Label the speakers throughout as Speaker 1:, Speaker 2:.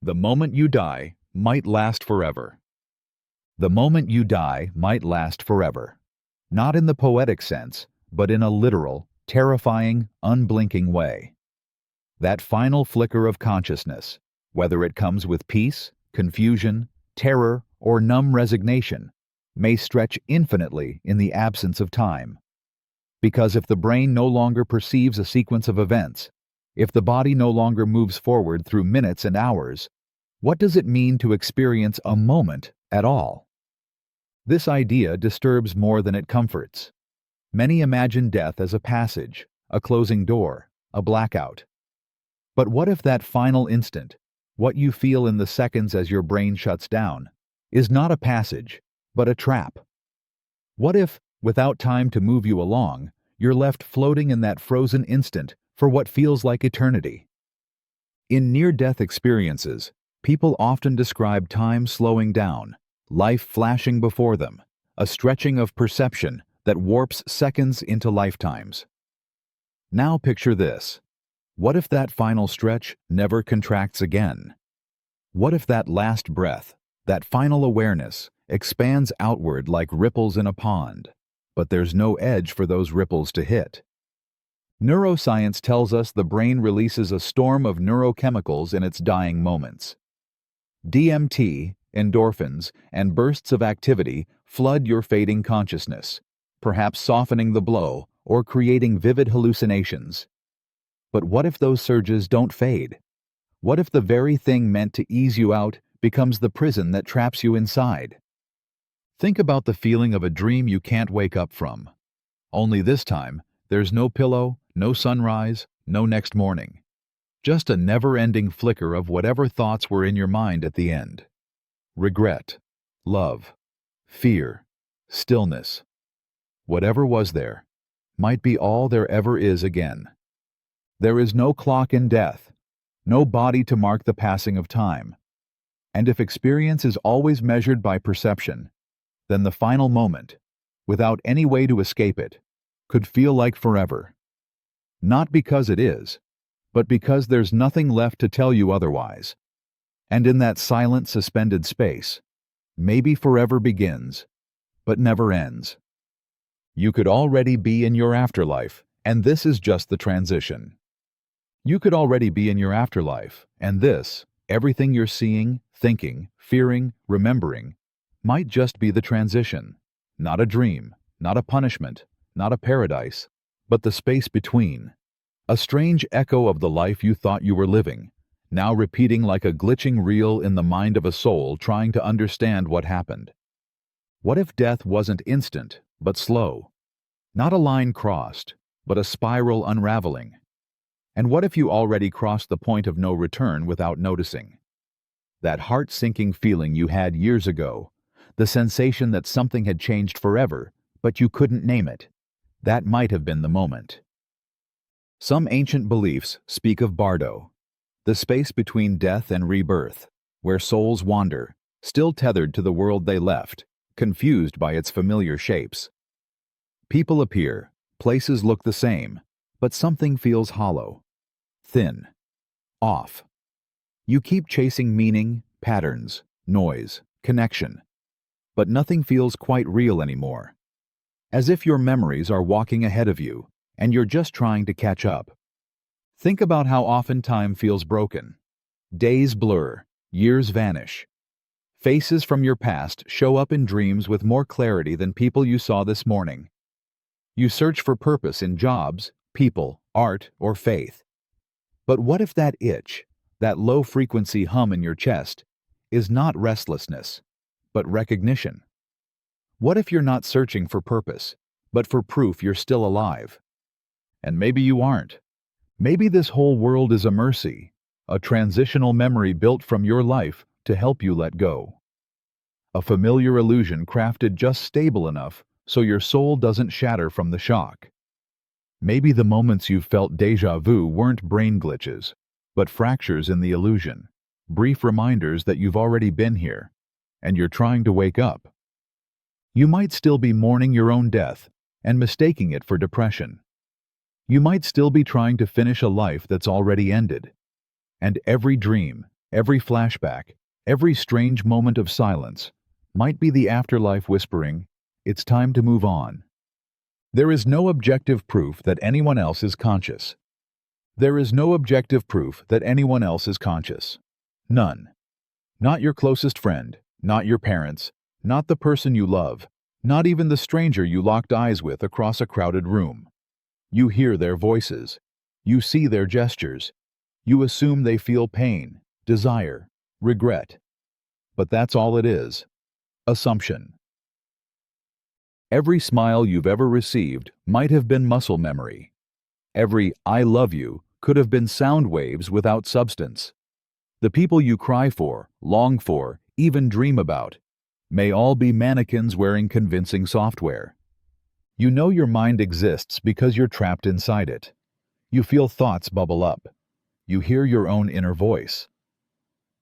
Speaker 1: The moment you die might last forever. The moment you die might last forever. Not in the poetic sense, but in a literal, terrifying, unblinking way. That final flicker of consciousness, whether it comes with peace, confusion, terror, or numb resignation, may stretch infinitely in the absence of time. Because if the brain no longer perceives a sequence of events, if the body no longer moves forward through minutes and hours, what does it mean to experience a moment at all? This idea disturbs more than it comforts. Many imagine death as a passage, a closing door, a blackout. But what if that final instant, what you feel in the seconds as your brain shuts down, is not a passage, but a trap? What if, without time to move you along, you're left floating in that frozen instant for what feels like eternity? In near-death experiences, people often describe time slowing down, life flashing before them, a stretching of perception that warps seconds into lifetimes. Now picture this. What if that final stretch never contracts again? What if that last breath, that final awareness, expands outward like ripples in a pond, but there's no edge for those ripples to hit? Neuroscience tells us the brain releases a storm of neurochemicals in its dying moments. DMT, endorphins, and bursts of activity flood your fading consciousness, perhaps softening the blow or creating vivid hallucinations. But what if those surges don't fade? What if the very thing meant to ease you out becomes the prison that traps you inside? Think about the feeling of a dream you can't wake up from. Only this time, there's no pillow, no sunrise, no next morning. Just a never-ending flicker of whatever thoughts were in your mind at the end. Regret, love, fear, stillness. Whatever was there might be all there ever is again. There is no clock in death, no body to mark the passing of time. And if experience is always measured by perception, then the final moment, without any way to escape it, could feel like forever. Not because it is, but because there's nothing left to tell you otherwise. And in that silent, suspended space, maybe forever begins, but never ends. You could already be in your afterlife, and this is just the transition. You could already be in your afterlife, and this, everything you're seeing, thinking, fearing, remembering, might just be the transition. Not a dream, not a punishment, not a paradise, but the space between. A strange echo of the life you thought you were living, now repeating like a glitching reel in the mind of a soul trying to understand what happened. What if death wasn't instant, but slow? Not a line crossed, but a spiral unraveling. And what if you already crossed the point of no return without noticing? That heart-sinking feeling you had years ago, the sensation that something had changed forever, but you couldn't name it, that might have been the moment. Some ancient beliefs speak of bardo, the space between death and rebirth, where souls wander, still tethered to the world they left, confused by its familiar shapes. People appear, places look the same, but something feels hollow, thin, off. You keep chasing meaning, patterns, noise, connection, but nothing feels quite real anymore. As if your memories are walking ahead of you, and you're just trying to catch up. Think about how often time feels broken. Days blur, years vanish. Faces from your past show up in dreams with more clarity than people you saw this morning. You search for purpose in jobs, people, art, or faith. But what if that itch, that low-frequency hum in your chest, is not restlessness, but recognition? What if you're not searching for purpose, but for proof you're still alive? And maybe you aren't. Maybe this whole world is a mercy, a transitional memory built from your life to help you let go. A familiar illusion crafted just stable enough so your soul doesn't shatter from the shock. Maybe the moments you've felt déjà vu weren't brain glitches, but fractures in the illusion, brief reminders that you've already been here, and you're trying to wake up. You might still be mourning your own death and mistaking it for depression. You might still be trying to finish a life that's already ended. And every dream, Every flashback, every strange moment of silence, might be the afterlife whispering, "It's time to move on." There is no objective proof that anyone else is conscious. There is no objective proof that anyone else is conscious. None. Not your closest friend, not your parents, not the person you love, not even the stranger you locked eyes with across a crowded room. You hear their voices. You see their gestures. You assume they feel pain, desire, regret. But that's all it is. Assumption. Every smile you've ever received might have been muscle memory. Every "I love you" could have been sound waves without substance. The people you cry for, long for, even dream about, may all be mannequins wearing convincing software. You know your mind exists because you're trapped inside it. You feel thoughts bubble up. You hear your own inner voice.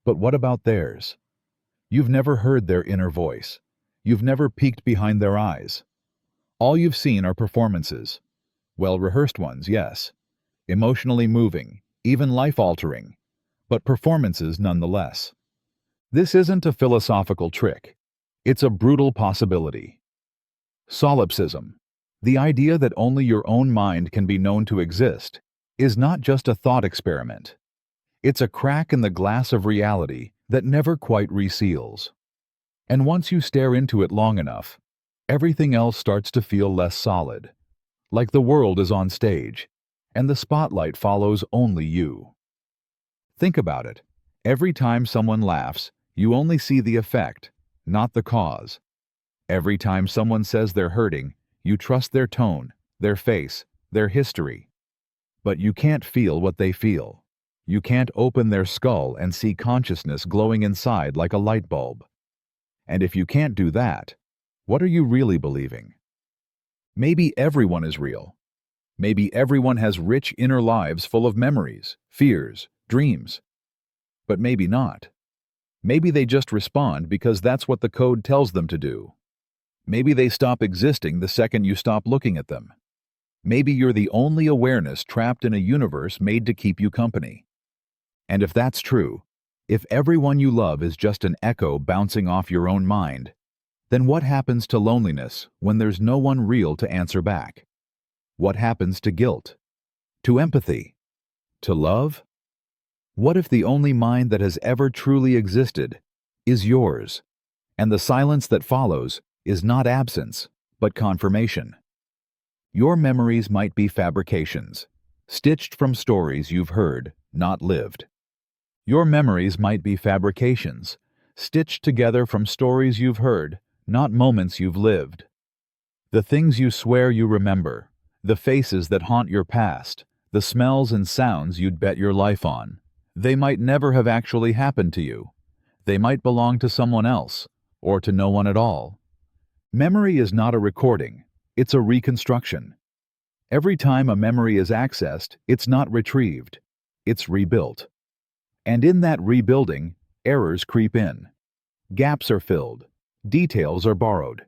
Speaker 1: But what about theirs? You've never heard their inner voice. You've never peeked behind their eyes. All you've seen are performances. Well-rehearsed ones, yes. Emotionally moving, even life-altering, but performances nonetheless. This isn't a philosophical trick. It's a brutal possibility. Solipsism, the idea that only your own mind can be known to exist, is not just a thought experiment. It's a crack in the glass of reality that never quite reseals. And once you stare into it long enough, everything else starts to feel less solid, like the world is on stage, and the spotlight follows only you. Think about it. Every time someone laughs, you only see the effect, not the cause. Every time someone says they're hurting, you trust their tone, their face, their history. But you can't feel what they feel. You can't open their skull and see consciousness glowing inside like a light bulb. And if you can't do that, what are you really believing? Maybe everyone is real. Maybe everyone has rich inner lives full of memories, fears, dreams. But maybe not. Maybe they just respond because that's what the code tells them to do. Maybe they stop existing the second you stop looking at them. Maybe you're the only awareness trapped in a universe made to keep you company. And if that's true, if everyone you love is just an echo bouncing off your own mind, then what happens to loneliness when there's no one real to answer back? What happens to guilt? To empathy? To love? What if the only mind that has ever truly existed is yours, and the silence that follows is not absence, but confirmation? Your memories might be fabrications, stitched from stories you've heard, not lived. Your memories might be fabrications, stitched together from stories you've heard, not moments you've lived. The things you swear you remember, the faces that haunt your past, the smells and sounds you'd bet your life on, they might never have actually happened to you. They might belong to someone else, or to no one at all. Memory is not a recording, it's a reconstruction. Every time a memory is accessed, it's not retrieved, it's rebuilt. And in that rebuilding, errors creep in. Gaps are filled, details are borrowed.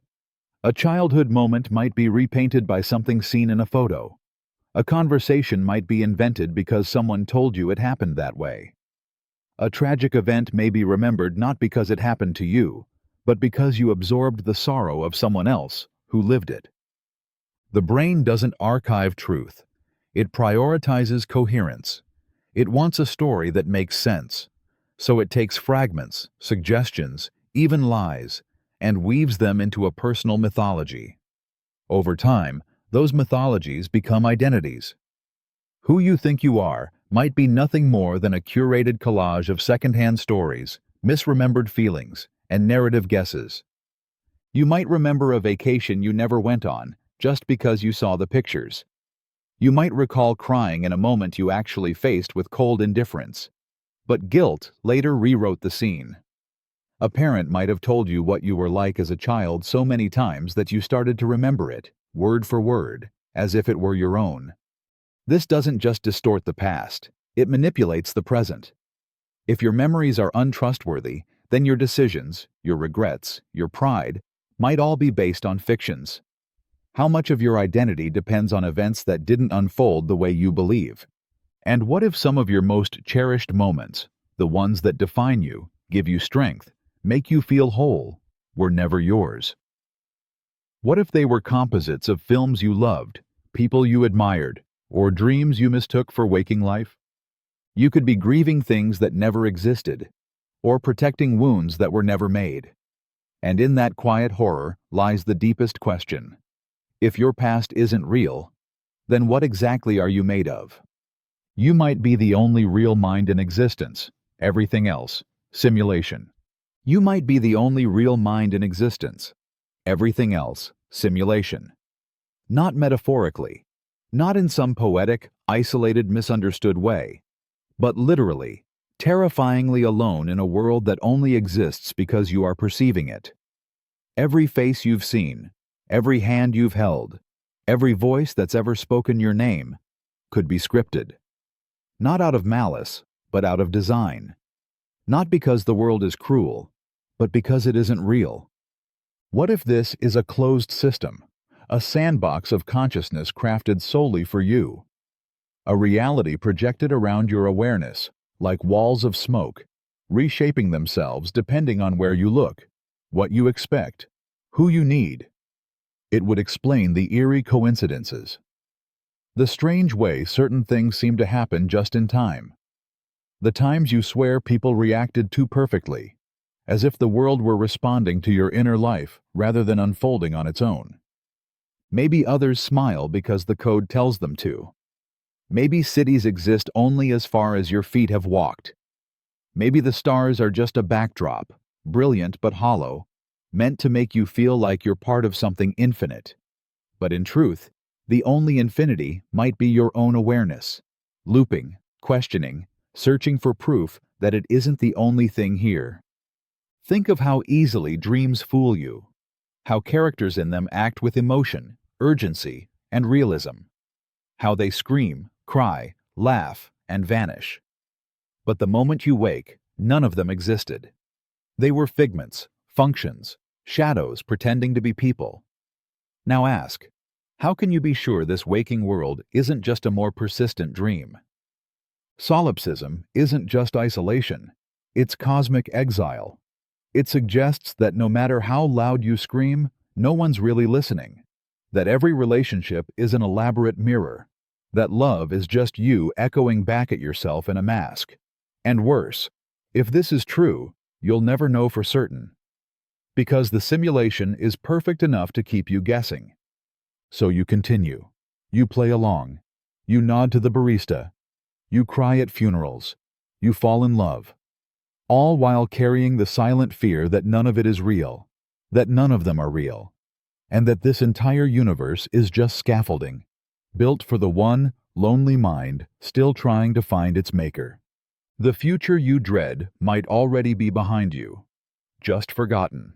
Speaker 1: A childhood moment might be repainted by something seen in a photo. A conversation might be invented because someone told you it happened that way. A tragic event may be remembered not because it happened to you, but because you absorbed the sorrow of someone else who lived it. The brain doesn't archive truth. It prioritizes coherence. It wants a story that makes sense. So it takes fragments, suggestions, even lies, and weaves them into a personal mythology. Over time, those mythologies become identities. Who you think you are might be nothing more than a curated collage of secondhand stories, misremembered feelings, and narrative guesses. You might remember a vacation you never went on just because you saw the pictures. You might recall crying in a moment you actually faced with cold indifference. But guilt later rewrote the scene. A parent might have told you what you were like as a child so many times that you started to remember it, word for word, as if it were your own. This doesn't just distort the past, it manipulates the present. If your memories are untrustworthy, then your decisions, your regrets, your pride, might all be based on fictions. How much of your identity depends on events that didn't unfold the way you believe? And what if some of your most cherished moments, The ones that define you, give you strength, make you feel whole, were never yours. What if they were composites of films you loved, people you admired, or dreams you mistook for waking life? You could be grieving things that never existed, or protecting wounds that were never made. And in that quiet horror lies the deepest question. If your past isn't real, then what exactly are you made of? You might be the only real mind in existence. Everything else, simulation. You might be the only real mind in existence. Everything else, simulation. Not metaphorically, not in some poetic, isolated, misunderstood way, but literally, terrifyingly alone in a world that only exists because you are perceiving it. Every face you've seen, every hand you've held, every voice that's ever spoken your name could be scripted. Not out of malice, but out of design. Not because the world is cruel, but because it isn't real. What if this is a closed system, a sandbox of consciousness crafted solely for you? A reality projected around your awareness, like walls of smoke, reshaping themselves depending on where you look, what you expect, who you need. It would explain the eerie coincidences. The strange way certain things seem to happen just in time. The times you swear people reacted too perfectly, as if the world were responding to your inner life rather than unfolding on its own. Maybe others smile because the code tells them to. Maybe cities exist only as far as your feet have walked. Maybe the stars are just a backdrop, brilliant but hollow, meant to make you feel like you're part of something infinite. But in truth, the only infinity might be your own awareness, looping, questioning, searching for proof that it isn't the only thing here. Think of how easily dreams fool you, how characters in them act with emotion, urgency, and realism, how they scream, cry, laugh, and vanish. But the moment you wake, none of them existed. They were figments, functions, shadows pretending to be people. Now ask, how can you be sure this waking world isn't just a more persistent dream? Solipsism isn't just isolation, it's cosmic exile. It suggests that no matter how loud you scream, no one's really listening, that every relationship is an elaborate mirror, that love is just you echoing back at yourself in a mask. And worse, if this is true, you'll never know for certain. Because the simulation is perfect enough to keep you guessing. So you continue. You play along. You nod to the barista. You cry at funerals. You fall in love. All while carrying the silent fear that none of it is real, that none of them are real, and that this entire universe is just scaffolding, built for the one lonely mind still trying to find its maker. The future you dread might already be behind you, just forgotten.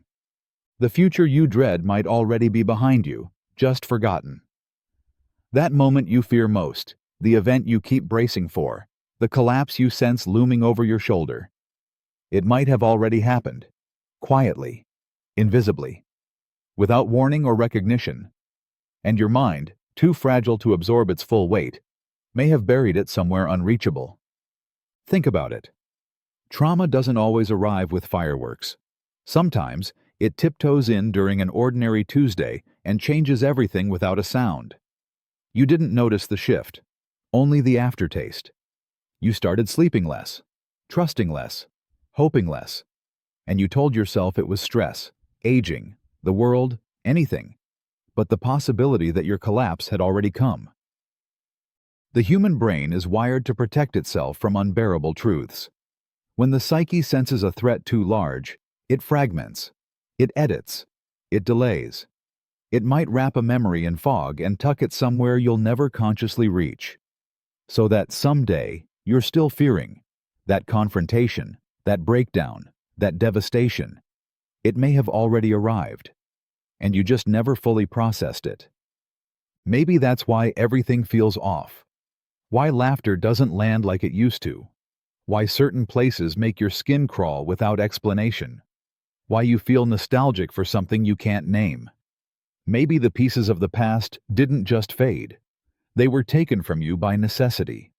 Speaker 1: The future you dread might already be behind you, just forgotten. That moment you fear most, the event you keep bracing for, the collapse you sense looming over your shoulder. It might have already happened, quietly, invisibly, without warning or recognition, and your mind, too fragile to absorb its full weight, may have buried it somewhere unreachable. Think about it. Trauma doesn't always arrive with fireworks. Sometimes, it tiptoes in during an ordinary Tuesday and changes everything without a sound. You didn't notice the shift, only the aftertaste. You started sleeping less, trusting less, hoping less, and you told yourself it was stress, aging, the world, anything, but the possibility that your collapse had already come. The human brain is wired to protect itself from unbearable truths. When the psyche senses a threat too large, it fragments, it edits, it delays. It might wrap a memory in fog and tuck it somewhere you'll never consciously reach, so that someday you're still fearing that confrontation, that breakdown, that devastation. It may have already arrived, and you just never fully processed it. Maybe that's why everything feels off, why laughter doesn't land like it used to, why certain places make your skin crawl without explanation, why you feel nostalgic for something you can't name. Maybe the pieces of the past didn't just fade. They were taken from you by necessity,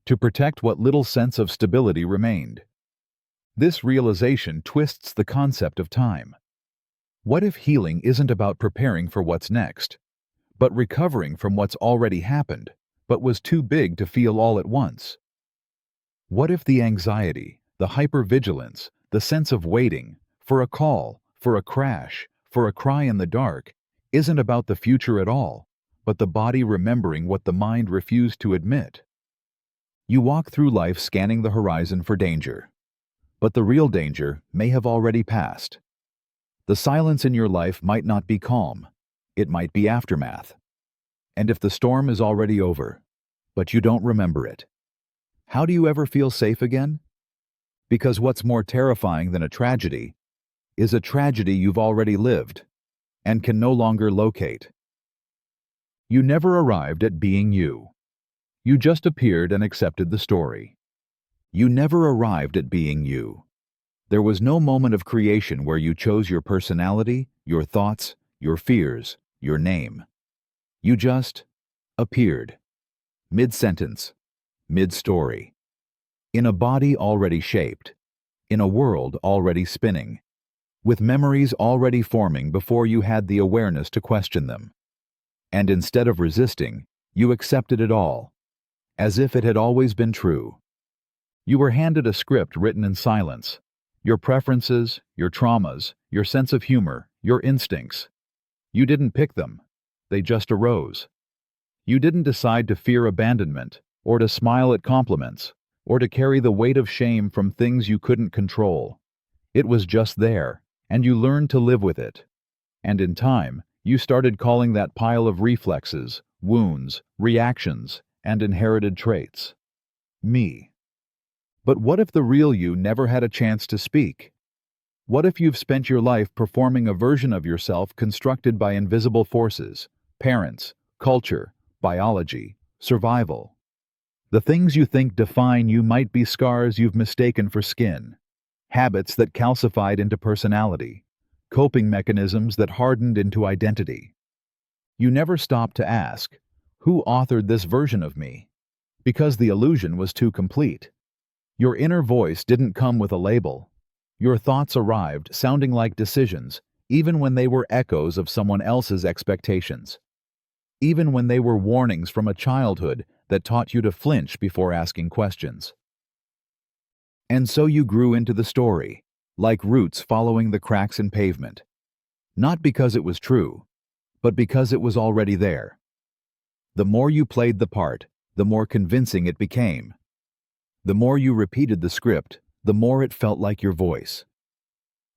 Speaker 1: to protect what little sense of stability remained. This realization twists the concept of time. What if healing isn't about preparing for what's next, but recovering from what's already happened, but was too big to feel all at once? What if the anxiety, the hypervigilance, the sense of waiting, for a call, for a crash, for a cry in the dark, isn't about the future at all, but the body remembering what the mind refused to admit? You walk through life scanning the horizon for danger, but the real danger may have already passed. The silence in your life might not be calm, it might be aftermath. And if the storm is already over, but you don't remember it, how do you ever feel safe again? Because what's more terrifying than a tragedy is a tragedy you've already lived and can no longer locate. You never arrived at being you. You just appeared and accepted the story. You never arrived at being you. There was no moment of creation where you chose your personality, your thoughts, your fears, your name. You just appeared. Mid-sentence, mid-story. In a body already shaped. In a world already spinning. With memories already forming before you had the awareness to question them. And instead of resisting, you accepted it all, as if it had always been true. You were handed a script written in silence. Your preferences, your traumas, your sense of humor, your instincts. You didn't pick them. They just arose. You didn't decide to fear abandonment, or to smile at compliments, or to carry the weight of shame from things you couldn't control. It was just there, and you learned to live with it. And in time, you started calling that pile of reflexes, wounds, reactions, and inherited traits me. But what if the real you never had a chance to speak? What if you've spent your life performing a version of yourself constructed by invisible forces, parents, culture, biology, survival? The things you think define you might be scars you've mistaken for skin, habits that calcified into personality, coping mechanisms that hardened into identity. You never stopped to ask, who authored this version of me? Because the illusion was too complete. Your inner voice didn't come with a label. Your thoughts arrived sounding like decisions, even when they were echoes of someone else's expectations. Even when they were warnings from a childhood that taught you to flinch before asking questions. And so you grew into the story, like roots following the cracks in pavement. Not because it was true, but because it was already there. The more you played the part, the more convincing it became. The more you repeated the script, the more it felt like your voice.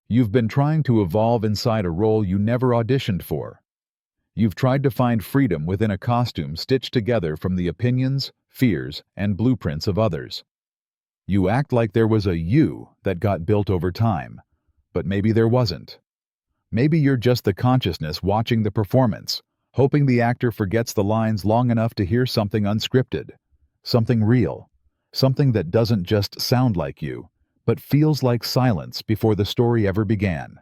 Speaker 1: You've been trying to evolve inside a role you never auditioned for. You've tried to find freedom within a costume stitched together from the opinions, fears, and blueprints of others. You act like there was a you that got built over time, but maybe there wasn't. Maybe you're just the consciousness watching the performance, hoping the actor forgets the lines long enough to hear something unscripted, something real, something that doesn't just sound like you, but feels like silence before the story ever began.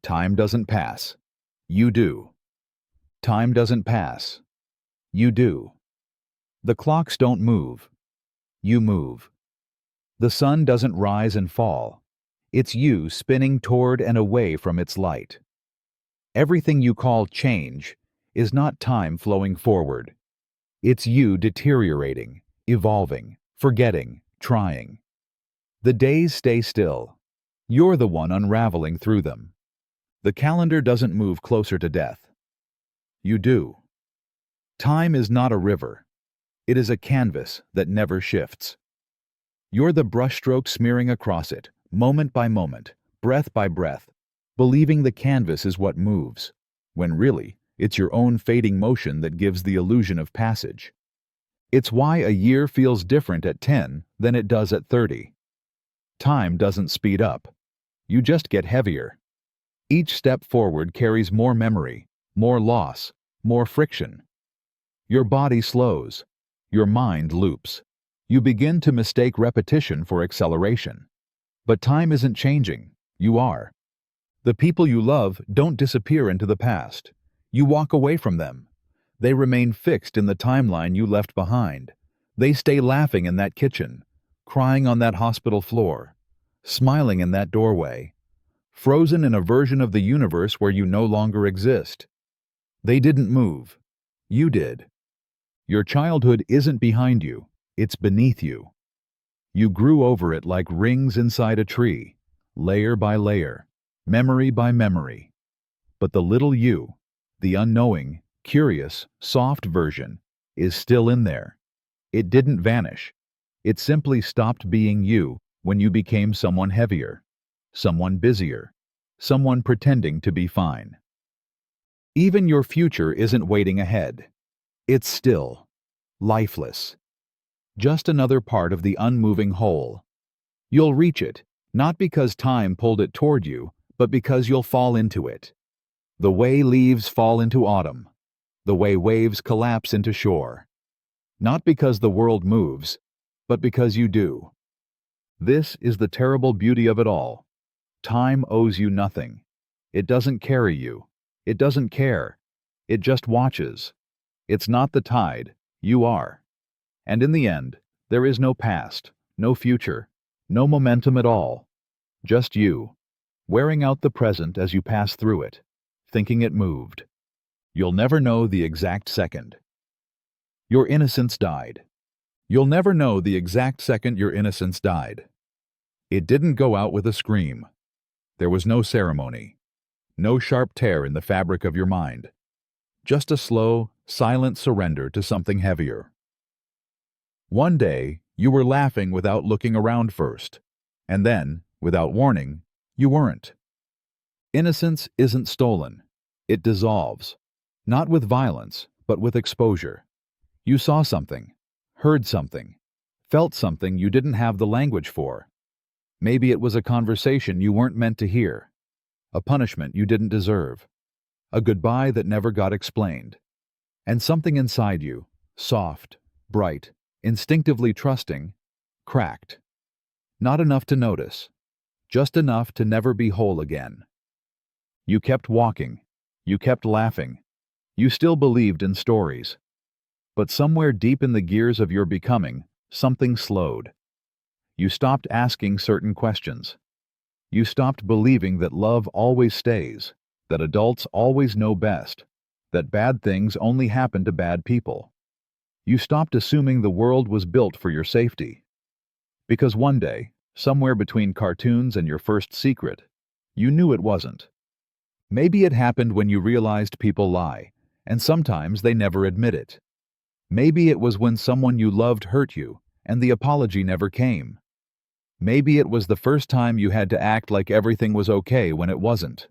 Speaker 1: Time doesn't pass. You do. Time doesn't pass. You do. The clocks don't move. You move. The sun doesn't rise and fall. It's you spinning toward and away from its light. Everything you call change is not time flowing forward. It's you deteriorating, evolving, forgetting, trying. The days stay still. You're the one unraveling through them. The calendar doesn't move closer to death. You do. Time is not a river. It is a canvas that never shifts. You're the brushstroke smearing across it, moment by moment, breath by breath, believing the canvas is what moves, when really, it's your own fading motion that gives the illusion of passage. It's why a year feels different at 10 than it does at 30. Time doesn't speed up. You just get heavier. Each step forward carries more memory, more loss, more friction. Your body slows. Your mind loops. You begin to mistake repetition for acceleration. But time isn't changing. You are. The people you love don't disappear into the past. You walk away from them. They remain fixed in the timeline you left behind. They stay laughing in that kitchen, crying on that hospital floor, smiling in that doorway, frozen in a version of the universe where you no longer exist. They didn't move. You did. Your childhood isn't behind you, it's beneath you. You grew over it like rings inside a tree, layer by layer, memory by memory. But the little you, the unknowing, curious, soft version, is still in there. It didn't vanish. It simply stopped being you when you became someone heavier, someone busier, someone pretending to be fine. Even your future isn't waiting ahead. It's still, lifeless. Just another part of the unmoving whole. You'll reach it, not because time pulled it toward you, but because you'll fall into it. The way leaves fall into autumn. The way waves collapse into shore. Not because the world moves, but because you do. This is the terrible beauty of it all. Time owes you nothing. It doesn't carry you. It doesn't care. It just watches. It's not the tide. You are. And in the end, there is no past, no future, no momentum at all. Just you, wearing out the present as you pass through it, thinking it moved. You'll never know the exact second. Your innocence died. You'll never know the exact second your innocence died. It didn't go out with a scream. There was no ceremony, no sharp tear in the fabric of your mind. Just a slow, silent surrender to something heavier. One day, you were laughing without looking around first, and then, without warning, you weren't. Innocence isn't stolen. It dissolves. Not with violence, but with exposure. You saw something, heard something, felt something you didn't have the language for. Maybe it was a conversation you weren't meant to hear, a punishment you didn't deserve, a goodbye that never got explained. And something inside you, soft, bright, instinctively trusting, cracked. Not enough to notice, just enough to never be whole again. You kept walking, you kept laughing, you still believed in stories. But somewhere deep in the gears of your becoming, something slowed. You stopped asking certain questions. You stopped believing that love always stays, that adults always know best, that bad things only happen to bad people. You stopped assuming the world was built for your safety. Because one day, somewhere between cartoons and your first secret, you knew it wasn't. Maybe it happened when you realized people lie, and sometimes they never admit it. Maybe it was when someone you loved hurt you, and the apology never came. Maybe it was the first time you had to act like everything was okay when it wasn't.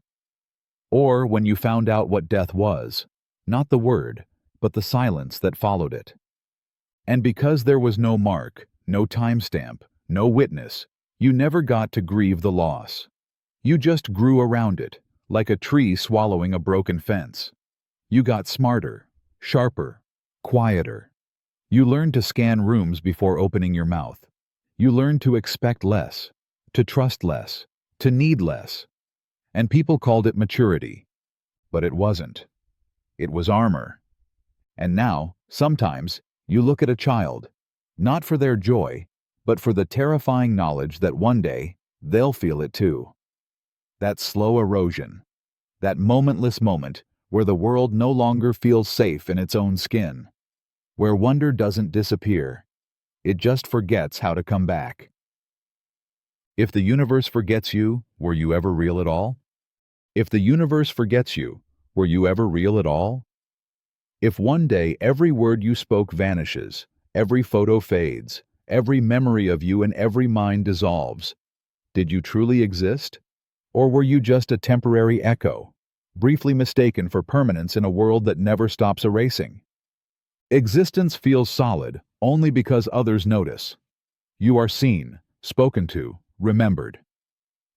Speaker 1: Or when you found out what death was, not the word, but the silence that followed it. And because there was no mark, no timestamp, no witness, you never got to grieve the loss. You just grew around it, like a tree swallowing a broken fence. You got smarter, sharper, quieter. You learned to scan rooms before opening your mouth. You learned to expect less, to trust less, to need less. And people called it maturity. But it wasn't. It was armor. And now, sometimes, you look at a child, not for their joy, but for the terrifying knowledge that one day, they'll feel it too. That slow erosion. That momentless moment where the world no longer feels safe in its own skin. Where wonder doesn't disappear. It just forgets how to come back. If the universe forgets you, were you ever real at all? If the universe forgets you, were you ever real at all? If one day every word you spoke vanishes, every photo fades, every memory of you and every mind dissolves, did you truly exist? Or were you just a temporary echo, briefly mistaken for permanence in a world that never stops erasing? Existence feels solid only because others notice. You are seen, spoken to, remembered.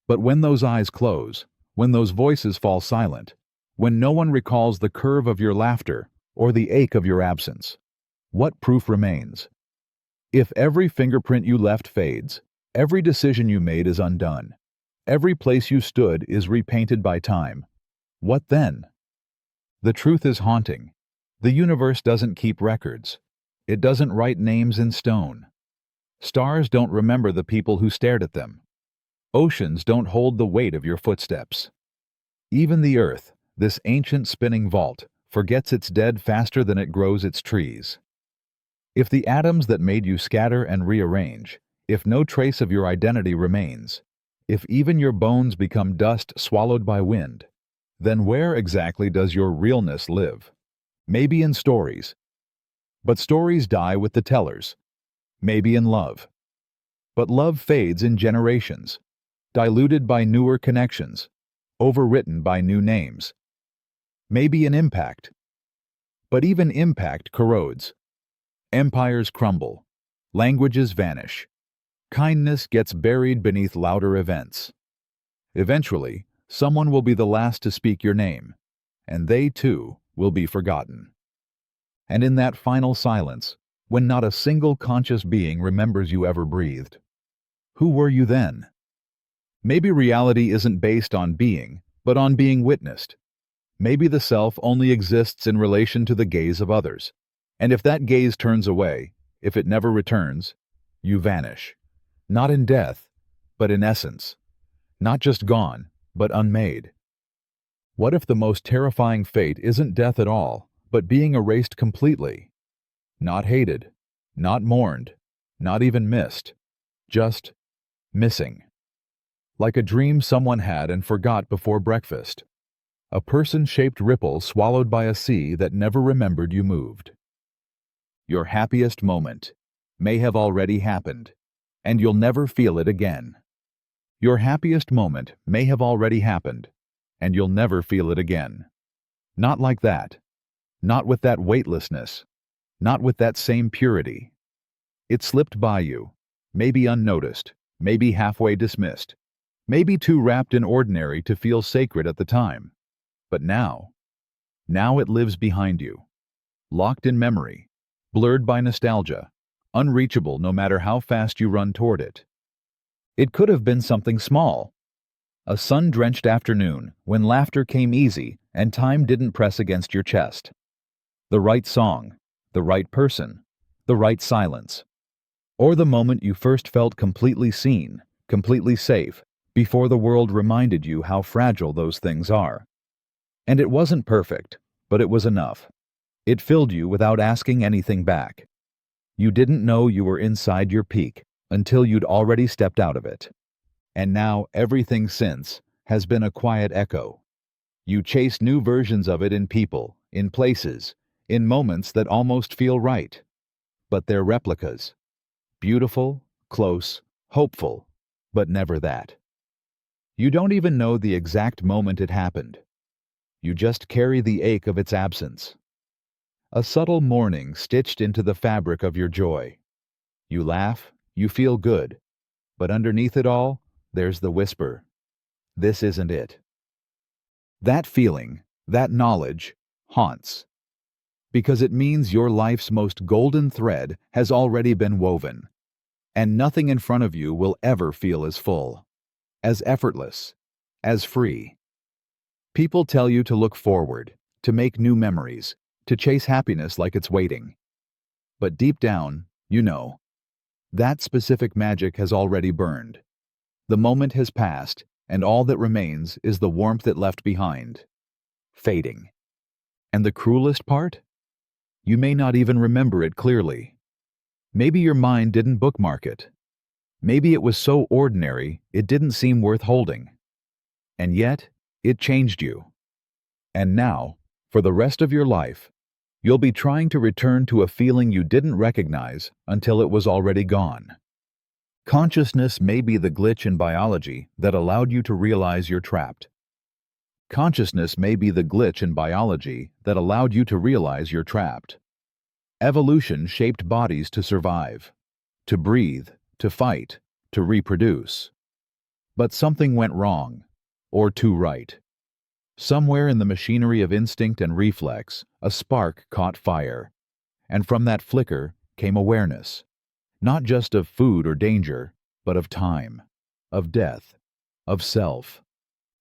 Speaker 1: But when those eyes close, when those voices fall silent, when no one recalls the curve of your laughter or the ache of your absence, what proof remains? If every fingerprint you left fades, every decision you made is undone, every place you stood is repainted by time, what then? The truth is haunting. The universe doesn't keep records. It doesn't write names in stone. Stars don't remember the people who stared at them. Oceans don't hold the weight of your footsteps. Even the earth, this ancient spinning vault, forgets its dead faster than it grows its trees. If the atoms that made you scatter and rearrange, if no trace of your identity remains, if even your bones become dust swallowed by wind, then where exactly does your realness live? Maybe in stories. But stories die with the tellers. Maybe in love. But love fades in generations, diluted by newer connections, overwritten by new names. Maybe in impact. But even impact corrodes. Empires crumble. Languages vanish. Kindness gets buried beneath louder events. Eventually, someone will be the last to speak your name, and they, too, will be forgotten. And in that final silence, when not a single conscious being remembers you ever breathed, who were you then? Maybe reality isn't based on being, but on being witnessed. Maybe the self only exists in relation to the gaze of others. And if that gaze turns away, if it never returns, you vanish. Not in death, but in essence. Not just gone, but unmade. What if the most terrifying fate isn't death at all, but being erased completely? Not hated, not mourned, not even missed, just missing. Like a dream someone had and forgot before breakfast. A person-shaped ripple swallowed by a sea that never remembered you moved. Your happiest moment may have already happened, and you'll never feel it again. Your happiest moment may have already happened, and you'll never feel it again. Not like that. Not with that weightlessness. Not with that same purity. It slipped by you, maybe unnoticed, maybe halfway dismissed, maybe too wrapped in ordinary to feel sacred at the time. But now it lives behind you, locked in memory, blurred by nostalgia, unreachable no matter how fast you run toward it. It could have been something small. A sun-drenched afternoon when laughter came easy and time didn't press against your chest. The right song, the right person, the right silence. Or the moment you first felt completely seen, completely safe, before the world reminded you how fragile those things are. And it wasn't perfect, but it was enough. It filled you without asking anything back. You didn't know you were inside your peak until you'd already stepped out of it. And now everything since has been a quiet echo. You chase new versions of it in people, in places, in moments that almost feel right. But they're replicas. Beautiful, close, hopeful, but never that. You don't even know the exact moment it happened. You just carry the ache of its absence. A subtle mourning stitched into the fabric of your joy. You laugh, you feel good, but underneath it all, there's the whisper. This isn't it. That feeling, that knowledge, haunts. Because it means your life's most golden thread has already been woven, and nothing in front of you will ever feel as full, as effortless, as free. People tell you to look forward, to make new memories, to chase happiness like it's waiting. But deep down, you know, that specific magic has already burned. The moment has passed, and all that remains is the warmth it left behind, fading. And the cruelest part? You may not even remember it clearly. Maybe your mind didn't bookmark it. Maybe it was so ordinary it didn't seem worth holding. And yet, it changed you. And now, for the rest of your life, you'll be trying to return to a feeling you didn't recognize until it was already gone. Consciousness may be the glitch in biology that allowed you to realize you're trapped. Consciousness may be the glitch in biology that allowed you to realize you're trapped. Evolution shaped bodies to survive, to breathe, to fight, to reproduce. But something went wrong, or too right. Somewhere in the machinery of instinct and reflex, a spark caught fire, and from that flicker came awareness, not just of food or danger, but of time, of death, of self.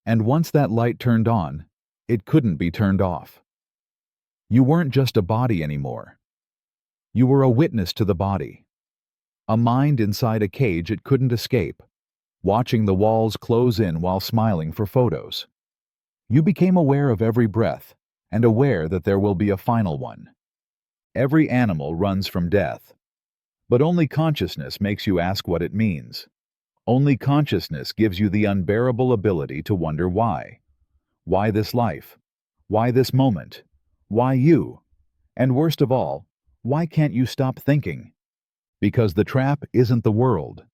Speaker 1: And once that light turned on, it couldn't be turned off. You weren't just a body anymore. You were a witness to the body, a mind inside a cage it couldn't escape, watching the walls close in while smiling for photos. You became aware of every breath, and aware that there will be a final one. Every animal runs from death. But only consciousness makes you ask what it means. Only consciousness gives you the unbearable ability to wonder why. Why this life? Why this moment? Why you? And worst of all, why can't you stop thinking? Because the trap isn't the world.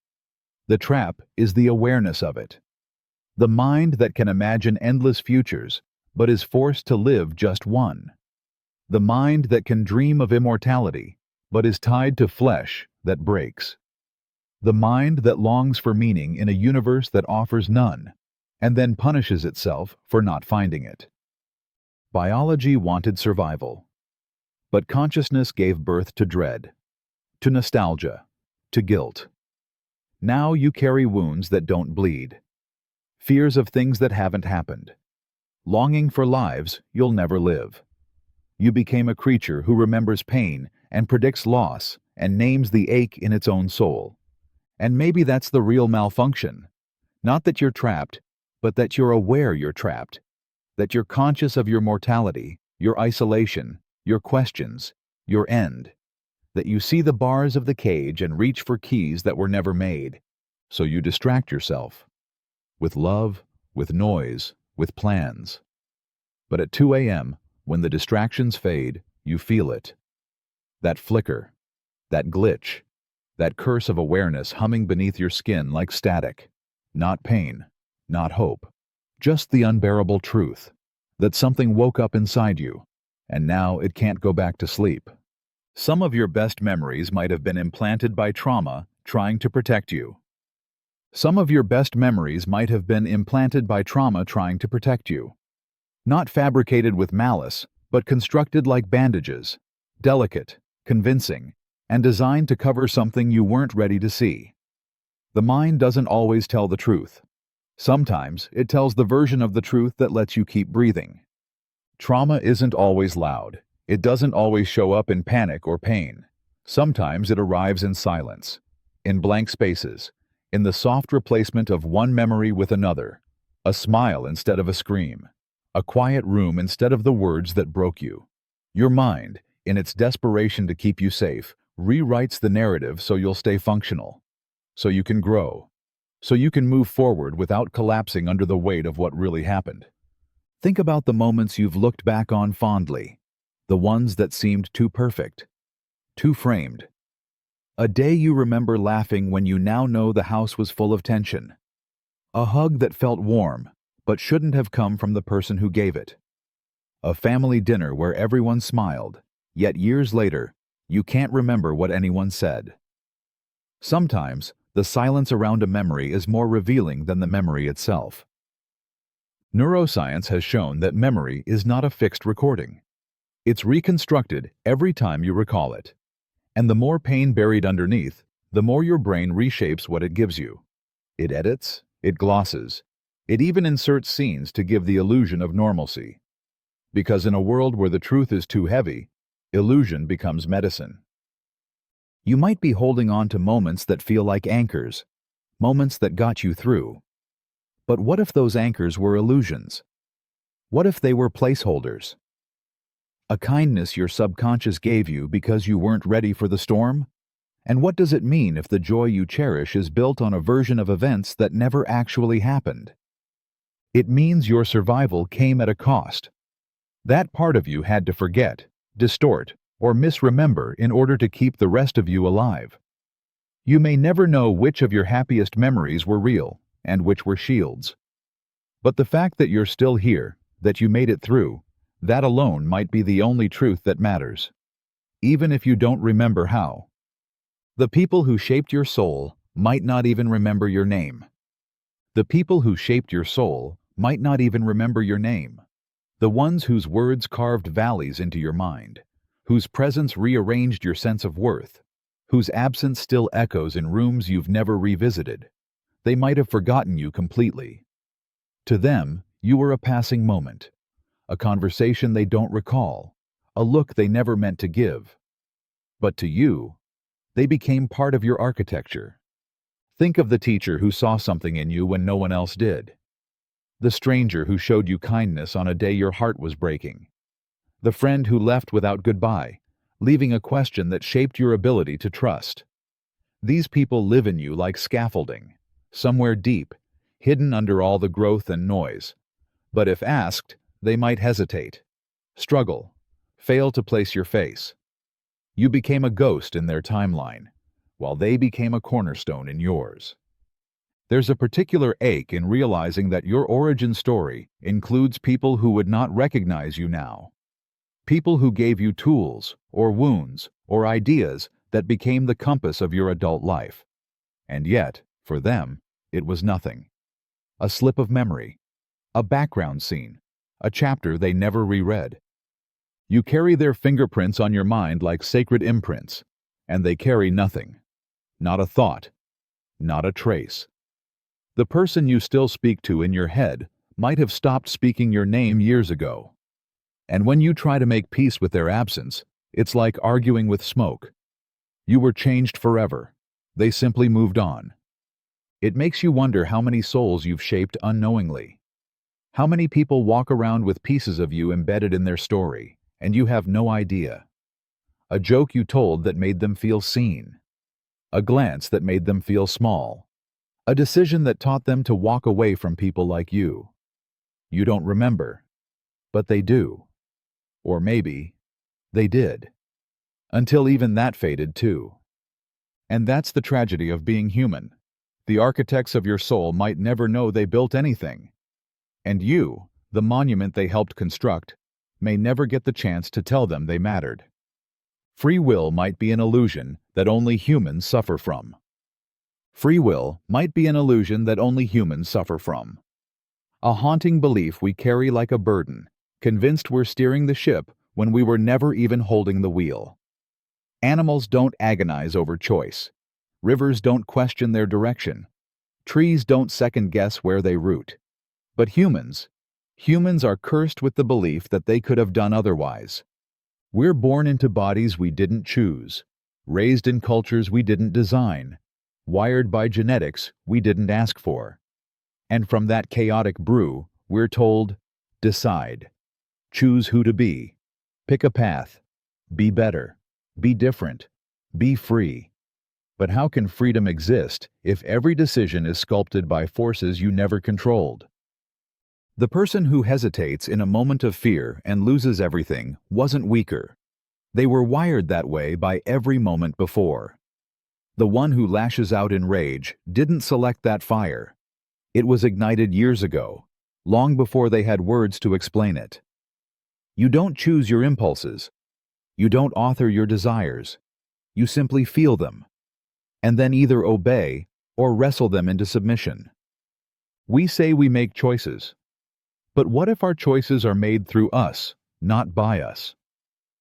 Speaker 1: The trap is the awareness of it. The mind that can imagine endless futures, but is forced to live just one. The mind that can dream of immortality, but is tied to flesh that breaks. The mind that longs for meaning in a universe that offers none, and then punishes itself for not finding it. Biology wanted survival, but consciousness gave birth to dread, to nostalgia, to guilt. Now you carry wounds that don't bleed, fears of things that haven't happened, longing for lives you'll never live. You became a creature who remembers pain and predicts loss and names the ache in its own soul. And maybe that's the real malfunction. Not that you're trapped, but that you're aware you're trapped. That you're conscious of your mortality, your isolation, your questions, your end. That you see the bars of the cage and reach for keys that were never made. So you distract yourself. With love, with noise, with plans. But at 2 a.m., when the distractions fade, you feel it. That flicker, that glitch, that curse of awareness humming beneath your skin like static. Not pain, not hope, just the unbearable truth that something woke up inside you, and now it can't go back to sleep. Some of your best memories might have been implanted by trauma trying to protect you. Some of your best memories might have been implanted by trauma trying to protect you. Not fabricated with malice, but constructed like bandages, delicate, convincing, and designed to cover something you weren't ready to see. The mind doesn't always tell the truth. Sometimes it tells the version of the truth that lets you keep breathing. Trauma isn't always loud. It doesn't always show up in panic or pain. Sometimes it arrives in silence, in blank spaces, in the soft replacement of one memory with another, a smile instead of a scream, a quiet room instead of the words that broke you. Your mind, in its desperation to keep you safe, rewrites the narrative so you'll stay functional, so you can grow, so you can move forward without collapsing under the weight of what really happened. Think about the moments you've looked back on fondly, the ones that seemed too perfect, too framed. A day you remember laughing when you now know the house was full of tension. A hug that felt warm, but shouldn't have come from the person who gave it. A family dinner where everyone smiled, yet years later, you can't remember what anyone said. Sometimes, the silence around a memory is more revealing than the memory itself. Neuroscience has shown that memory is not a fixed recording. It's reconstructed every time you recall it. And the more pain buried underneath, the more your brain reshapes what it gives you. It edits, it glosses, it even inserts scenes to give the illusion of normalcy. Because in a world where the truth is too heavy, illusion becomes medicine. You might be holding on to moments that feel like anchors, moments that got you through. But what if those anchors were illusions? What if they were placeholders? A kindness your subconscious gave you because you weren't ready for the storm? And what does it mean if the joy you cherish is built on a version of events that never actually happened? It means your survival came at a cost. That part of you had to forget, distort, or misremember in order to keep the rest of you alive. You may never know which of your happiest memories were real and which were shields. But the fact that you're still here, that you made it through, that alone might be the only truth that matters, even if you don't remember how. The people who shaped your soul might not even remember your name. The people who shaped your soul might not even remember your name. The ones whose words carved valleys into your mind, whose presence rearranged your sense of worth, whose absence still echoes in rooms you've never revisited. They might have forgotten you completely. To them, you were a passing moment, a conversation they don't recall, a look they never meant to give. But to you, they became part of your architecture. Think of the teacher who saw something in you when no one else did. The stranger who showed you kindness on a day your heart was breaking. The friend who left without goodbye, leaving a question that shaped your ability to trust. These people live in you like scaffolding, somewhere deep, hidden under all the growth and noise. But if asked, they might hesitate, struggle, fail to place your face. You became a ghost in their timeline, while they became a cornerstone in yours. There's a particular ache in realizing that your origin story includes people who would not recognize you now. People who gave you tools, or wounds, or ideas that became the compass of your adult life. And yet, for them, it was nothing. A slip of memory, a background scene, a chapter they never reread. You carry their fingerprints on your mind like sacred imprints, and they carry nothing. Not a thought, not a trace. The person you still speak to in your head might have stopped speaking your name years ago. And when you try to make peace with their absence, it's like arguing with smoke. You were changed forever. They simply moved on. It makes you wonder how many souls you've shaped unknowingly. How many people walk around with pieces of you embedded in their story, and you have no idea. A joke you told that made them feel seen. A glance that made them feel small. A decision that taught them to walk away from people like you. You don't remember, but they do. Or maybe they did. Until even that faded too. And that's the tragedy of being human. The architects of your soul might never know they built anything. And you, the monument they helped construct, may never get the chance to tell them they mattered. Free will might be an illusion that only humans suffer from. Free will might be an illusion that only humans suffer from. A haunting belief we carry like a burden, convinced we're steering the ship when we were never even holding the wheel. Animals don't agonize over choice. Rivers don't question their direction. Trees don't second-guess where they root. But humans are cursed with the belief that they could have done otherwise. We're born into bodies we didn't choose, raised in cultures we didn't design, wired by genetics we didn't ask for. And from that chaotic brew, we're told, decide. Choose who to be. Pick a path. Be better. Be different. Be free. But how can freedom exist if every decision is sculpted by forces you never controlled? The person who hesitates in a moment of fear and loses everything wasn't weaker. They were wired that way by every moment before. The one who lashes out in rage didn't select that fire. It was ignited years ago, long before they had words to explain it. You don't choose your impulses. You don't author your desires. You simply feel them, and then either obey or wrestle them into submission. We say we make choices. But what if our choices are made through us, not by us?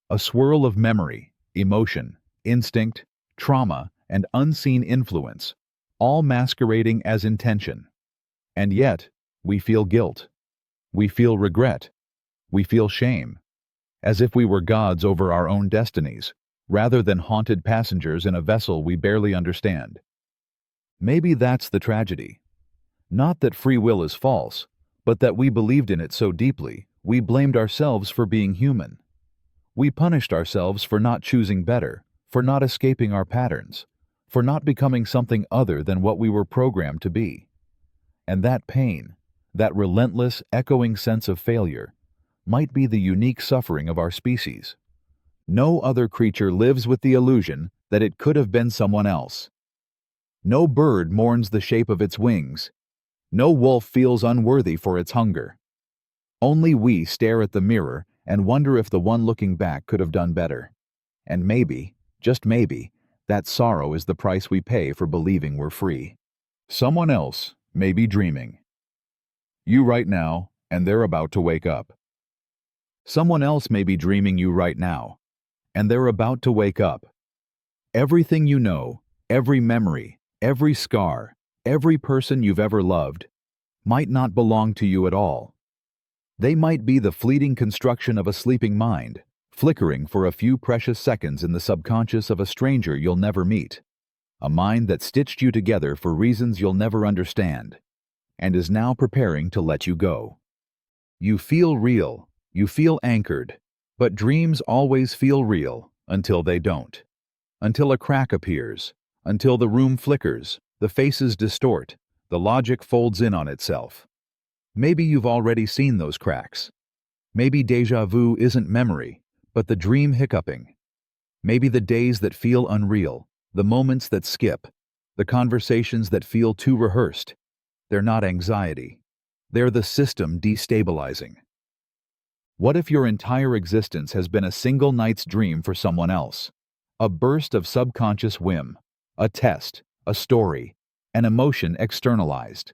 Speaker 1: A swirl of memory, emotion, instinct, trauma, and unseen influence, all masquerading as intention. And yet, we feel guilt. We feel regret. We feel shame, as if we were gods over our own destinies, rather than haunted passengers in a vessel we barely understand. Maybe that's the tragedy. Not that free will is false, but that we believed in it so deeply, we blamed ourselves for being human. We punished ourselves for not choosing better, for not escaping our patterns, for not becoming something other than what we were programmed to be. And that pain, that relentless, echoing sense of failure, might be the unique suffering of our species. No other creature lives with the illusion that it could have been someone else. No bird mourns the shape of its wings. No wolf feels unworthy for its hunger. Only we stare at the mirror and wonder if the one looking back could have done better. And maybe, just maybe, that sorrow is the price we pay for believing we're free. Someone else may be dreaming. You right now, and they're about to wake up. Someone else may be dreaming you right now, and they're about to wake up. Everything you know, every memory, every scar, every person you've ever loved, might not belong to you at all. They might be the fleeting construction of a sleeping mind, flickering for a few precious seconds in the subconscious of a stranger you'll never meet. a mind that stitched you together for reasons you'll never understand, and is now preparing to let you go. You feel real, you feel anchored, but dreams always feel real until they don't. Until a crack appears, until the room flickers, the faces distort, the logic folds in on itself. Maybe you've already seen those cracks. Maybe déjà vu isn't memory, but the dream hiccuping. Maybe the days that feel unreal, the moments that skip, the conversations that feel too rehearsed. They're not anxiety. They're the system destabilizing. What if your entire existence has been a single night's dream for someone else? A burst of subconscious whim, a test, a story, an emotion externalized.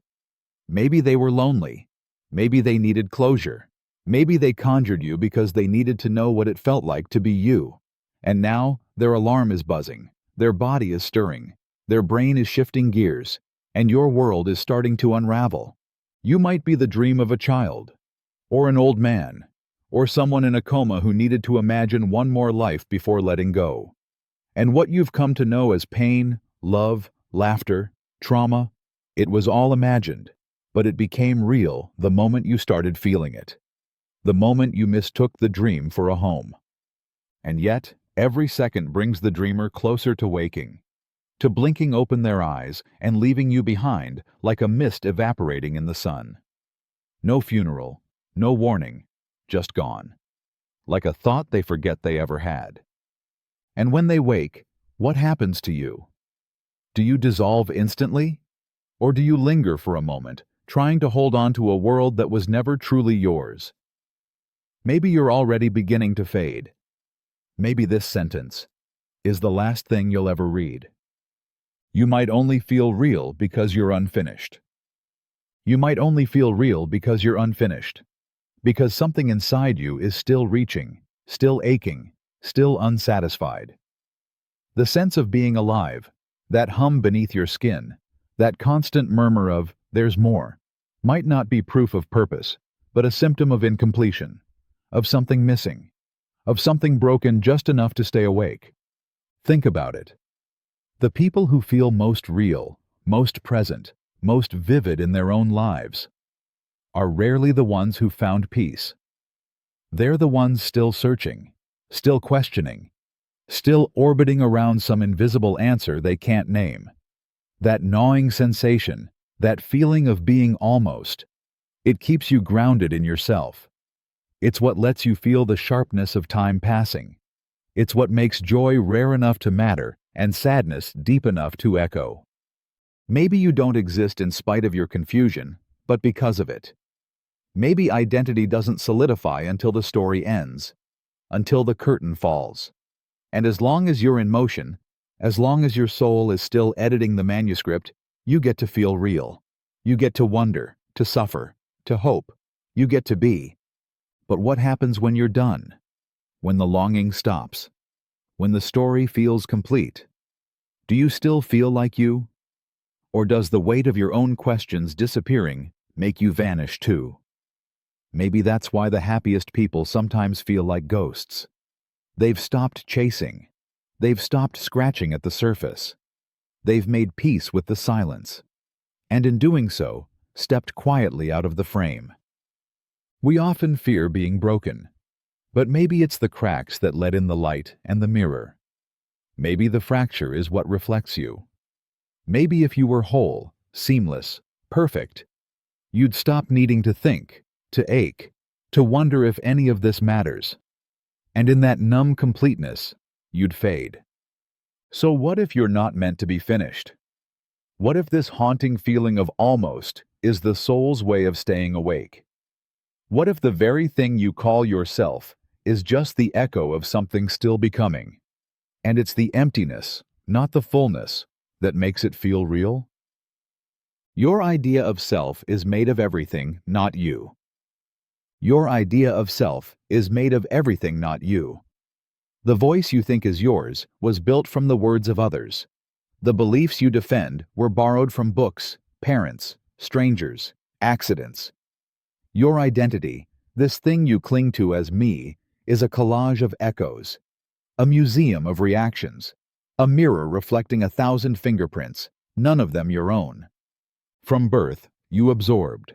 Speaker 1: Maybe they were lonely. Maybe they needed closure. Maybe they conjured you because they needed to know what it felt like to be you. And now, their alarm is buzzing, their body is stirring, their brain is shifting gears, and your world is starting to unravel. You might be the dream of a child, or an old man, or someone in a coma who needed to imagine one more life before letting go. And what you've come to know as pain, love, laughter, trauma, it was all imagined, but it became real the moment you started feeling it. The moment you mistook the dream for a home. And yet, every second brings the dreamer closer to waking, to blinking open their eyes and leaving you behind like a mist evaporating in the sun. No funeral, no warning, just gone. Like a thought they forget they ever had. And when they wake, what happens to you? Do you dissolve instantly? Or do you linger for a moment, trying to hold on to a world that was never truly yours? Maybe you're already beginning to fade. Maybe this sentence is the last thing you'll ever read. You might only feel real because you're unfinished. You might only feel real because you're unfinished. Because something inside you is still reaching, still aching, still unsatisfied. The sense of being alive, that hum beneath your skin, that constant murmur of, "there's more," might not be proof of purpose, but a symptom of incompletion, of something missing, of something broken just enough to stay awake. Think about it. The people who feel most real, most present, most vivid in their own lives are rarely the ones who found peace. They're the ones still searching, still questioning, still orbiting around some invisible answer they can't name. That gnawing sensation, that feeling of being almost, it keeps you grounded in yourself. It's what lets you feel the sharpness of time passing. It's what makes joy rare enough to matter and sadness deep enough to echo. Maybe you don't exist in spite of your confusion, but because of it. Maybe identity doesn't solidify until the story ends, until the curtain falls. And as long as you're in motion, as long as your soul is still editing the manuscript, you get to feel real. You get to wonder, to suffer, to hope. You get to be. But what happens when you're done? When the longing stops? When the story feels complete? Do you still feel like you? Or does the weight of your own questions disappearing make you vanish too? Maybe that's why the happiest people sometimes feel like ghosts. They've stopped chasing. They've stopped scratching at the surface. They've made peace with the silence. And in doing so, stepped quietly out of the frame. We often fear being broken, but maybe it's the cracks that let in the light and the mirror. Maybe the fracture is what reflects you. Maybe if you were whole, seamless, perfect, you'd stop needing to think, to ache, to wonder if any of this matters. And in that numb completeness, you'd fade. So what if you're not meant to be finished? What if this haunting feeling of almost is the soul's way of staying awake? What if the very thing you call yourself is just the echo of something still becoming? And it's the emptiness, not the fullness, that makes it feel real? Your idea of self is made of everything, not you. Your idea of self is made of everything, not you. The voice you think is yours was built from the words of others. The beliefs you defend were borrowed from books, parents, strangers, accidents. Your identity, this thing you cling to as me, is a collage of echoes, a museum of reactions, A mirror reflecting 1,000 fingerprints, none of them your own. From birth, you absorbed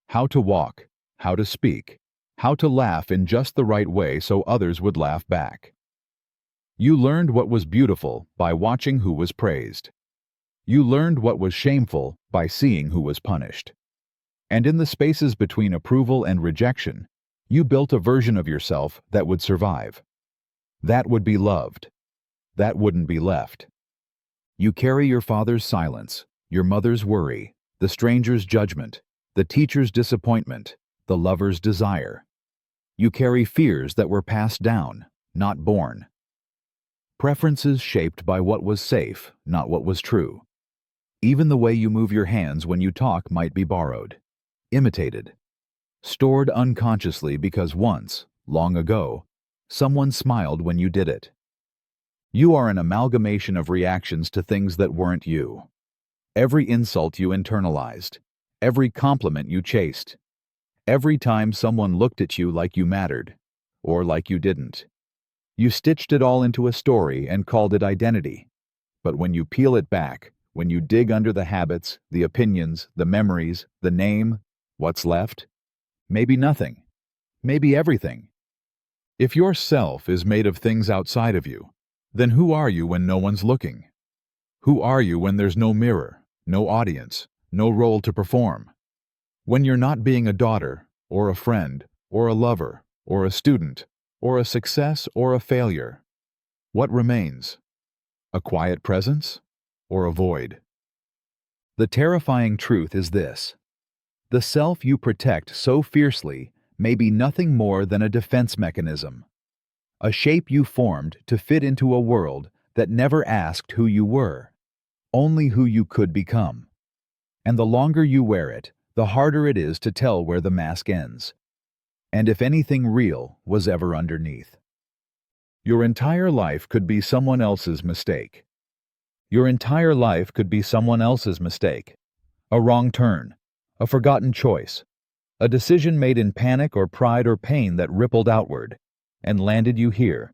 Speaker 1: how to walk, how to speak, how to laugh in just the right way so others would laugh back. You learned what was beautiful by watching who was praised. You learned what was shameful by seeing who was punished. And in the spaces between approval and rejection, you built a version of yourself that would survive. That would be loved. That wouldn't be left. You carry your father's silence, your mother's worry, the stranger's judgment, the teacher's disappointment, the lover's desire. You carry fears that were passed down, not born. Preferences shaped by what was safe, not what was true. Even the way you move your hands when you talk might be borrowed, imitated, stored unconsciously because once, long ago, someone smiled when you did it. You are an amalgamation of reactions to things that weren't you. Every insult you internalized, every compliment you chased, every time someone looked at you like you mattered, or like you didn't. You stitched it all into a story and called it identity. But when you peel it back, when you dig under the habits, the opinions, the memories, the name, what's left? Maybe nothing. Maybe everything. If your self is made of things outside of you, then who are you when no one's looking? Who are you when there's no mirror, no audience, no role to perform? When you're not being a daughter, or a friend, or a lover, or a student, or a success or a failure, what remains? A quiet presence, or a void? The terrifying truth is this: the self you protect so fiercely may be nothing more than a defense mechanism, a shape you formed to fit into a world that never asked who you were, only who you could become. And the longer you wear it, the harder it is to tell where the mask ends, and if anything real was ever underneath. Your entire life could be someone else's mistake. Your entire life could be someone else's mistake. A wrong turn, a forgotten choice, a decision made in panic or pride or pain that rippled outward and landed you here,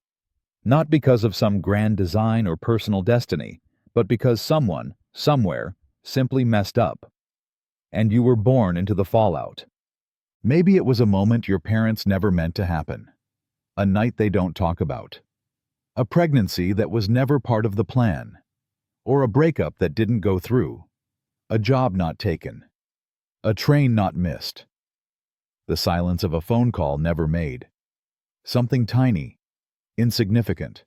Speaker 1: not because of some grand design or personal destiny, but because someone, somewhere, simply messed up. And you were born into the fallout. Maybe it was a moment your parents never meant to happen, a night they don't talk about, a pregnancy that was never part of the plan, or a breakup that didn't go through, a job not taken, a train not missed, the silence of a phone call never made, something tiny, insignificant,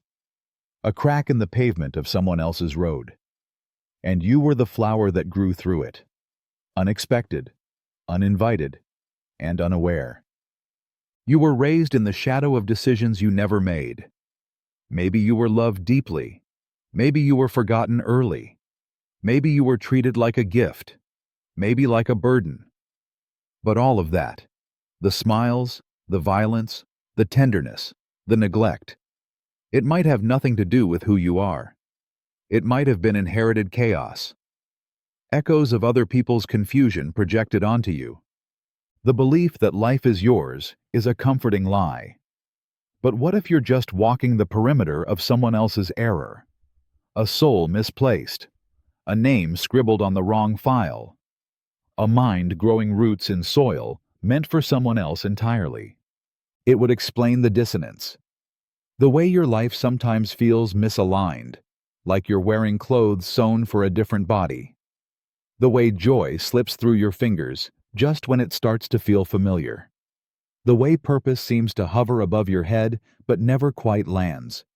Speaker 1: a crack in the pavement of someone else's road. And you were the flower that grew through it, unexpected, uninvited, and unaware. You were raised in the shadow of decisions you never made. Maybe you were loved deeply. Maybe you were forgotten early. Maybe you were treated like a gift. Maybe like a burden. But all of that, the smiles, the violence, the tenderness, the neglect, it might have nothing to do with who you are. It might have been inherited chaos. Echoes of other people's confusion projected onto you. The belief that life is yours is a comforting lie. But what if you're just walking the perimeter of someone else's error? A soul misplaced, a name scribbled on the wrong file, a mind growing roots in soil meant for someone else entirely. It would explain the dissonance. The way your life sometimes feels misaligned, like you're wearing clothes sewn for a different body. The way joy slips through your fingers just when it starts to feel familiar. The way purpose seems to hover above your head but never quite lands.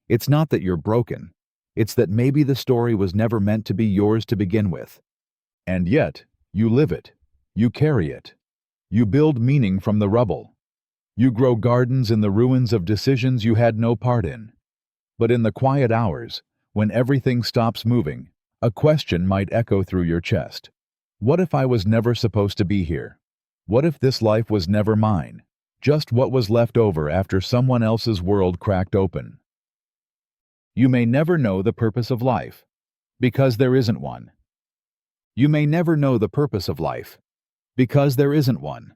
Speaker 1: It's not that you're broken. It's that maybe the story was never meant to be yours to begin with. And yet, you live it. You carry it. You build meaning from the rubble. You grow gardens in the ruins of decisions you had no part in. But in the quiet hours, when everything stops moving, a question might echo through your chest. What if I was never supposed to be here? What if this life was never mine? Just what was left over after someone else's world cracked open? You may never know the purpose of life, because there isn't one. You may never know the purpose of life, because there isn't one.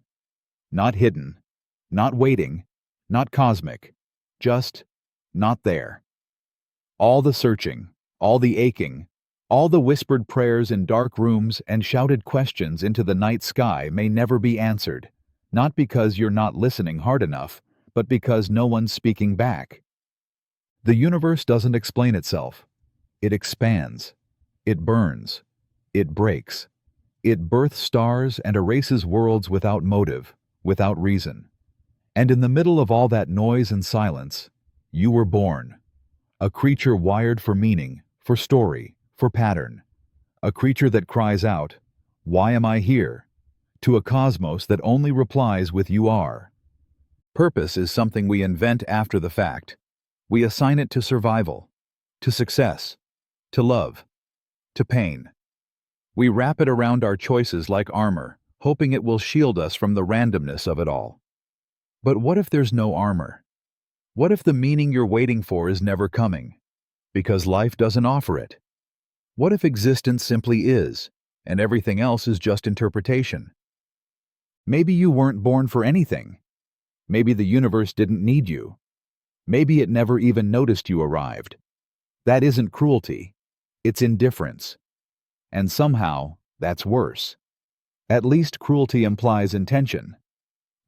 Speaker 1: Not hidden, not waiting, not cosmic, just not there. All the searching, all the aching, all the whispered prayers in dark rooms and shouted questions into the night sky may never be answered, not because you're not listening hard enough, but because no one's speaking back. The universe doesn't explain itself. It expands. It burns. It breaks. It births stars and erases worlds without motive, without reason. And in the middle of all that noise and silence, you were born. A creature wired for meaning, for story, for pattern. A creature that cries out, "Why am I here?" to a cosmos that only replies with "You are." Purpose is something we invent after the fact. We assign it to survival, to success, to love, to pain. We wrap it around our choices like armor, hoping it will shield us from the randomness of it all. But what if there's no armor? What if the meaning you're waiting for is never coming, because life doesn't offer it? What if existence simply is, and everything else is just interpretation? Maybe you weren't born for anything. Maybe the universe didn't need you. Maybe it never even noticed you arrived. That isn't cruelty. It's indifference. And somehow, that's worse. At least cruelty implies intention.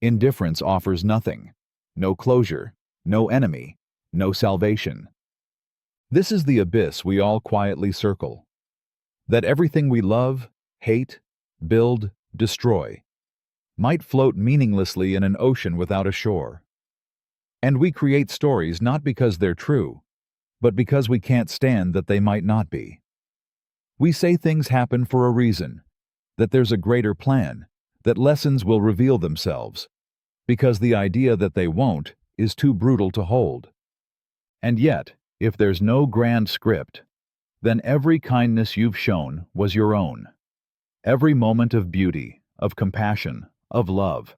Speaker 1: Indifference offers nothing. No closure, no enemy, no salvation. This is the abyss we all quietly circle. That everything we love, hate, build, destroy, might float meaninglessly in an ocean without a shore. And we create stories not because they're true, but because we can't stand that they might not be. We say things happen for a reason, that there's a greater plan, that lessons will reveal themselves, because the idea that they won't is too brutal to hold. And yet, if there's no grand script, then every kindness you've shown was your own. Every moment of beauty, of compassion, of love.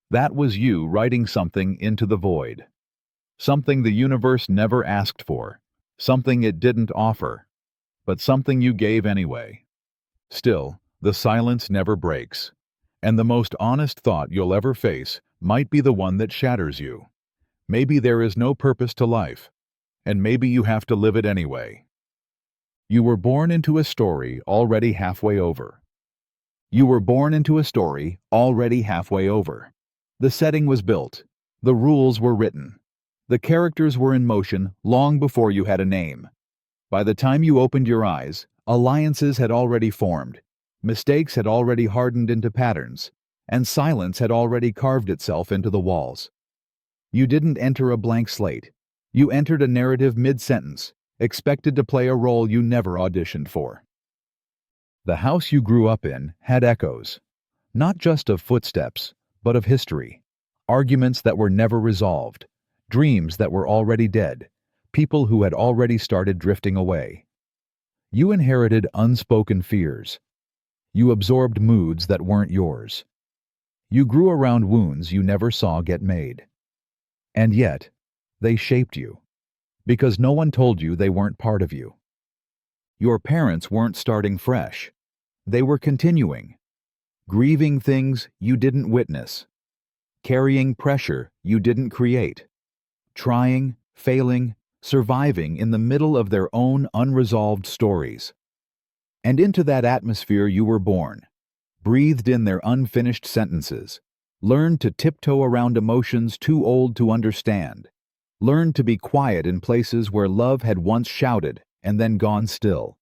Speaker 1: That was you writing something into the void. Something the universe never asked for, something it didn't offer, but something you gave anyway. Still, the silence never breaks, and the most honest thought you'll ever face might be the one that shatters you. Maybe there is no purpose to life, and maybe you have to live it anyway. You were born into a story already halfway over. You were born into a story already halfway over. The setting was built. The rules were written. The characters were in motion long before you had a name. By the time you opened your eyes, alliances had already formed, mistakes had already hardened into patterns, and silence had already carved itself into the walls. You didn't enter a blank slate. You entered a narrative mid-sentence, expected to play a role you never auditioned for. The house you grew up in had echoes, not just of footsteps, but of history. Arguments that were never resolved, dreams that were already dead, people who had already started drifting away. You inherited unspoken fears. You absorbed moods that weren't yours. You grew around wounds you never saw get made. And yet, they shaped you, because no one told you they weren't part of you. Your parents weren't starting fresh. They were continuing, grieving things you didn't witness, carrying pressure you didn't create, trying, failing, surviving in the middle of their own unresolved stories. And into that atmosphere you were born, breathed in their unfinished sentences, learned to tiptoe around emotions too old to understand, learned to be quiet in places where love had once shouted and then gone still.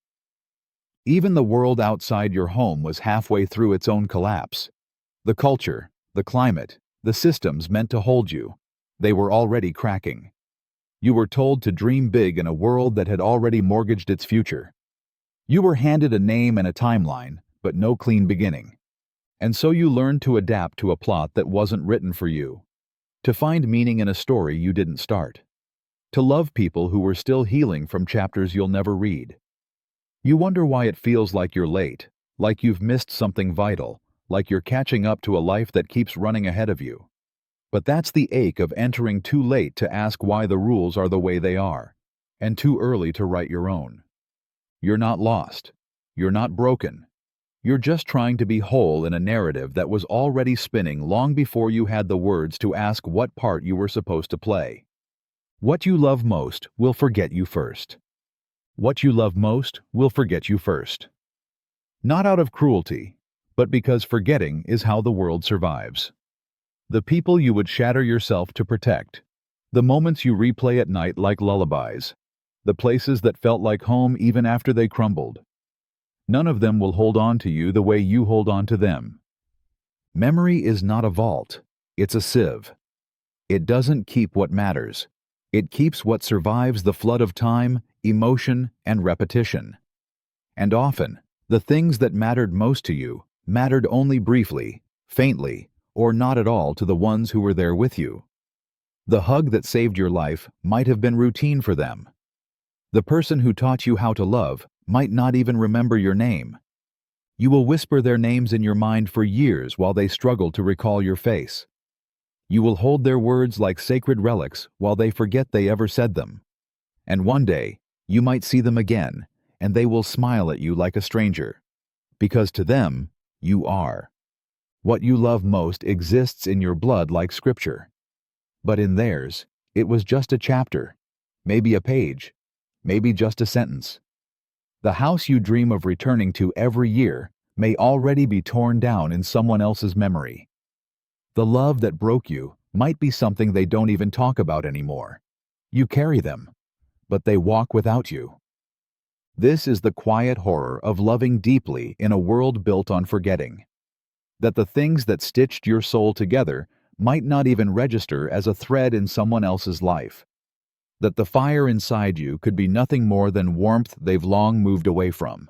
Speaker 1: Even the world outside your home was halfway through its own collapse. The culture, the climate, the systems meant to hold you, they were already cracking. You were told to dream big in a world that had already mortgaged its future. You were handed a name and a timeline, but no clean beginning. And so you learned to adapt to a plot that wasn't written for you, to find meaning in a story you didn't start, to love people who were still healing from chapters you'll never read. You wonder why it feels like you're late, like you've missed something vital, like you're catching up to a life that keeps running ahead of you. But that's the ache of entering too late to ask why the rules are the way they are, and too early to write your own. You're not lost. You're not broken. You're just trying to be whole in a narrative that was already spinning long before you had the words to ask what part you were supposed to play. What you love most will forget you first. What you love most will forget you first. Not out of cruelty, but because forgetting is how the world survives. The people you would shatter yourself to protect. The moments you replay at night like lullabies. The places that felt like home even after they crumbled. None of them will hold on to you the way you hold on to them. Memory is not a vault, it's a sieve. It doesn't keep what matters. It keeps what survives the flood of time, emotion, and repetition. And often, the things that mattered most to you mattered only briefly, faintly, or not at all to the ones who were there with you. The hug that saved your life might have been routine for them. The person who taught you how to love might not even remember your name. You will whisper their names in your mind for years while they struggle to recall your face. You will hold their words like sacred relics while they forget they ever said them. And one day, you might see them again, and they will smile at you like a stranger. Because to them, you are. What you love most exists in your blood like scripture. But in theirs, it was just a chapter, maybe a page, maybe just a sentence. The house you dream of returning to every year may already be torn down in someone else's memory. The love that broke you might be something they don't even talk about anymore. You carry them, but they walk without you. This is the quiet horror of loving deeply in a world built on forgetting. That the things that stitched your soul together might not even register as a thread in someone else's life. That the fire inside you could be nothing more than warmth they've long moved away from.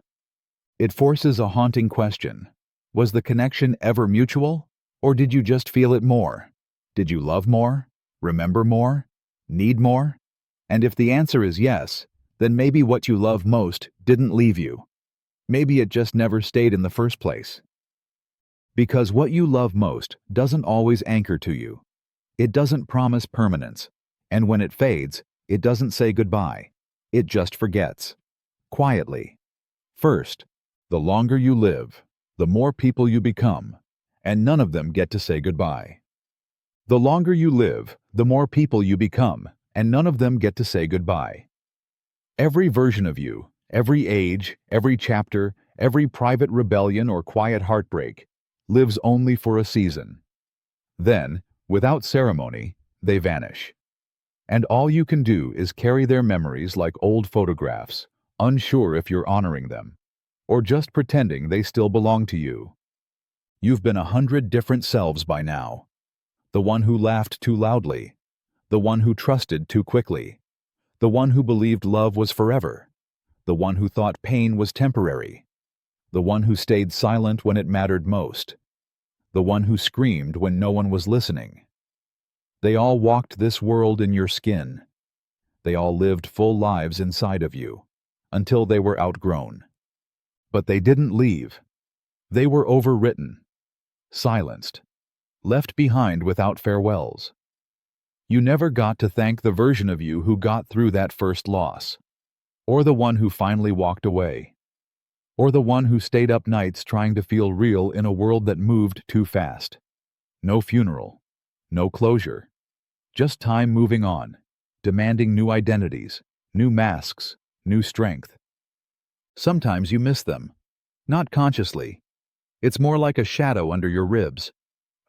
Speaker 1: It forces a haunting question. Was the connection ever mutual? Or did you just feel it more? Did you love more? Remember more? Need more? And if the answer is yes, then maybe what you love most didn't leave you. Maybe it just never stayed in the first place. Because what you love most doesn't always anchor to you. It doesn't promise permanence. And when it fades, it doesn't say goodbye. It just forgets. Quietly. First, the longer you live, the more people you become, and none of them get to say goodbye. The longer you live, the more people you become, and none of them get to say goodbye. Every version of you, every age, every chapter, every private rebellion or quiet heartbreak, lives only for a season. Then, without ceremony, they vanish. And all you can do is carry their memories like old photographs, unsure if you're honoring them, or just pretending they still belong to you. You've been 100 different selves by now. The one who laughed too loudly, the one who trusted too quickly, the one who believed love was forever, the one who thought pain was temporary, the one who stayed silent when it mattered most, the one who screamed when no one was listening. They all walked this world in your skin. They all lived full lives inside of you, until they were outgrown. But they didn't leave. They were overwritten, silenced, left behind without farewells. You never got to thank the version of you who got through that first loss, or the one who finally walked away, or the one who stayed up nights trying to feel real in a world that moved too fast. No funeral, no closure, just time moving on, demanding new identities, new masks, new strength. Sometimes you miss them, not consciously. It's more like a shadow under your ribs,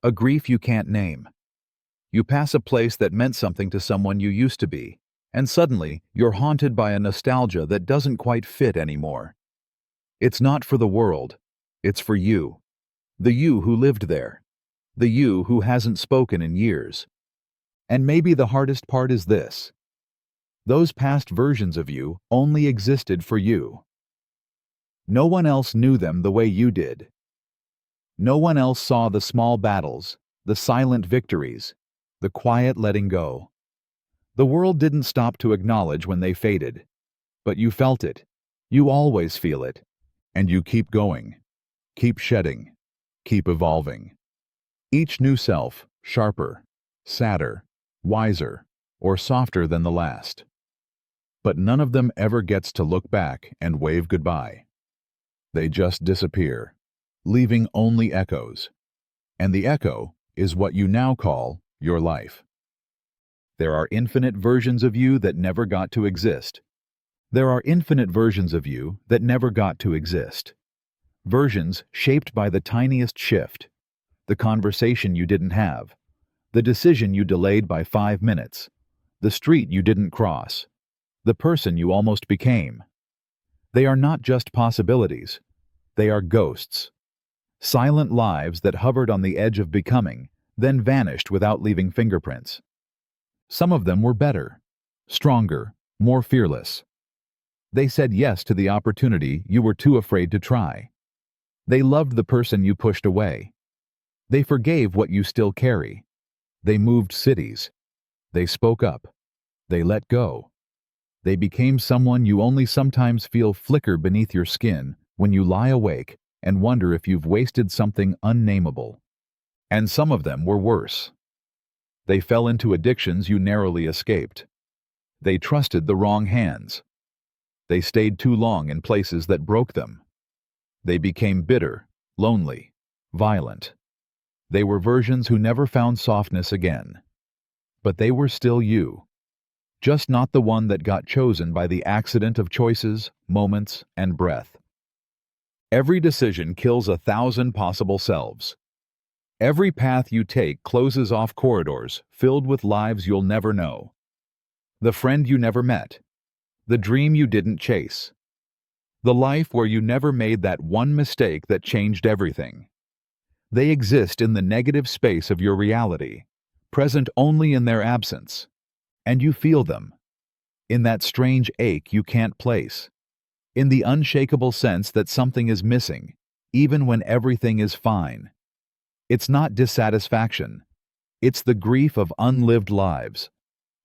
Speaker 1: a grief you can't name. You pass a place that meant something to someone you used to be, and suddenly you're haunted by a nostalgia that doesn't quite fit anymore. It's not for the world, it's for you. The you who lived there. The you who hasn't spoken in years. And maybe the hardest part is this. Those past versions of you only existed for you. No one else knew them the way you did. No one else saw the small battles, the silent victories, the quiet letting go. The world didn't stop to acknowledge when they faded, but you felt it. You always feel it. And you keep going, keep shedding, keep evolving. Each new self, sharper, sadder, wiser, or softer than the last. But none of them ever gets to look back and wave goodbye. They just disappear, leaving only echoes. And the echo is what you now call your life. There are infinite versions of you that never got to exist. There are infinite versions of you that never got to exist. Versions shaped by the tiniest shift, the conversation you didn't have, the decision you delayed by 5 minutes, the street you didn't cross, the person you almost became. They are not just possibilities, they are ghosts. Silent lives that hovered on the edge of becoming, then vanished without leaving fingerprints. Some of them were better, stronger, more fearless. They said yes to the opportunity you were too afraid to try. They loved the person you pushed away. They forgave what you still carry. They moved cities. They spoke up. They let go. They became someone you only sometimes feel flicker beneath your skin when you lie awake and wonder if you've wasted something unnameable. And some of them were worse. They fell into addictions you narrowly escaped. They trusted the wrong hands. They stayed too long in places that broke them. They became bitter, lonely, violent. They were versions who never found softness again. But they were still you. Just not the one that got chosen by the accident of choices, moments, and breath. Every decision kills 1,000 possible selves. Every path you take closes off corridors filled with lives you'll never know. The friend you never met. The dream you didn't chase. The life where you never made that one mistake that changed everything. They exist in the negative space of your reality, present only in their absence. And you feel them. In that strange ache you can't place. In the unshakable sense that something is missing, even when everything is fine. It's not dissatisfaction. It's the grief of unlived lives.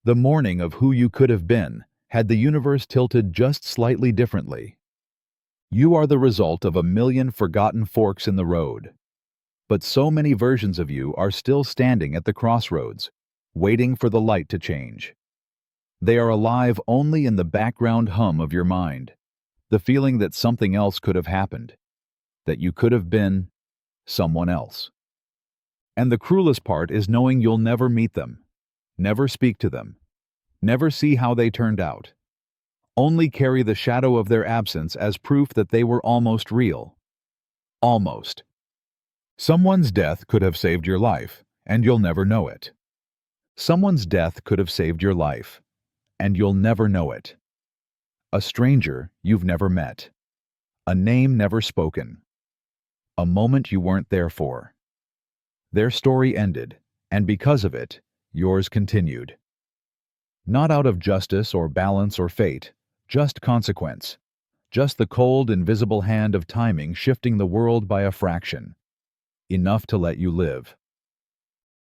Speaker 1: The mourning of who you could have been, had the universe tilted just slightly differently. You are the result of 1,000,000 forgotten forks in the road. But so many versions of you are still standing at the crossroads, waiting for the light to change. They are alive only in the background hum of your mind, the feeling that something else could have happened, that you could have been someone else. And the cruelest part is knowing you'll never meet them, never speak to them, never see how they turned out. Only carry the shadow of their absence as proof that they were almost real. Almost. Someone's death could have saved your life, and you'll never know it. Someone's death could have saved your life, and you'll never know it. A stranger you've never met. A name never spoken. A moment you weren't there for. Their story ended, and because of it, yours continued. Not out of justice or balance or fate, just consequence. Just the cold, invisible hand of timing shifting the world by a fraction. Enough to let you live.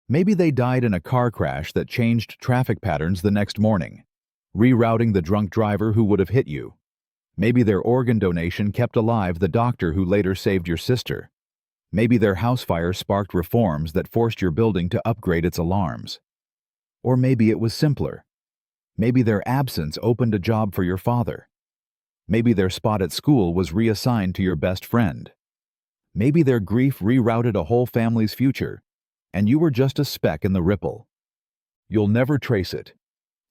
Speaker 1: Maybe they died in a car crash that changed traffic patterns the next morning, rerouting the drunk driver who would have hit you. Maybe their organ donation kept alive the doctor who later saved your sister. Maybe their house fire sparked reforms that forced your building to upgrade its alarms. Or maybe it was simpler. Maybe their absence opened a job for your father. Maybe their spot at school was reassigned to your best friend. Maybe their grief rerouted a whole family's future, and you were just a speck in the ripple. You'll never trace it.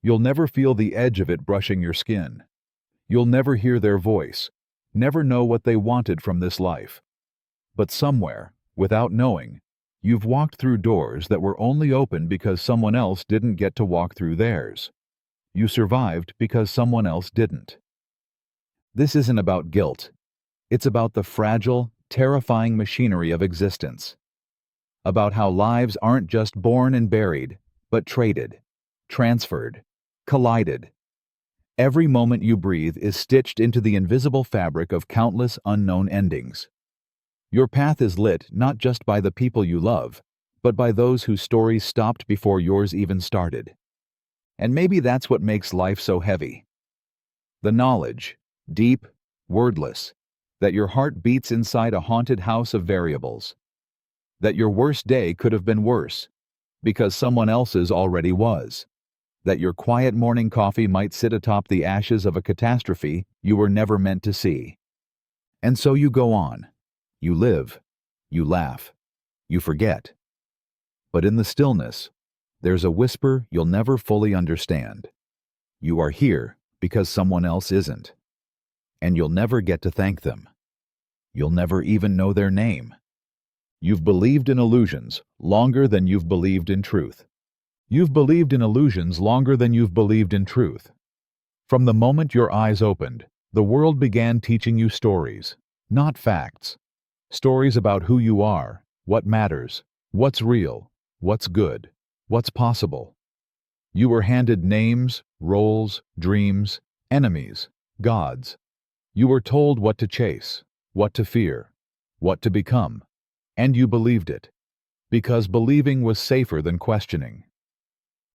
Speaker 1: You'll never feel the edge of it brushing your skin. You'll never hear their voice, never know what they wanted from this life. But somewhere, without knowing, you've walked through doors that were only open because someone else didn't get to walk through theirs. You survived because someone else didn't. This isn't about guilt. It's about the fragile, terrifying machinery of existence. About how lives aren't just born and buried, but traded, transferred, collided. Every moment you breathe is stitched into the invisible fabric of countless unknown endings. Your path is lit not just by the people you love, but by those whose stories stopped before yours even started. And maybe that's what makes life so heavy. The knowledge, deep, wordless, that your heart beats inside a haunted house of variables. That your worst day could have been worse, because someone else's already was. That your quiet morning coffee might sit atop the ashes of a catastrophe you were never meant to see. And so you go on. You live. You laugh. You forget. But in the stillness, There's a whisper you'll never fully understand. You are here because someone else isn't. And you'll never get to thank them. You'll never even know their name. You've believed in illusions longer than you've believed in truth. You've believed in illusions longer than you've believed in truth. From the moment your eyes opened, the world began teaching you stories, not facts. Stories about who you are, what matters, what's real, what's good, what's possible. You were handed names, roles, dreams, enemies, gods. You were told what to chase, what to fear, what to become, and you believed it, because believing was safer than questioning.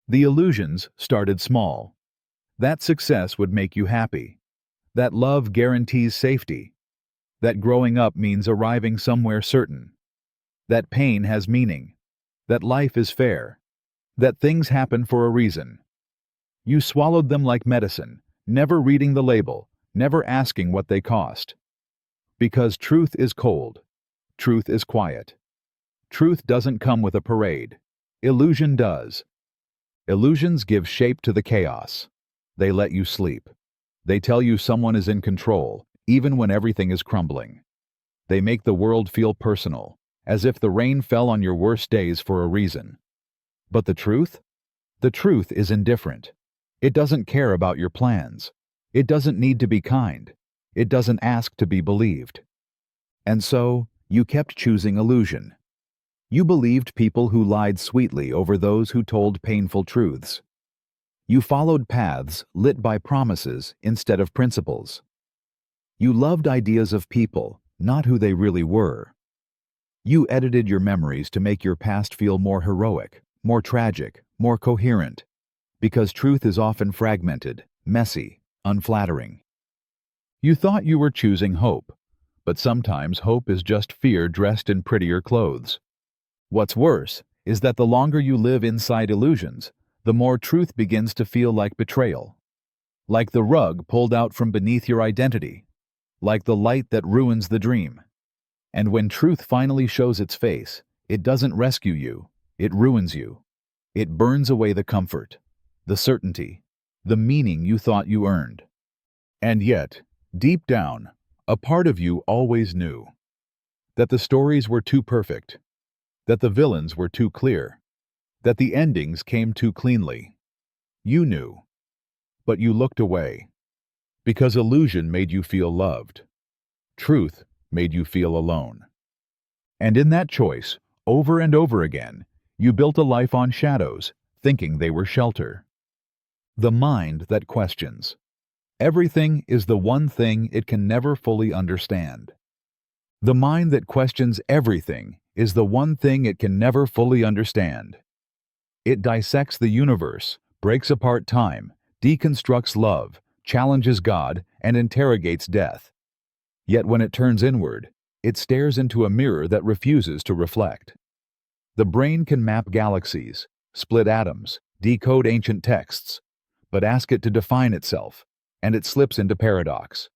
Speaker 1: The illusions started small. That success would make you happy. That love guarantees safety. That growing up means arriving somewhere certain. That pain has meaning. That life is fair. That things happen for a reason. You swallowed them like medicine, never reading the label, never asking what they cost. Because truth is cold. Truth is quiet. Truth doesn't come with a parade. Illusion does. Illusions give shape to the chaos. They let you sleep. They tell you someone is in control, even when everything is crumbling. They make the world feel personal, as if the rain fell on your worst days for a reason. But the truth? The truth is indifferent. It doesn't care about your plans. It doesn't need to be kind. It doesn't ask to be believed. And so, you kept choosing illusion. You believed people who lied sweetly over those who told painful truths. You followed paths lit by promises instead of principles. You loved ideas of people, not who they really were. You edited your memories to make your past feel more heroic, more tragic, more coherent, because truth is often fragmented, messy, unflattering. You thought you were choosing hope, but sometimes hope is just fear dressed in prettier clothes. What's worse is that the longer you live inside illusions, the more truth begins to feel like betrayal. Like the rug pulled out from beneath your identity. Like the light that ruins the dream. And when truth finally shows its face, it doesn't rescue you, it ruins you. It burns away the comfort, the certainty, the meaning you thought you earned. And yet, deep down, a part of you always knew that the stories were too perfect, that the villains were too clear, that the endings came too cleanly. You knew, but you looked away, because illusion made you feel loved. Truth made you feel alone. And in that choice, over and over again, you built a life on shadows, thinking they were shelter. The mind that questions. Everything is the one thing it can never fully understand. The mind that questions everything is the one thing it can never fully understand. It dissects the universe, breaks apart time, deconstructs love, challenges God, and interrogates death. Yet when it turns inward, it stares into a mirror that refuses to reflect. The brain can map galaxies, split atoms, decode ancient texts, but ask it to define itself, and it slips into paradox.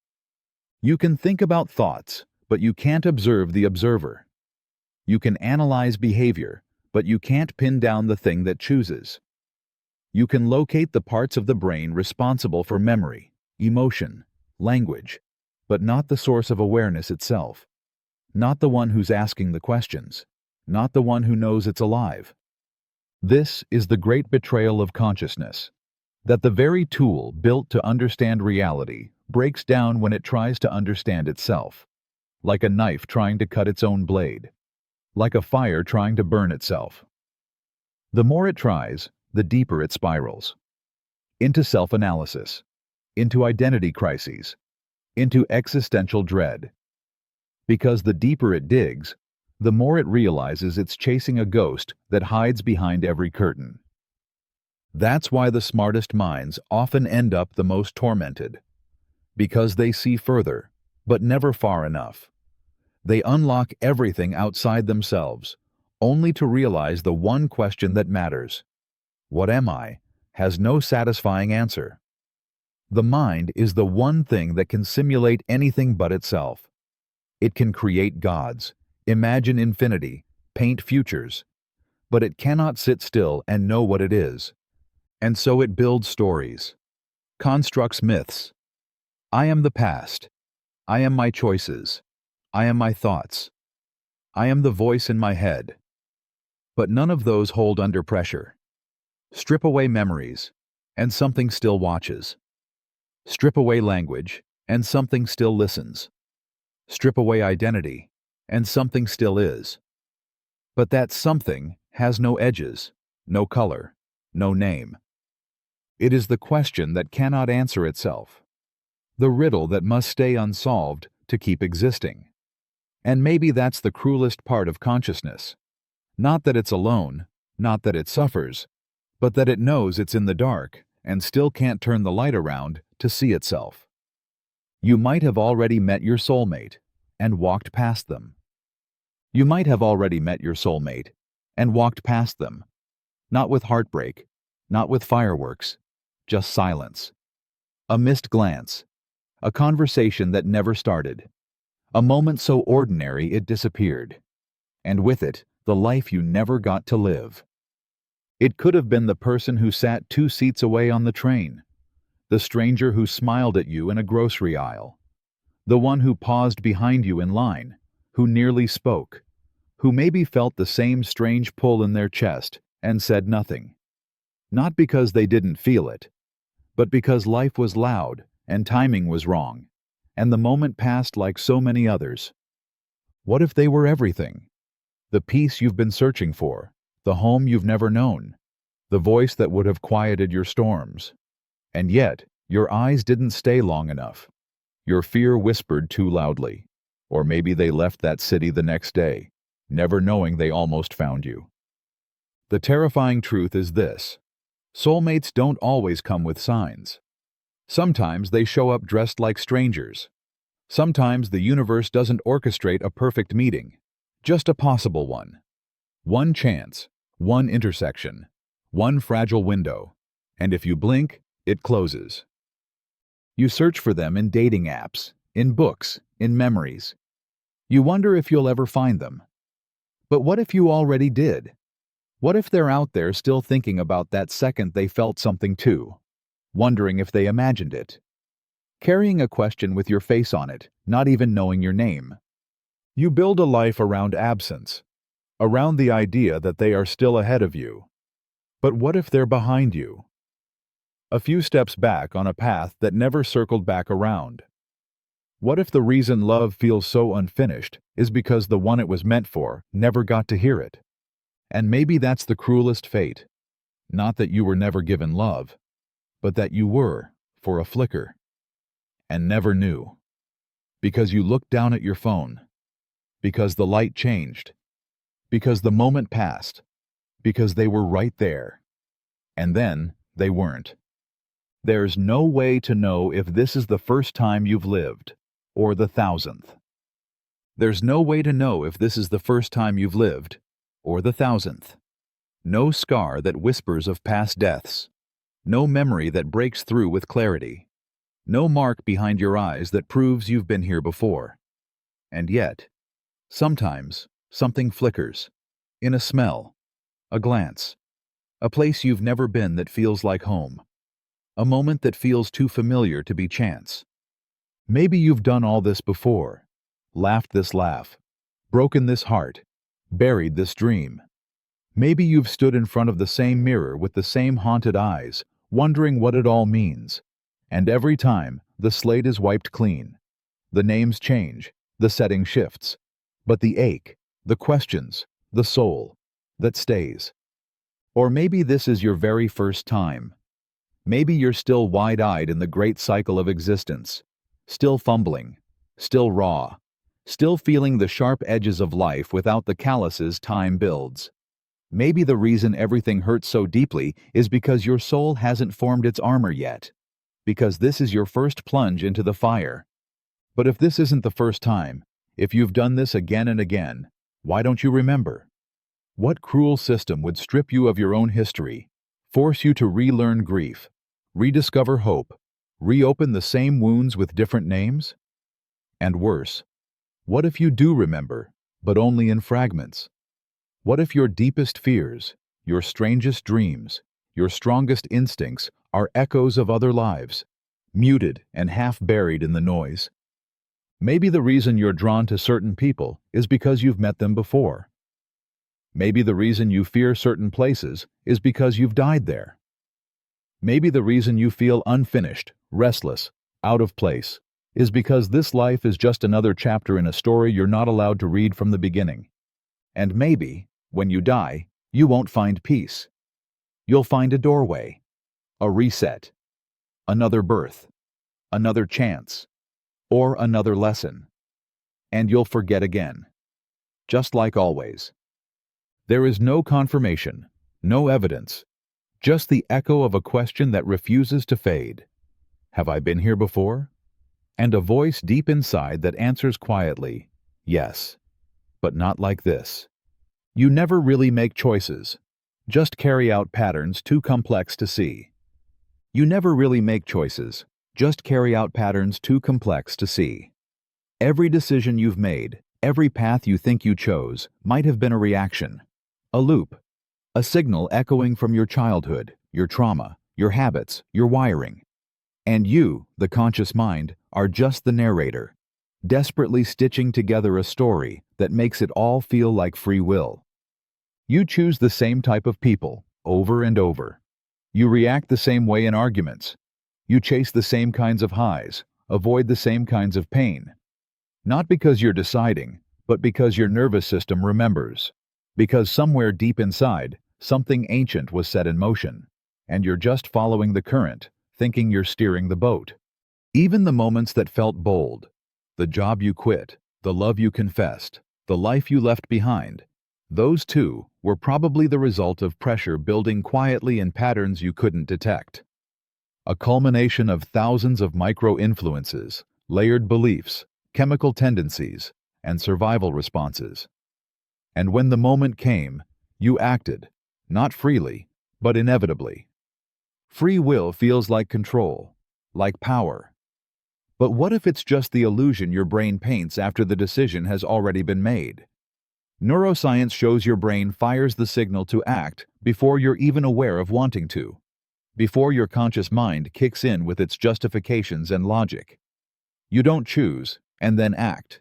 Speaker 1: You can think about thoughts, but you can't observe the observer. You can analyze behavior, but you can't pin down the thing that chooses. You can locate the parts of the brain responsible for memory, emotion, language, but not the source of awareness itself. Not the one who's asking the questions, not the one who knows it's alive. This is the great betrayal of consciousness, that the very tool built to understand reality breaks down when it tries to understand itself, like a knife trying to cut its own blade, like a fire trying to burn itself. The more it tries, the deeper it spirals. Into self-analysis, into identity crises, into existential dread. Because the deeper it digs, the more it realizes it's chasing a ghost that hides behind every curtain. That's why the smartest minds often end up the most tormented. Because they see further, but never far enough. They unlock everything outside themselves, only to realize the one question that matters, what am I, has no satisfying answer. The mind is the one thing that can simulate anything but itself. It can create gods, imagine infinity, paint futures. but it cannot sit still and know what it is. And so it builds stories, constructs myths. I am the past. I am my choices. I am my thoughts. I am the voice in my head. But none of those hold under pressure. Strip away memories, and something still watches. Strip away language, and something still listens. Strip away identity, and something still is. But that something has no edges, no color, no name. It is the question that cannot answer itself, the riddle that must stay unsolved to keep existing. And maybe that's the cruelest part of consciousness. Not that it's alone, not that it suffers, but that it knows it's in the dark and still can't turn the light around to see itself. You might have already met your soulmate and walked past them. You might have already met your soulmate and walked past them, not with heartbreak, not with fireworks, just silence. A missed glance, a conversation that never started, a moment so ordinary it disappeared, and with it, the life you never got to live. It could have been the person who sat 2 seats away on the train, the stranger who smiled at you in a grocery aisle, the one who paused behind you in line, who nearly spoke, who maybe felt the same strange pull in their chest and said nothing. Not because they didn't feel it, but because life was loud and timing was wrong, and the moment passed like so many others. What if they were everything? The peace you've been searching for, the home you've never known, the voice that would have quieted your storms. And yet, your eyes didn't stay long enough. Your fear whispered too loudly. Or maybe they left that city the next day, never knowing they almost found you. The terrifying truth is this: soulmates don't always come with signs. Sometimes they show up dressed like strangers. Sometimes the universe doesn't orchestrate a perfect meeting, just a possible one. One chance, one intersection, one fragile window, and if you blink, it closes. You search for them in dating apps, in books, in memories. You wonder if you'll ever find them. But what if you already did? What if they're out there still thinking about that second they felt something too, wondering if they imagined it? Carrying a question with your face on it, not even knowing your name. You build a life around absence, around the idea that they are still ahead of you. But what if they're behind you? A few steps back on a path that never circled back around. What if the reason love feels so unfinished is because the one it was meant for never got to hear it? And maybe that's the cruelest fate. Not that you were never given love, but that you were, for a flicker, and never knew. Because you looked down at your phone. Because the light changed. Because the moment passed. Because they were right there. And then they weren't. There's no way to know if this is the first time you've lived, or the 1,000th. There's no way to know if this is the first time you've lived, or the 1,000th. No scar that whispers of past deaths. No memory that breaks through with clarity. No mark behind your eyes that proves you've been here before. And yet, sometimes, something flickers. In a smell, a glance, a place you've never been that feels like home. A moment that feels too familiar to be chance. Maybe you've done all this before, laughed this laugh, broken this heart, buried this dream. Maybe you've stood in front of the same mirror with the same haunted eyes, wondering what it all means. And every time, the slate is wiped clean. The names change, the setting shifts. But the ache, the questions, the soul, that stays. Or maybe this is your very first time. Maybe you're still wide-eyed in the great cycle of existence, still fumbling, still raw, still feeling the sharp edges of life without the calluses time builds. Maybe the reason everything hurts so deeply is because your soul hasn't formed its armor yet, because this is your first plunge into the fire. But if this isn't the first time, if you've done this again and again, why don't you remember? What cruel system would strip you of your own history, force you to relearn grief, rediscover hope, reopen the same wounds with different names? And worse, what if you do remember, but only in fragments? What if your deepest fears, your strangest dreams, your strongest instincts are echoes of other lives, muted and half buried in the noise? Maybe the reason you're drawn to certain people is because you've met them before. Maybe the reason you fear certain places is because you've died there. Maybe the reason you feel unfinished, restless, out of place, is because this life is just another chapter in a story you're not allowed to read from the beginning. And maybe, when you die, you won't find peace. You'll find a doorway, a reset, another birth, another chance, or another lesson. And you'll forget again. Just like always. There is no confirmation, no evidence, just the echo of a question that refuses to fade. Have I been here before? And a voice deep inside that answers quietly, yes, but not like this. You never really make choices, just carry out patterns too complex to see. You never really make choices, just carry out patterns too complex to see. Every decision you've made, every path you think you chose, might have been a reaction, a loop, a signal echoing from your childhood, your trauma, your habits, your wiring. And you, the conscious mind, are just the narrator, desperately stitching together a story that makes it all feel like free will. You choose the same type of people, over and over. You react the same way in arguments. You chase the same kinds of highs, avoid the same kinds of pain. Not because you're deciding, but because your nervous system remembers. Because somewhere deep inside, something ancient was set in motion, and you're just following the current, thinking you're steering the boat. Even the moments that felt bold, the job you quit, the love you confessed, the life you left behind, those too were probably the result of pressure building quietly in patterns you couldn't detect. A culmination of thousands of micro-influences, layered beliefs, chemical tendencies, and survival responses. And when the moment came, you acted, not freely, but inevitably. Free will feels like control, like power. But what if it's just the illusion your brain paints after the decision has already been made? Neuroscience shows your brain fires the signal to act before you're even aware of wanting to, before your conscious mind kicks in with its justifications and logic. You don't choose and then act.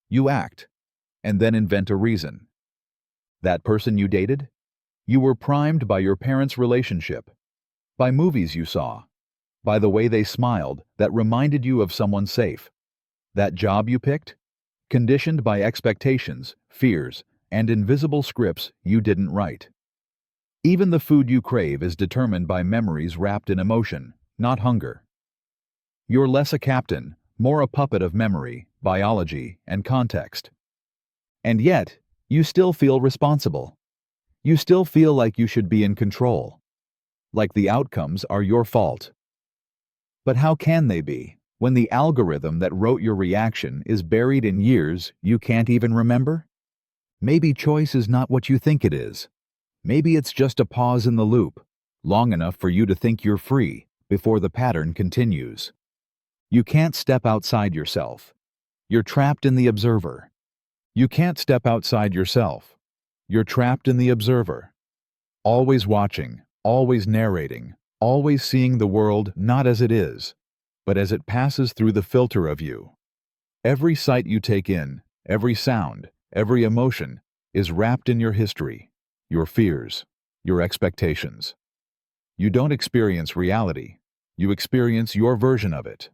Speaker 1: You act and then invent a reason. That person you dated? You were primed by your parents' relationship, by movies you saw, by the way they smiled that reminded you of someone safe. That job you picked? Conditioned by expectations, fears, and invisible scripts you didn't write. Even the food you crave is determined by memories wrapped in emotion, not hunger. You're less a captain, more a puppet of memory, biology, and context. And yet, you still feel responsible. You still feel like you should be in control, like the outcomes are your fault. But how can they be, when the algorithm that wrote your reaction is buried in years you can't even remember? Maybe choice is not what you think it is. Maybe it's just a pause in the loop, long enough for you to think you're free before the pattern continues. You can't step outside yourself. You're trapped in the observer. You can't step outside yourself. You're trapped in the observer. Always watching, always narrating, always seeing the world not as it is, but as it passes through the filter of you. Every sight you take in, every sound, every emotion is wrapped in your history, your fears, your expectations. You don't experience reality. You experience your version of it.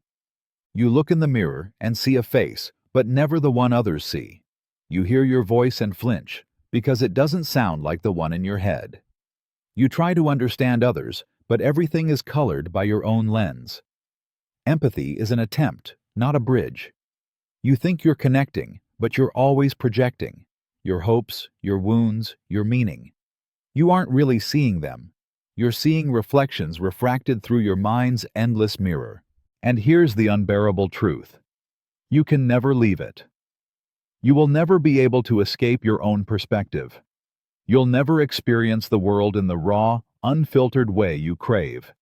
Speaker 1: You look in the mirror and see a face, but never the one others see. You hear your voice and flinch, because it doesn't sound like the one in your head. You try to understand others, but everything is colored by your own lens. Empathy is an attempt, not a bridge. You think you're connecting, but you're always projecting. Your hopes, your wounds, your meaning. You aren't really seeing them. You're seeing reflections refracted through your mind's endless mirror. And here's the unbearable truth. You can never leave it. You will never be able to escape your own perspective. You'll never experience the world in the raw, unfiltered way you crave.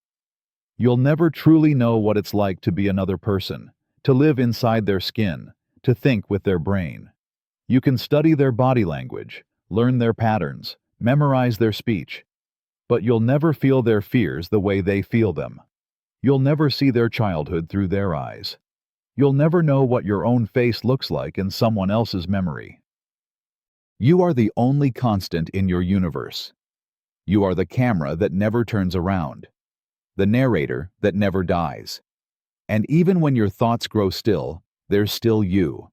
Speaker 1: You'll never truly know what it's like to be another person, to live inside their skin, to think with their brain. You can study their body language, learn their patterns, memorize their speech. But you'll never feel their fears the way they feel them. You'll never see their childhood through their eyes. You'll never know what your own face looks like in someone else's memory. You are the only constant in your universe. You are the camera that never turns around, the narrator that never dies. And even when your thoughts grow still, there's still you,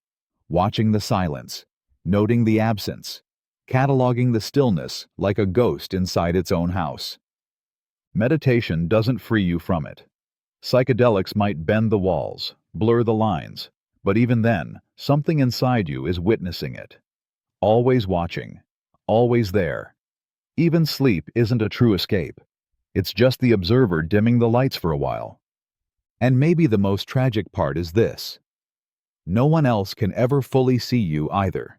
Speaker 1: watching the silence, noting the absence, cataloging the stillness like a ghost inside its own house. Meditation doesn't free you from it. Psychedelics might bend the walls, blur the lines, but even then, something inside you is witnessing it. Always watching, always there. Even sleep isn't a true escape. It's just the observer dimming the lights for a while. And maybe the most tragic part is this. No one else can ever fully see you either.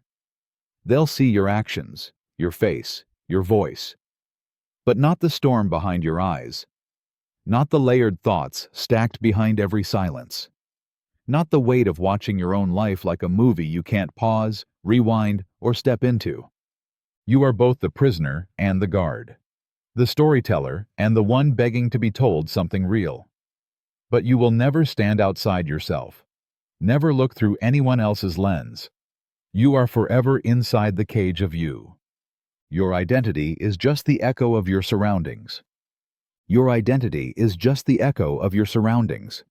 Speaker 1: They'll see your actions, your face, your voice, but not the storm behind your eyes, not the layered thoughts stacked behind every silence, not the weight of watching your own life like a movie you can't pause, rewind, or step into. You are both the prisoner and the guard, the storyteller and the one begging to be told something real. But you will never stand outside yourself, never look through anyone else's lens. You are forever inside the cage of you. Your identity is just the echo of your surroundings. Your identity is just the echo of your surroundings.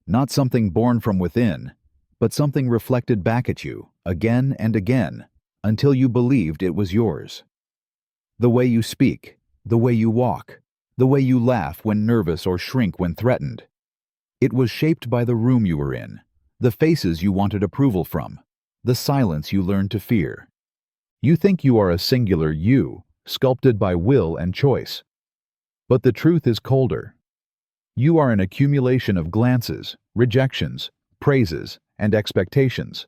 Speaker 1: Not something born from within, but something reflected back at you, again and again, until you believed it was yours. The way you speak, the way you walk, the way you laugh when nervous or shrink when threatened. It was shaped by the room you were in, the faces you wanted approval from, the silence you learned to fear. You think you are a singular you, sculpted by will and choice. But the truth is colder. You are an accumulation of glances, rejections, praises, and expectations.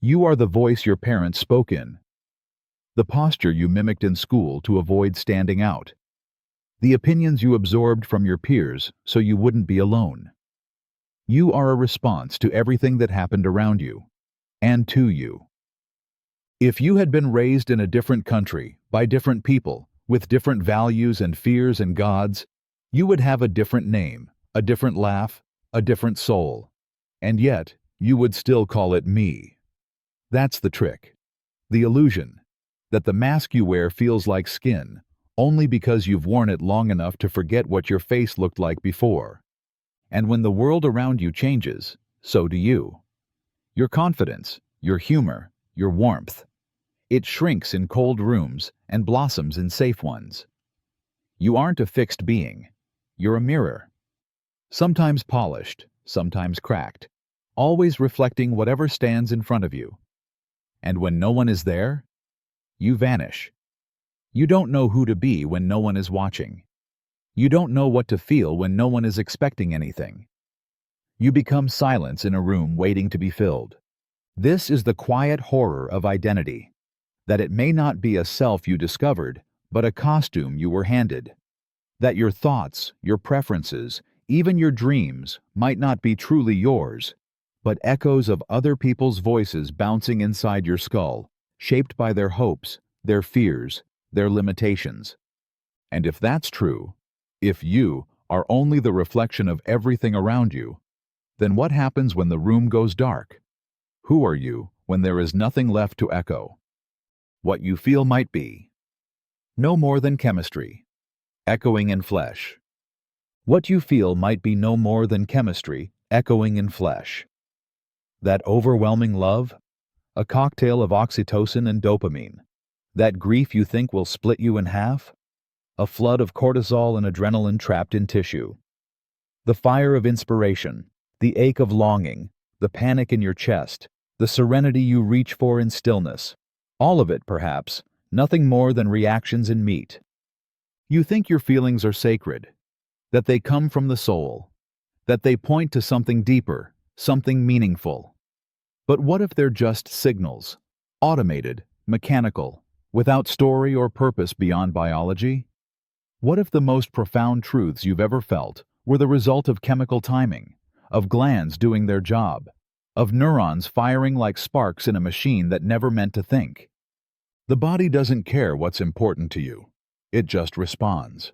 Speaker 1: You are the voice your parents spoke in, the posture you mimicked in school to avoid standing out, the opinions you absorbed from your peers so you wouldn't be alone. You are a response to everything that happened around you, and to you. If you had been raised in a different country, by different people, with different values and fears and gods, you would have a different name, a different laugh, a different soul. And yet, you would still call it me. That's the trick. The illusion that the mask you wear feels like skin, only because you've worn it long enough to forget what your face looked like before. And when the world around you changes, so do you. Your confidence, your humor, your warmth. It shrinks in cold rooms and blossoms in safe ones. You aren't a fixed being. You're a mirror. Sometimes polished, sometimes cracked, always reflecting whatever stands in front of you. And when no one is there, you vanish. You don't know who to be when no one is watching. You don't know what to feel when no one is expecting anything. You become silence in a room waiting to be filled. This is the quiet horror of identity, that it may not be a self you discovered, but a costume you were handed. That your thoughts, your preferences, even your dreams might not be truly yours, but echoes of other people's voices bouncing inside your skull, shaped by their hopes, their fears, their limitations. And if that's true, if you are only the reflection of everything around you, then what happens when the room goes dark? Who are you when there is nothing left to echo? What you feel might be no more than chemistry, echoing in flesh. What you feel might be no more than chemistry, echoing in flesh. That overwhelming love, a cocktail of oxytocin and dopamine. That grief you think will split you in half, a flood of cortisol and adrenaline trapped in tissue. The fire of inspiration, the ache of longing, the panic in your chest, the serenity you reach for in stillness. All of it, perhaps, nothing more than reactions in meat. You think your feelings are sacred, that they come from the soul, that they point to something deeper, something meaningful. But what if they're just signals, automated, mechanical, without story or purpose beyond biology? What if the most profound truths you've ever felt were the result of chemical timing, of glands doing their job, of neurons firing like sparks in a machine that never meant to think? The body doesn't care what's important to you. It just responds.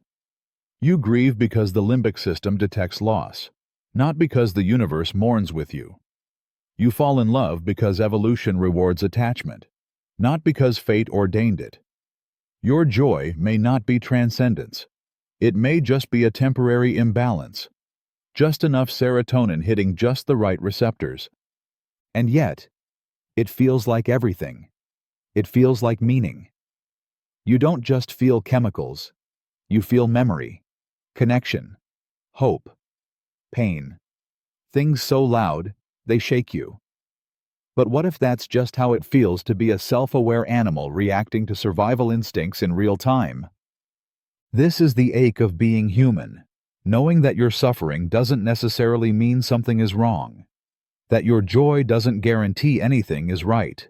Speaker 1: You grieve because the limbic system detects loss, not because the universe mourns with you. You fall in love because evolution rewards attachment, not because fate ordained it. Your joy may not be transcendence. It may just be a temporary imbalance, just enough serotonin hitting just the right receptors. And yet, it feels like everything. It feels like meaning. You don't just feel chemicals. You feel memory, connection, hope, pain. Things so loud, they shake you. But what if that's just how it feels to be a self-aware animal reacting to survival instincts in real time? This is the ache of being human, knowing that your suffering doesn't necessarily mean something is wrong, that your joy doesn't guarantee anything is right,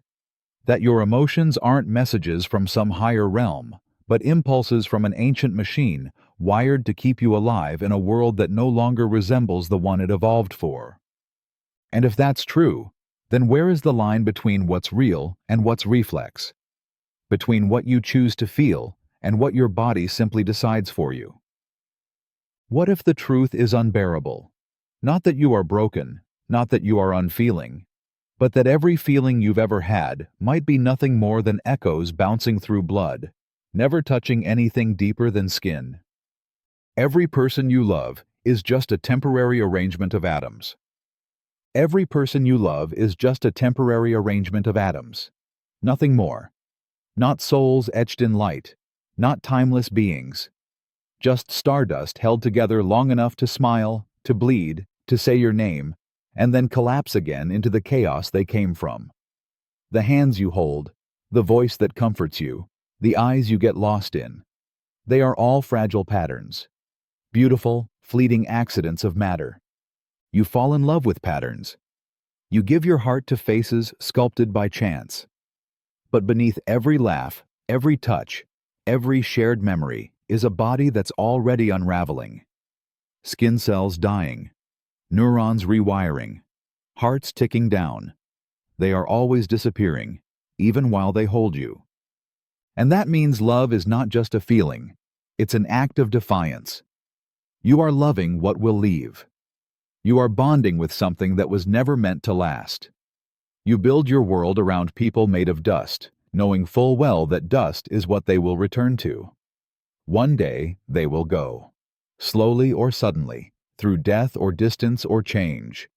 Speaker 1: that your emotions aren't messages from some higher realm, but impulses from an ancient machine wired to keep you alive in a world that no longer resembles the one it evolved for. And if that's true, then where is the line between what's real and what's reflex? Between what you choose to feel and what your body simply decides for you? What if the truth is unbearable? Not that you are broken, not that you are unfeeling, but that every feeling you've ever had might be nothing more than echoes bouncing through blood, never touching anything deeper than skin. Every person you love is just a temporary arrangement of atoms. Every person you love is just a temporary arrangement of atoms. Nothing more. Not souls etched in light, not timeless beings. Just stardust held together long enough to smile, to bleed, to say your name, and then collapse again into the chaos they came from. The hands you hold, the voice that comforts you, the eyes you get lost in. They are all fragile patterns. Beautiful, fleeting accidents of matter. You fall in love with patterns. You give your heart to faces sculpted by chance. But beneath every laugh, every touch, every shared memory is a body that's already unraveling. Skin cells dying, neurons rewiring, hearts ticking down. They are always disappearing, even while they hold you. And that means love is not just a feeling, it's an act of defiance. You are loving what will leave. You are bonding with something that was never meant to last. You build your world around people made of dust, knowing full well that dust is what they will return to. One day, they will go. Slowly or suddenly, through death or distance or change.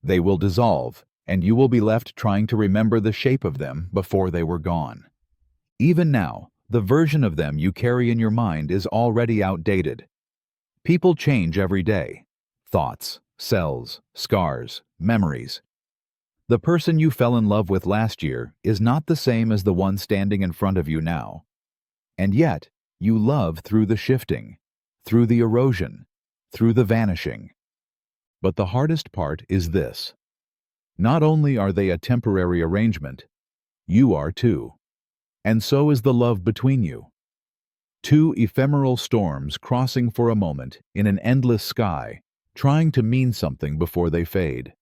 Speaker 1: They will dissolve, and you will be left trying to remember the shape of them before they were gone. Even now, the version of them you carry in your mind is already outdated. People change every day. Thoughts, cells, scars, memories. The person you fell in love with last year is not the same as the one standing in front of you now. And yet, you love through the shifting, through the erosion, through the vanishing. But the hardest part is this. Not only are they a temporary arrangement, you are too. And so is the love between you. Two ephemeral storms crossing for a moment in an endless sky, trying to mean something before they fade.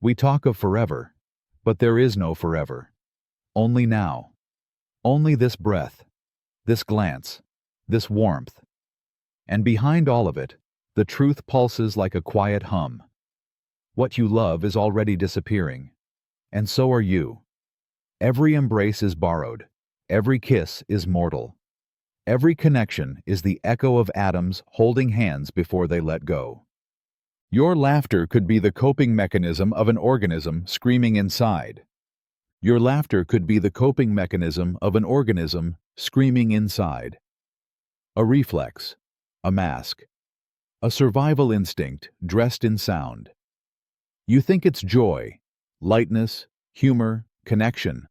Speaker 1: We talk of forever, but there is no forever. Only now. Only this breath, this glance, this warmth. And behind all of it, the truth pulses like a quiet hum. What you love is already disappearing, and so are you. Every embrace is borrowed. Every kiss is mortal. Every connection is the echo of atoms holding hands before they let go. Your laughter could be the coping mechanism of an organism screaming inside. Your laughter could be the coping mechanism of an organism screaming inside. A reflex, a mask, a survival instinct dressed in sound. You think it's joy, lightness, humor, connection.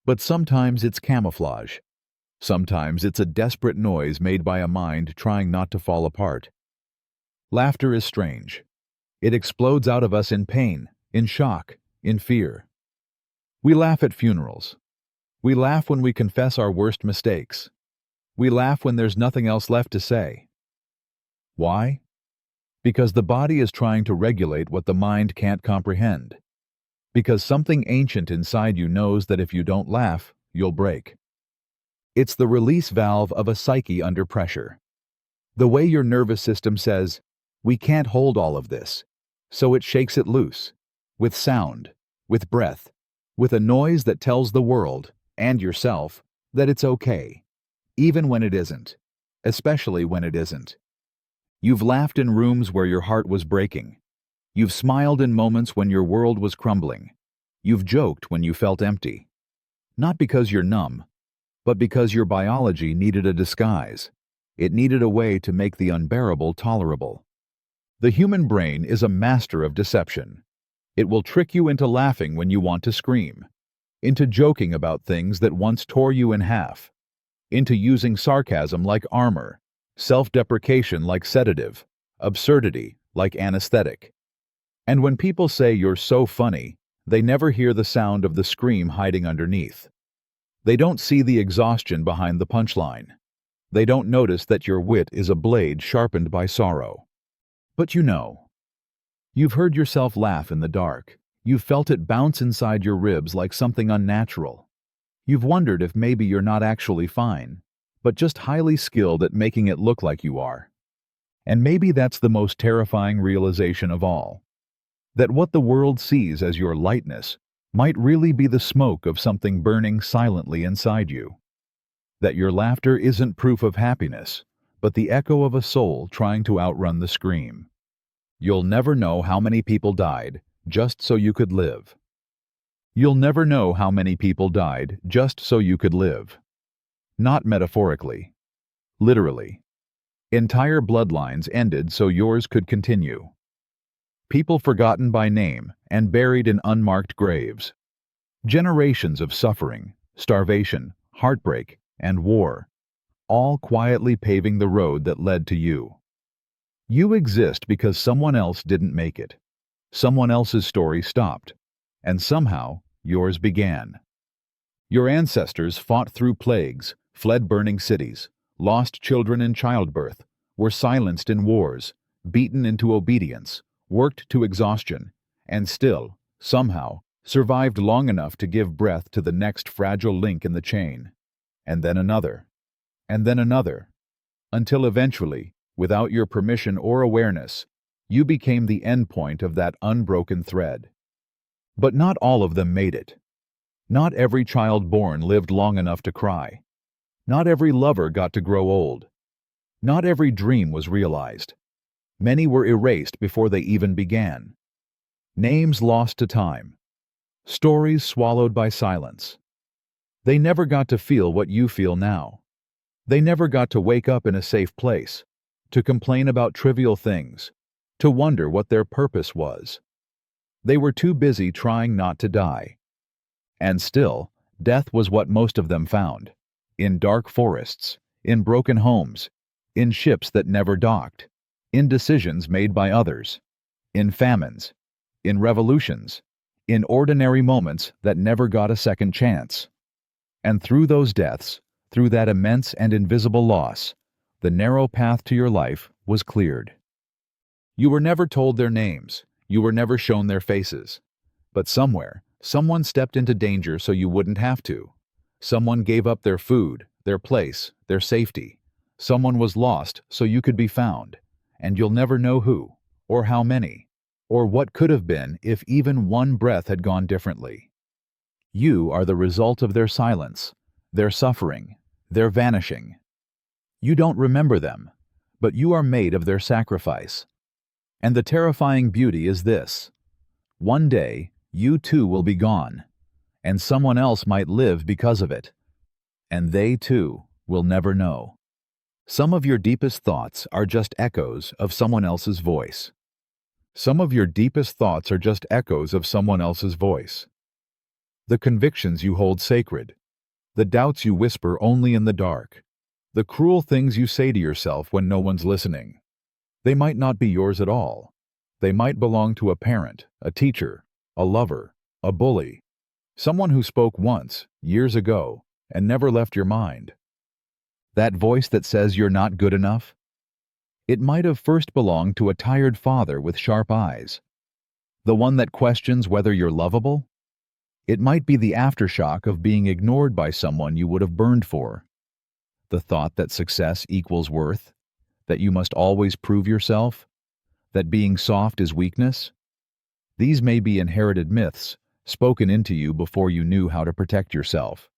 Speaker 1: But sometimes it's camouflage. Sometimes it's a desperate noise made by a mind trying not to fall apart. Laughter is strange. It explodes out of us in pain, in shock, in fear. We laugh at funerals. We laugh when we confess our worst mistakes. We laugh when there's nothing else left to say. Why? Because the body is trying to regulate what the mind can't comprehend. Because something ancient inside you knows that if you don't laugh, you'll break. It's the release valve of a psyche under pressure. The way your nervous system says, "We can't hold all of this," so it shakes it loose, with sound, with breath, with a noise that tells the world, and yourself, that it's okay, even when it isn't, especially when it isn't. You've laughed in rooms where your heart was breaking. You've smiled in moments when your world was crumbling. You've joked when you felt empty. Not because you're numb, but because your biology needed a disguise. It needed a way to make the unbearable tolerable. The human brain is a master of deception. It will trick you into laughing when you want to scream, into joking about things that once tore you in half, into using sarcasm like armor, self-deprecation like sedative, absurdity like anesthetic. And when people say you're so funny, they never hear the sound of the scream hiding underneath. They don't see the exhaustion behind the punchline. They don't notice that your wit is a blade sharpened by sorrow. But you know. You've heard yourself laugh in the dark. You've felt it bounce inside your ribs like something unnatural. You've wondered if maybe you're not actually fine, but just highly skilled at making it look like you are. And maybe that's the most terrifying realization of all. That what the world sees as your lightness might really be the smoke of something burning silently inside you. That your laughter isn't proof of happiness, but the echo of a soul trying to outrun the scream. You'll never know how many people died just so you could live. You'll never know how many people died just so you could live. Not metaphorically. Literally. Entire bloodlines ended so yours could continue. People forgotten by name and buried in unmarked graves. Generations of suffering, starvation, heartbreak, and war, all quietly paving the road that led to you. You exist because someone else didn't make it. Someone else's story stopped, and somehow yours began. Your ancestors fought through plagues, fled burning cities, lost children in childbirth, were silenced in wars, beaten into obedience, worked to exhaustion, and still, somehow, survived long enough to give breath to the next fragile link in the chain. And then another. And then another. Until eventually, without your permission or awareness, you became the endpoint of that unbroken thread. But not all of them made it. Not every child born lived long enough to cry. Not every lover got to grow old. Not every dream was realized. Many were erased before they even began. Names lost to time. Stories swallowed by silence. They never got to feel what you feel now. They never got to wake up in a safe place, to complain about trivial things, to wonder what their purpose was. They were too busy trying not to die. And still, death was what most of them found. In dark forests, in broken homes, in ships that never docked, in decisions made by others, in famines, in revolutions, in ordinary moments that never got a second chance. And through those deaths, through that immense and invisible loss, the narrow path to your life was cleared. You were never told their names, you were never shown their faces. But somewhere, someone stepped into danger so you wouldn't have to. Someone gave up their food, their place, their safety. Someone was lost so you could be found. And you'll never know who, or how many, or what could have been if even one breath had gone differently. You are the result of their silence, their suffering, their vanishing. You don't remember them, but you are made of their sacrifice. And the terrifying beauty is this. One day, you too will be gone, and someone else might live because of it. And they too will never know. Some of your deepest thoughts are just echoes of someone else's voice. Some of your deepest thoughts are just echoes of someone else's voice. The convictions you hold sacred, the doubts you whisper only in the dark, the cruel things you say to yourself when no one's listening. They might not be yours at all. They might belong to a parent, a teacher, a lover, a bully, someone who spoke once, years ago, and never left your mind. That voice that says you're not good enough? It might have first belonged to a tired father with sharp eyes. The one that questions whether you're lovable? It might be the aftershock of being ignored by someone you would have burned for. The thought that success equals worth, that you must always prove yourself, that being soft is weakness. These may be inherited myths, spoken into you before you knew how to protect yourself.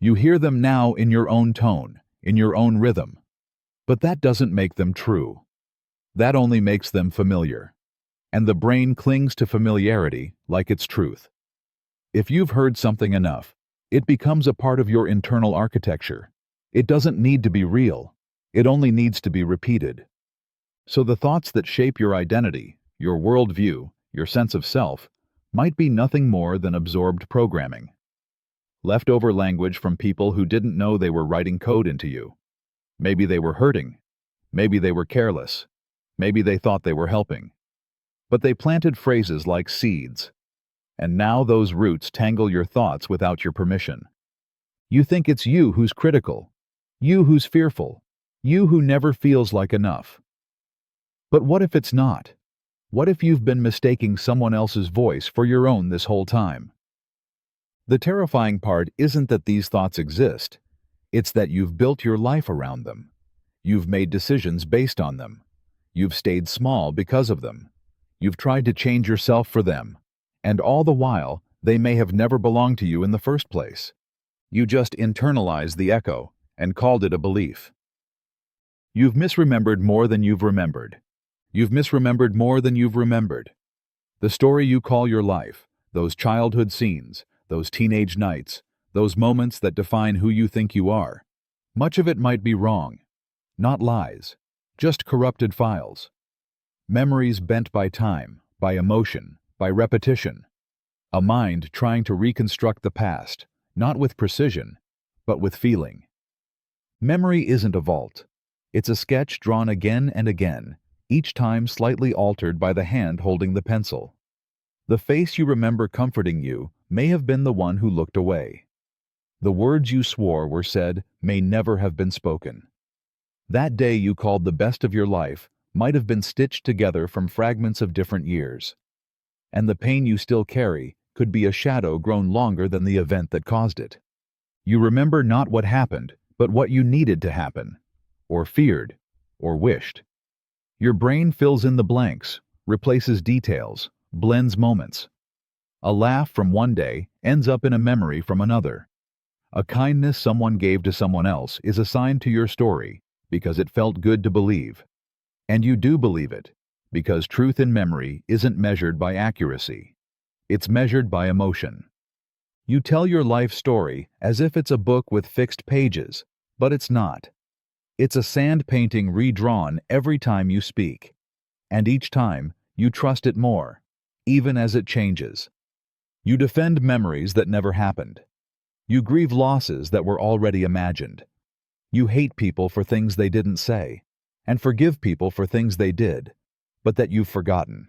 Speaker 1: You hear them now in your own tone, in your own rhythm. But that doesn't make them true. That only makes them familiar. And the brain clings to familiarity like it's truth. If you've heard something enough, it becomes a part of your internal architecture. It doesn't need to be real. It only needs to be repeated. So the thoughts that shape your identity, your worldview, your sense of self, might be nothing more than absorbed programming. Leftover language from people who didn't know they were writing code into you. Maybe they were hurting. Maybe they were careless. Maybe they thought they were helping. But they planted phrases like seeds. And now those roots tangle your thoughts without your permission. You think it's you who's critical, you who's fearful, you who never feels like enough. But what if it's not? What if you've been mistaking someone else's voice for your own this whole time? The terrifying part isn't that these thoughts exist. It's that you've built your life around them. You've made decisions based on them. You've stayed small because of them. You've tried to change yourself for them. And all the while, they may have never belonged to you in the first place. You just internalized the echo and called it a belief. You've misremembered more than you've remembered. You've misremembered more than you've remembered. The story you call your life, those childhood scenes, those teenage nights, those moments that define who you think you are, much of it might be wrong. Not lies, just corrupted files. Memories bent by time, by emotion, by repetition. A mind trying to reconstruct the past, not with precision, but with feeling. Memory isn't a vault. It's a sketch drawn again and again, each time slightly altered by the hand holding the pencil. The face you remember comforting you may have been the one who looked away. The words you swore were said may never have been spoken. That day you called the best of your life might have been stitched together from fragments of different years. And the pain you still carry could be a shadow grown longer than the event that caused it. You remember not what happened, but what you needed to happen, or feared, or wished. Your brain fills in the blanks, replaces details, blends moments. A laugh from one day ends up in a memory from another. A kindness someone gave to someone else is assigned to your story because it felt good to believe. And you do believe it, because truth in memory isn't measured by accuracy. It's measured by emotion. You tell your life story as if it's a book with fixed pages, but it's not. It's a sand painting redrawn every time you speak. And each time, you trust it more, even as it changes. You defend memories that never happened. You grieve losses that were already imagined. You hate people for things they didn't say, and forgive people for things they did, but that you've forgotten.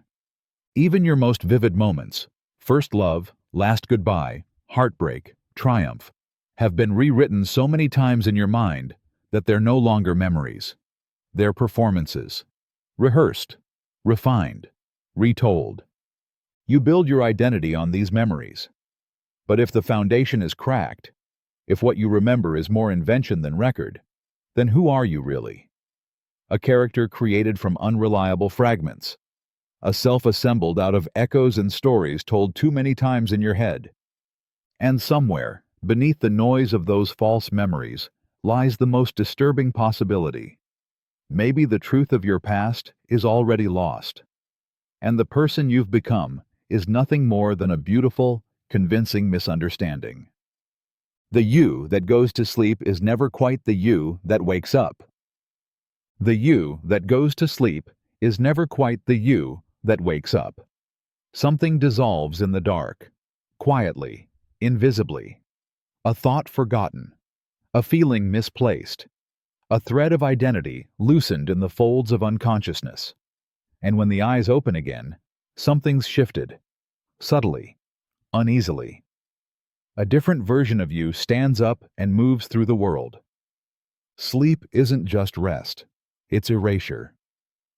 Speaker 1: Even your most vivid moments, first love, last goodbye, heartbreak, triumph, have been rewritten so many times in your mind that they're no longer memories. They're performances, rehearsed, refined, retold. You build your identity on these memories. But if the foundation is cracked, if what you remember is more invention than record, then who are you really? A character created from unreliable fragments. A self assembled out of echoes and stories told too many times in your head. And somewhere, beneath the noise of those false memories, lies the most disturbing possibility. Maybe the truth of your past is already lost. And the person you've become is nothing more than a beautiful, convincing misunderstanding. The you that goes to sleep is never quite the you that wakes up. The you that goes to sleep is never quite the you that wakes up. Something dissolves in the dark, quietly, invisibly. A thought forgotten, a feeling misplaced, a thread of identity loosened in the folds of unconsciousness. And when the eyes open again, something's shifted, subtly, uneasily. A different version of you stands up and moves through the world. Sleep isn't just rest, it's erasure.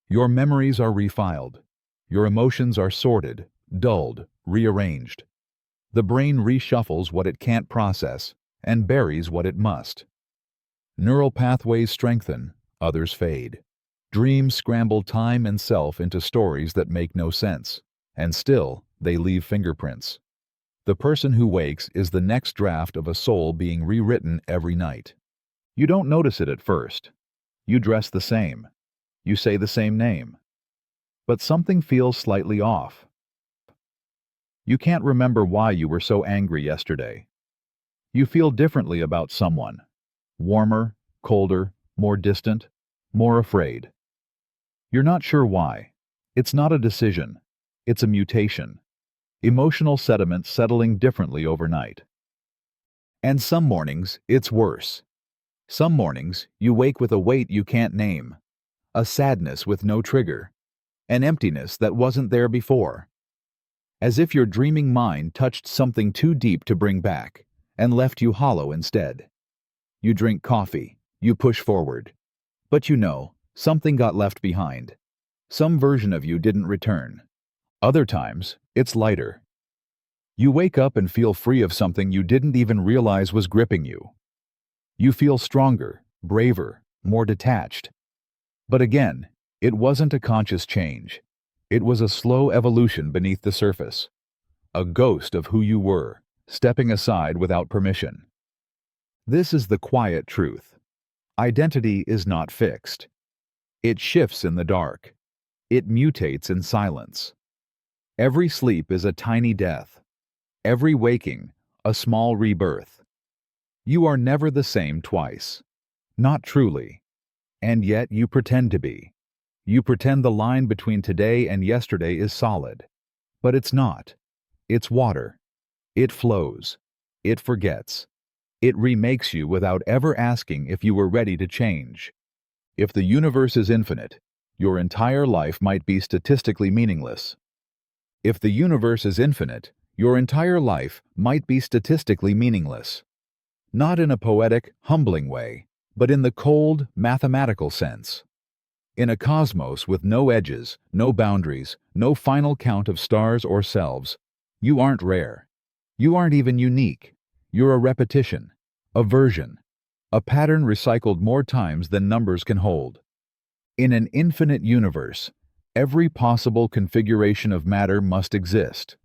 Speaker 1: Your memories are refiled. Your emotions are sorted, dulled, rearranged. The brain reshuffles what it can't process and buries what it must. Neural pathways strengthen, others fade. Dreams scramble time and self into stories that make no sense, and still, they leave fingerprints. The person who wakes is the next draft of a soul being rewritten every night. You don't notice it at first. You dress the same. You say the same name. But something feels slightly off. You can't remember why you were so angry yesterday. You feel differently about someone. Warmer, colder, more distant, more afraid. You're not sure why. It's not a decision. It's a mutation. Emotional sediment settling differently overnight. And some mornings, it's worse. Some mornings, you wake with a weight you can't name. A sadness with no trigger. An emptiness that wasn't there before. As if your dreaming mind touched something too deep to bring back, and left you hollow instead. You drink coffee, you push forward. But you know, something got left behind. Some version of you didn't return. Other times, it's lighter. You wake up and feel free of something you didn't even realize was gripping you. You feel stronger, braver, more detached. But again, it wasn't a conscious change. It was a slow evolution beneath the surface. A ghost of who you were, stepping aside without permission. This is the quiet truth. Identity is not fixed. It shifts in the dark. It mutates in silence. Every sleep is a tiny death. Every waking, a small rebirth. You are never the same twice. Not truly. And yet you pretend to be. You pretend the line between today and yesterday is solid. But it's not. It's water. It flows. It forgets. It remakes you without ever asking if you were ready to change. If the universe is infinite, your entire life might be statistically meaningless. If the universe is infinite, your entire life might be statistically meaningless. Not in a poetic, humbling way, but in the cold, mathematical sense. In a cosmos with no edges, no boundaries, no final count of stars or selves, you aren't rare. You aren't even unique. You're a repetition, a version, a pattern recycled more times than numbers can hold. In an infinite universe, every possible configuration of matter must exist,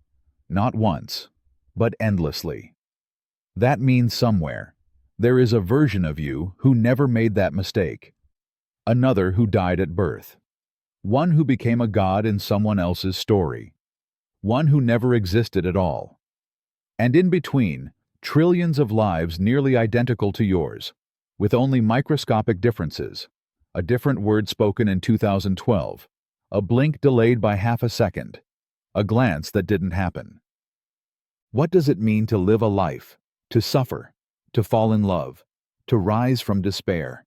Speaker 1: not once, but endlessly. That means somewhere, there is a version of you who never made that mistake. Another who died at birth. One who became a god in someone else's story. One who never existed at all. And in between, trillions of lives nearly identical to yours, with only microscopic differences. A different word spoken in 2012. A blink delayed by half a second. A glance that didn't happen. What does it mean to live a life, to suffer, to fall in love, to rise from despair?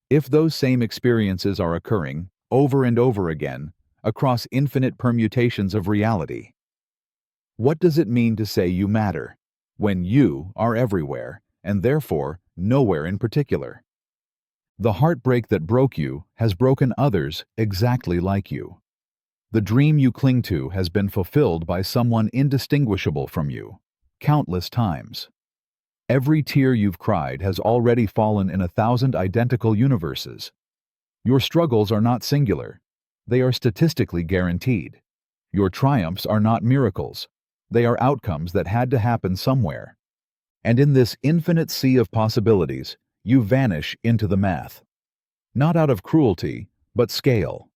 Speaker 1: If those same experiences are occurring, over and over again, across infinite permutations of reality. What does it mean to say you matter, when you are everywhere, and therefore nowhere in particular? The heartbreak that broke you has broken others exactly like you. The dream you cling to has been fulfilled by someone indistinguishable from you, countless times. Every tear you've cried has already fallen in 1,000 identical universes. Your struggles are not singular. They are statistically guaranteed. Your triumphs are not miracles. They are outcomes that had to happen somewhere. And in this infinite sea of possibilities, you vanish into the math. Not out of cruelty, but scale.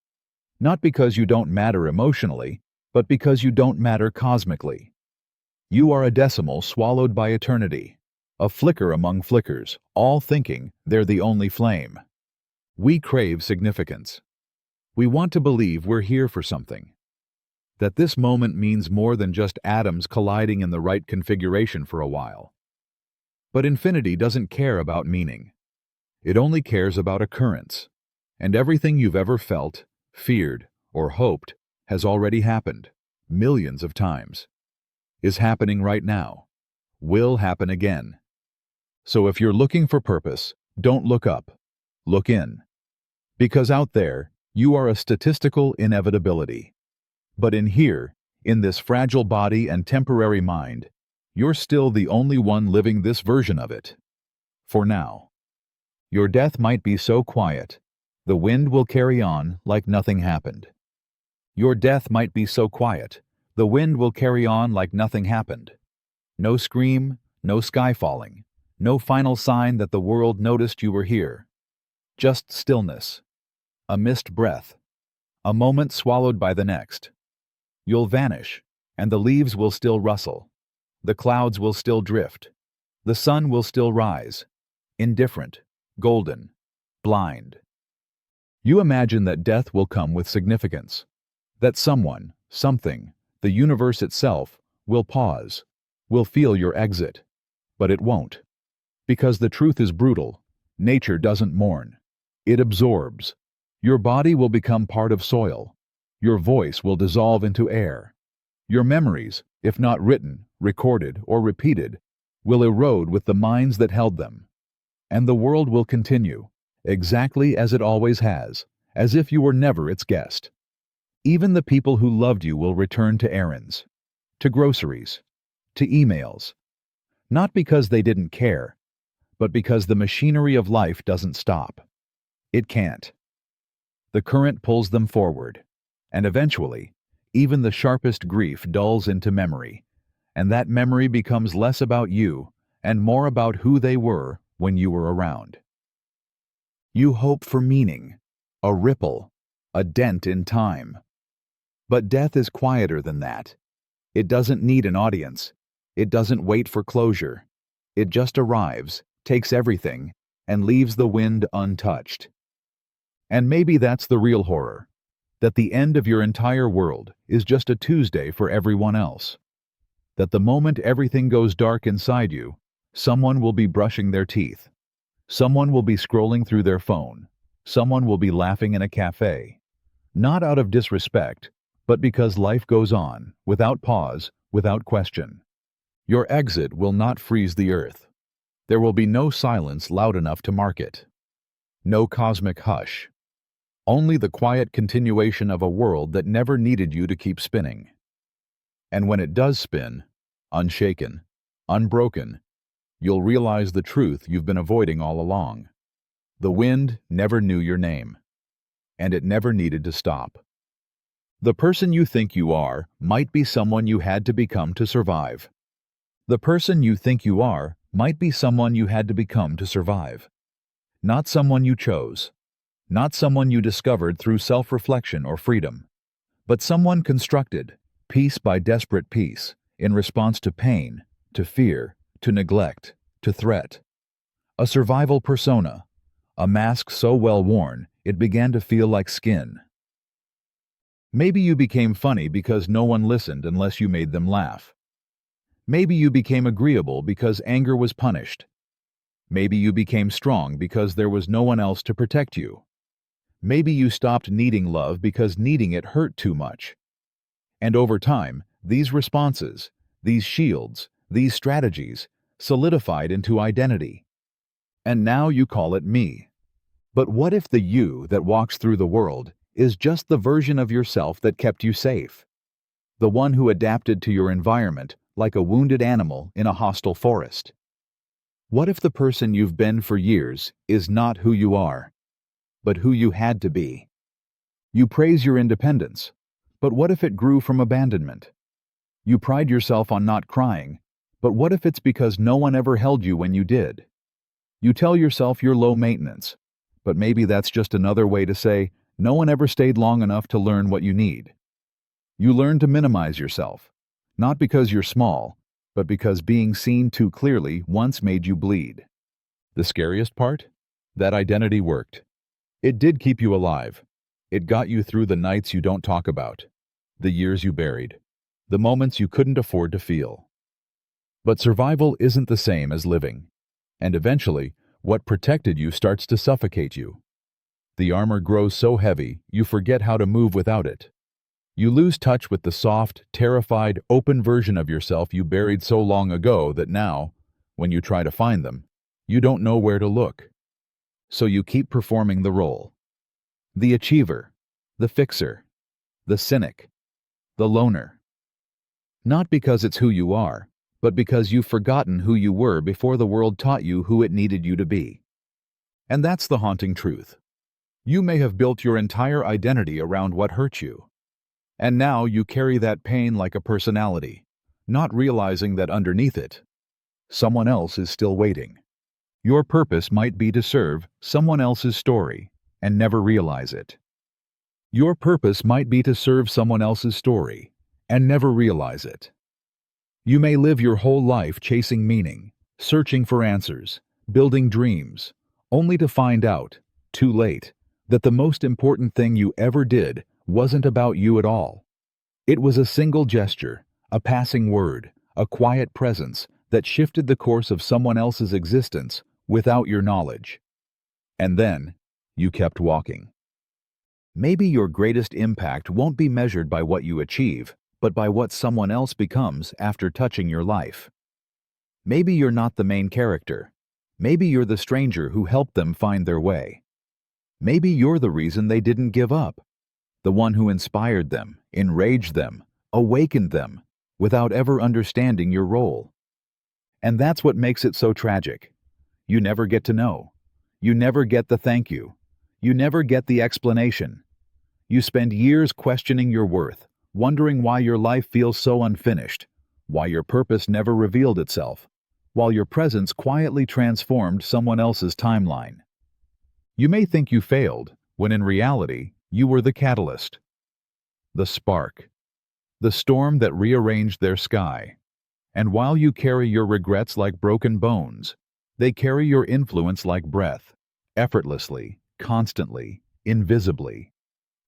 Speaker 1: Not because you don't matter emotionally, but because you don't matter cosmically. You are a decimal swallowed by eternity. A flicker among flickers, all thinking they're the only flame. We crave significance. We want to believe we're here for something. That this moment means more than just atoms colliding in the right configuration for a while. But infinity doesn't care about meaning. It only cares about occurrence. And everything you've ever felt, feared, or hoped has already happened, millions of times. Is happening right now. Will happen again. So if you're looking for purpose, don't look up. Look in. Because out there, you are a statistical inevitability. But in here, in this fragile body and temporary mind, you're still the only one living this version of it. For now. Your death might be so quiet, the wind will carry on like nothing happened. Your death might be so quiet, the wind will carry on like nothing happened. No scream, no sky falling, no final sign that the world noticed you were here. Just stillness, a missed breath, a moment swallowed by the next. You'll vanish, and the leaves will still rustle. The clouds will still drift. The sun will still rise, indifferent, golden, blind. You imagine that death will come with significance, that someone, something, the universe itself, will pause, will feel your exit. But it won't. Because the truth is brutal, nature doesn't mourn. It absorbs. Your body will become part of soil. Your voice will dissolve into air. Your memories, if not written, recorded, or repeated, will erode with the minds that held them. And the world will continue, exactly as it always has, as if you were never its guest. Even the people who loved you will return to errands, to groceries, to emails. Not because they didn't care, but because the machinery of life doesn't stop. It can't. The current pulls them forward, and eventually, even the sharpest grief dulls into memory, and that memory becomes less about you and more about who they were when you were around. You hope for meaning, a ripple, a dent in time. But death is quieter than that. It doesn't need an audience. It doesn't wait for closure. It just arrives, takes everything, and leaves the wind untouched. And maybe that's the real horror, that the end of your entire world is just a Tuesday for everyone else. That the moment everything goes dark inside you, someone will be brushing their teeth. Someone will be scrolling through their phone. Someone will be laughing in a cafe. Not out of disrespect, but because life goes on, without pause, without question. Your exit will not freeze the earth. There will be no silence loud enough to mark it. No cosmic hush. Only the quiet continuation of a world that never needed you to keep spinning. And when it does spin, unshaken, unbroken, you'll realize the truth you've been avoiding all along. The wind never knew your name, and it never needed to stop. The person you think you are might be someone you had to become to survive. The person you think you are might be someone you had to become to survive. Not someone you chose. Not someone you discovered through self-reflection or freedom, but someone constructed, piece by desperate piece, in response to pain, to fear, to neglect, to threat. A survival persona, a mask so well worn it began to feel like skin. Maybe you became funny because no one listened unless you made them laugh. Maybe you became agreeable because anger was punished. Maybe you became strong because there was no one else to protect you. Maybe you stopped needing love because needing it hurt too much. And over time, these responses, these shields, these strategies, solidified into identity. And now you call it me. But what if the you that walks through the world is just the version of yourself that kept you safe? The one who adapted to your environment like a wounded animal in a hostile forest? What if the person you've been for years is not who you are, but who you had to be? You praise your independence, but what if it grew from abandonment? You pride yourself on not crying, but what if it's because no one ever held you when you did? You tell yourself you're low maintenance, but maybe that's just another way to say no one ever stayed long enough to learn what you need. You learn to minimize yourself, not because you're small, but because being seen too clearly once made you bleed. The scariest part? That identity worked. It did keep you alive. It got you through the nights you don't talk about, the years you buried, the moments you couldn't afford to feel. But survival isn't the same as living, and eventually, what protected you starts to suffocate you. The armor grows so heavy, you forget how to move without it. You lose touch with the soft, terrified, open version of yourself you buried so long ago that now, when you try to find them, you don't know where to look. So you keep performing the role. The achiever, the fixer, the cynic, the loner. Not because it's who you are, but because you've forgotten who you were before the world taught you who it needed you to be. And that's the haunting truth. You may have built your entire identity around what hurt you. And now you carry that pain like a personality, not realizing that underneath it, someone else is still waiting. Your purpose might be to serve someone else's story and never realize it. Your purpose might be to serve someone else's story and never realize it. You may live your whole life chasing meaning, searching for answers, building dreams, only to find out, too late, that the most important thing you ever did wasn't about you at all. It was a single gesture, a passing word, a quiet presence that shifted the course of someone else's existence without your knowledge. And then, you kept walking. Maybe your greatest impact won't be measured by what you achieve, but by what someone else becomes after touching your life. Maybe you're not the main character. Maybe you're the stranger who helped them find their way. Maybe you're the reason they didn't give up, the one who inspired them, enraged them, awakened them, without ever understanding your role. And that's what makes it so tragic. You never get to know. You never get the thank you. You never get the explanation. You spend years questioning your worth, wondering why your life feels so unfinished, why your purpose never revealed itself, while your presence quietly transformed someone else's timeline. You may think you failed, when in reality, you were the catalyst, the spark, the storm that rearranged their sky. And while you carry your regrets like broken bones, they carry your influence like breath, effortlessly, constantly, invisibly.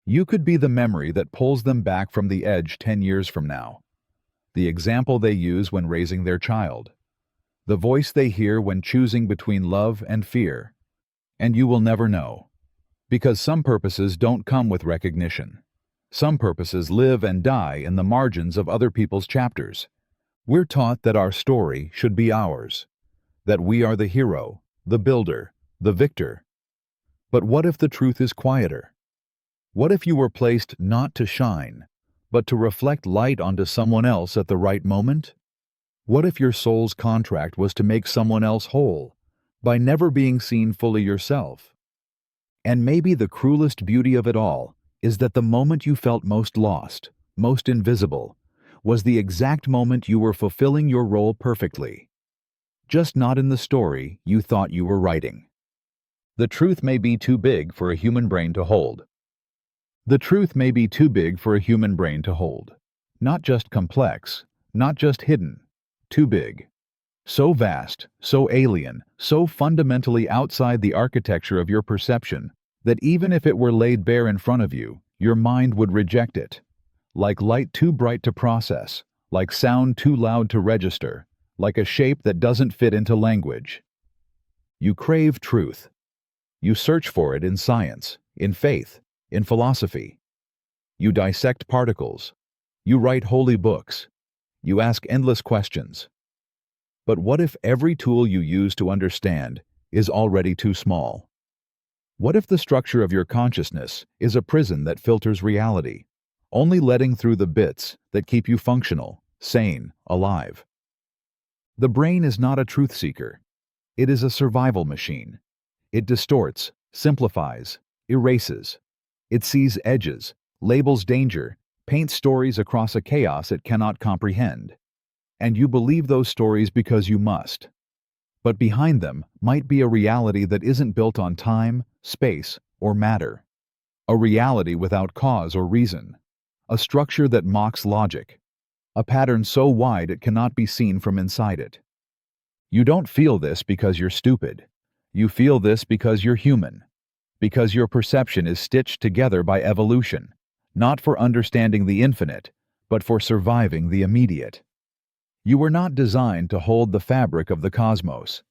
Speaker 1: You could be the memory that pulls them back from the edge 10 years from now, the example they use when raising their child, the voice they hear when choosing between love and fear. And you will never know, because some purposes don't come with recognition. Some purposes live and die in the margins of other people's chapters. We're taught that our story should be ours, that we are the hero, the builder, the victor. But what if the truth is quieter? What if you were placed not to shine, but to reflect light onto someone else at the right moment? What if your soul's contract was to make someone else whole, by never being seen fully yourself? And maybe the cruelest beauty of it all is that the moment you felt most lost, most invisible, was the exact moment you were fulfilling your role perfectly, just not in the story you thought you were writing. The truth may be too big for a human brain to hold. The truth may be too big for a human brain to hold. Not just complex, not just hidden, too big. So vast, so alien, so fundamentally outside the architecture of your perception that even if it were laid bare in front of you, your mind would reject it. Like light too bright to process, like sound too loud to register, like a shape that doesn't fit into language. You crave truth. You search for it in science, in faith, in philosophy. You dissect particles. You write holy books. You ask endless questions. But what if every tool you use to understand is already too small? What if the structure of your consciousness is a prison that filters reality, only letting through the bits that keep you functional, sane, alive? The brain is not a truth seeker. It is a survival machine. It distorts, simplifies, erases. It sees edges, labels danger, paints stories across a chaos it cannot comprehend. And you believe those stories because you must. But behind them might be a reality that isn't built on time, space, or matter. A reality without cause or reason. A structure that mocks logic. A pattern so wide it cannot be seen from inside it. You don't feel this because you're stupid. You feel this because you're human. Because your perception is stitched together by evolution, not for understanding the infinite, but for surviving the immediate. You were not designed to hold the fabric of the cosmos.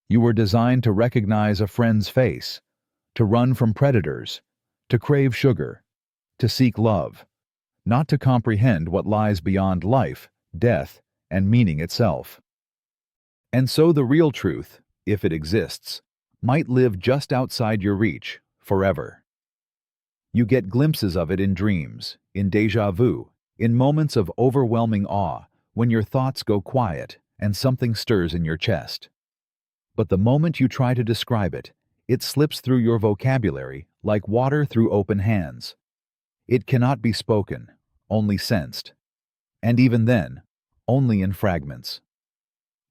Speaker 1: You were designed to recognize a friend's face, to run from predators, to crave sugar, to seek love, not to comprehend what lies beyond life, death, and meaning itself. And so the real truth, if it exists, might live just outside your reach, forever. You get glimpses of it in dreams, in déjà vu, in moments of overwhelming awe, when your thoughts go quiet and something stirs in your chest. But the moment you try to describe it, It slips through your vocabulary like water through open hands. It cannot be spoken, only sensed. And even then, only in fragments.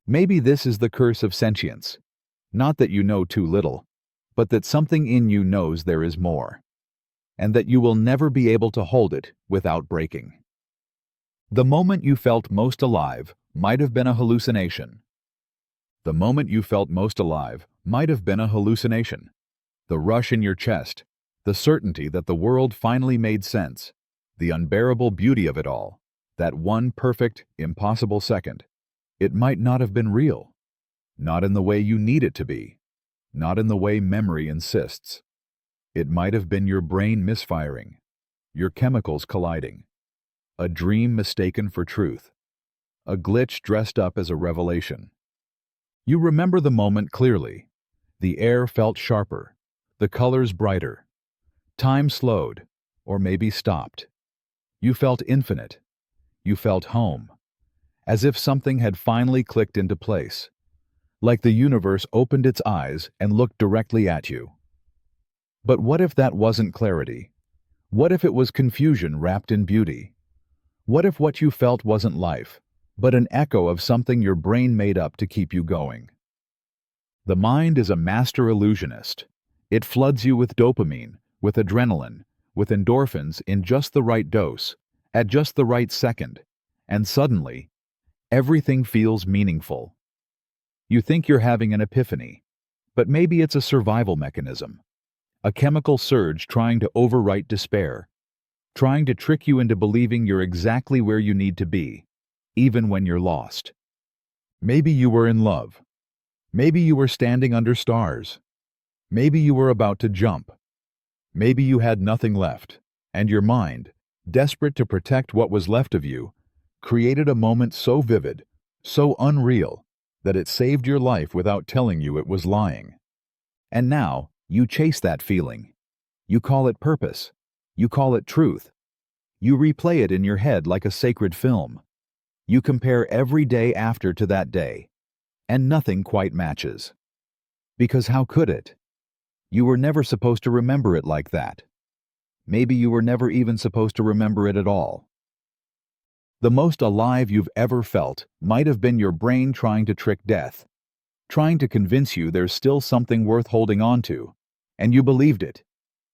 Speaker 1: Maybe this is the curse of sentience. Not that you know too little, but that something in you knows there is more, and that you will never be able to hold it without breaking. The moment you felt most alive might have been a hallucination. The moment you felt most alive might have been a hallucination. The rush in your chest, the certainty that the world finally made sense, the unbearable beauty of it all, that one perfect, impossible second. It might not have been real. Not in the way you need it to be. Not in the way memory insists. It might have been your brain misfiring, your chemicals colliding, a dream mistaken for truth, a glitch dressed up as a revelation. You remember the moment clearly. The air felt sharper, the colors brighter. Time slowed, or maybe stopped. You felt infinite. You felt home, as if something had finally clicked into place, like the universe opened its eyes and looked directly at you. But what if that wasn't clarity? What if it was confusion wrapped in beauty? What if what you felt wasn't life, but an echo of something your brain made up to keep you going? The mind is a master illusionist. It floods you with dopamine, with adrenaline, with endorphins in just the right dose, at just the right second, and suddenly, everything feels meaningful. You think you're having an epiphany, but maybe it's a survival mechanism, a chemical surge trying to overwrite despair, trying to trick you into believing you're exactly where you need to be, even when you're lost. Maybe you were in love. Maybe you were standing under stars. Maybe you were about to jump. Maybe you had nothing left, and your mind, desperate to protect what was left of you, created a moment so vivid, so unreal, that it saved your life without telling you it was lying. And now, you chase that feeling. You call it purpose. You call it truth. You replay it in your head like a sacred film. You compare every day after to that day, and nothing quite matches. Because how could it? You were never supposed to remember it like that. Maybe you were never even supposed to remember it at all. The most alive you've ever felt might have been your brain trying to trick death, trying to convince you there's still something worth holding on to, and you believed it.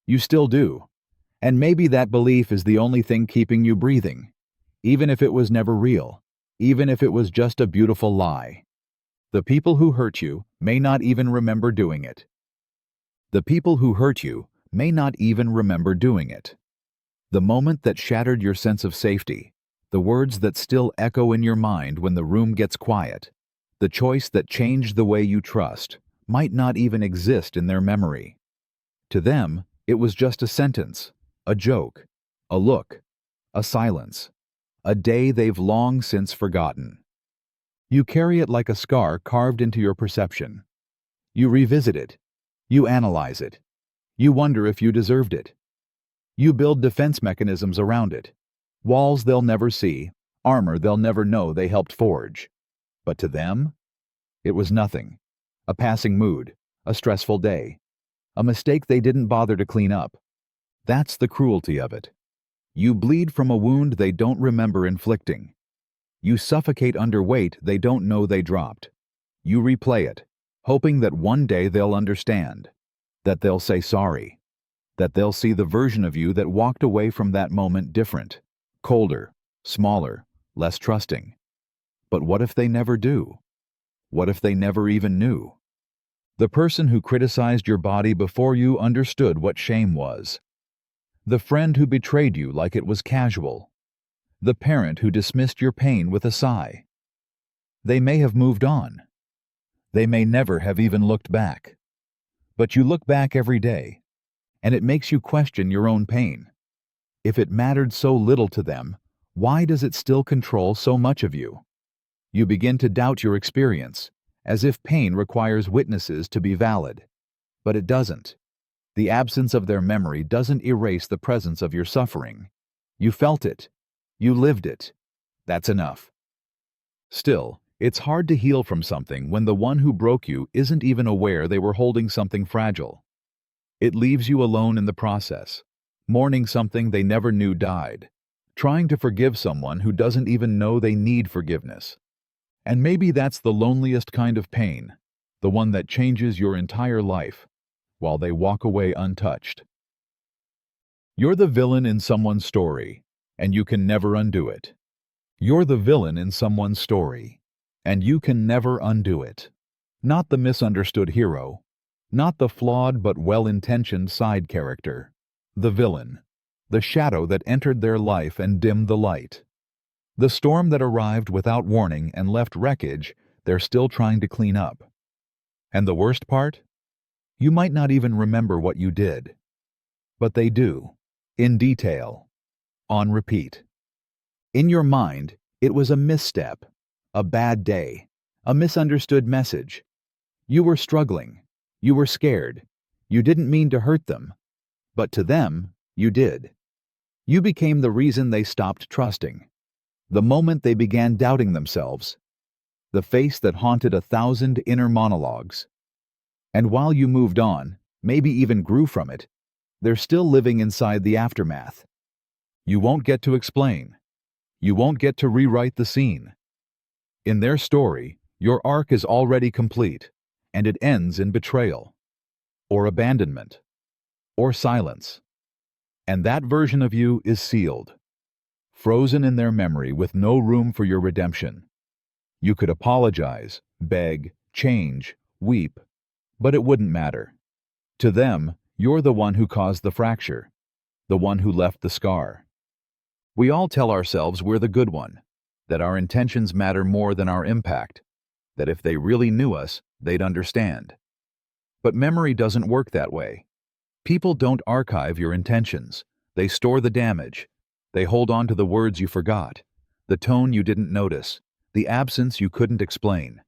Speaker 1: You still do. And maybe that belief is the only thing keeping you breathing, even if it was never real, even if it was just a beautiful lie. The people who hurt you may not even remember doing it. The people who hurt you may not even remember doing it. The moment that shattered your sense of safety, the words that still echo in your mind when the room gets quiet, the choice that changed the way you trust, might not even exist in their memory. To them, it was just a sentence, a joke, a look, a silence, a day they've long since forgotten. You carry it like a scar carved into your perception. You revisit it. You analyze it. You wonder if you deserved it. You build defense mechanisms around it. Walls they'll never see, armor they'll never know they helped forge. But to them, it was nothing. A passing mood, a stressful day, a mistake they didn't bother to clean up. That's the cruelty of it. You bleed from a wound they don't remember inflicting. You suffocate under weight they don't know they dropped. You replay it, hoping that one day they'll understand, that they'll say sorry, that they'll see the version of you that walked away from that moment different, colder, smaller, less trusting. But what if they never do? What if they never even knew? The person who criticized your body before you understood what shame was. The friend who betrayed you like it was casual. The parent who dismissed your pain with a sigh. They may have moved on. They may never have even looked back. But you look back every day, and it makes you question your own pain. If it mattered so little to them, why does it still control so much of you? You begin to doubt your experience, as if pain requires witnesses to be valid. But it doesn't. The absence of their memory doesn't erase the presence of your suffering. You felt it. You lived it. That's enough. Still, It's hard to heal from something when the one who broke you isn't even aware they were holding something fragile. It leaves you alone in the process, mourning something they never knew died, trying to forgive someone who doesn't even know they need forgiveness. And maybe that's the loneliest kind of pain, the one that changes your entire life, while they walk away untouched. You're the villain in someone's story, and you can never undo it. You're the villain in someone's story, and you can never undo it. Not the misunderstood hero, not the flawed but well-intentioned side character. The villain, the shadow that entered their life and dimmed the light. The storm that arrived without warning and left wreckage they're still trying to clean up. And the worst part? You might not even remember what you did. But they do, in detail, on repeat. In your mind, it was a misstep, a bad day, a misunderstood message. You were struggling. You were scared. You didn't mean to hurt them. But to them, you did. You became the reason they stopped trusting. The moment they began doubting themselves. The face that haunted 1,000 inner monologues. And while you moved on, maybe even grew from it, they're still living inside the aftermath. You won't get to explain. You won't get to rewrite the scene. In their story, your arc is already complete, and it ends in betrayal, or abandonment, or silence. And that version of you is sealed, frozen in their memory with no room for your redemption. You could apologize, beg, change, weep, but it wouldn't matter. To them, you're the one who caused the fracture, the one who left the scar. We all tell ourselves we're the good one, that our intentions matter more than our impact, that if they really knew us, they'd understand. But memory doesn't work that way. People don't archive your intentions. They store the damage. They hold on to the words you forgot, the tone you didn't notice, the absence you couldn't explain.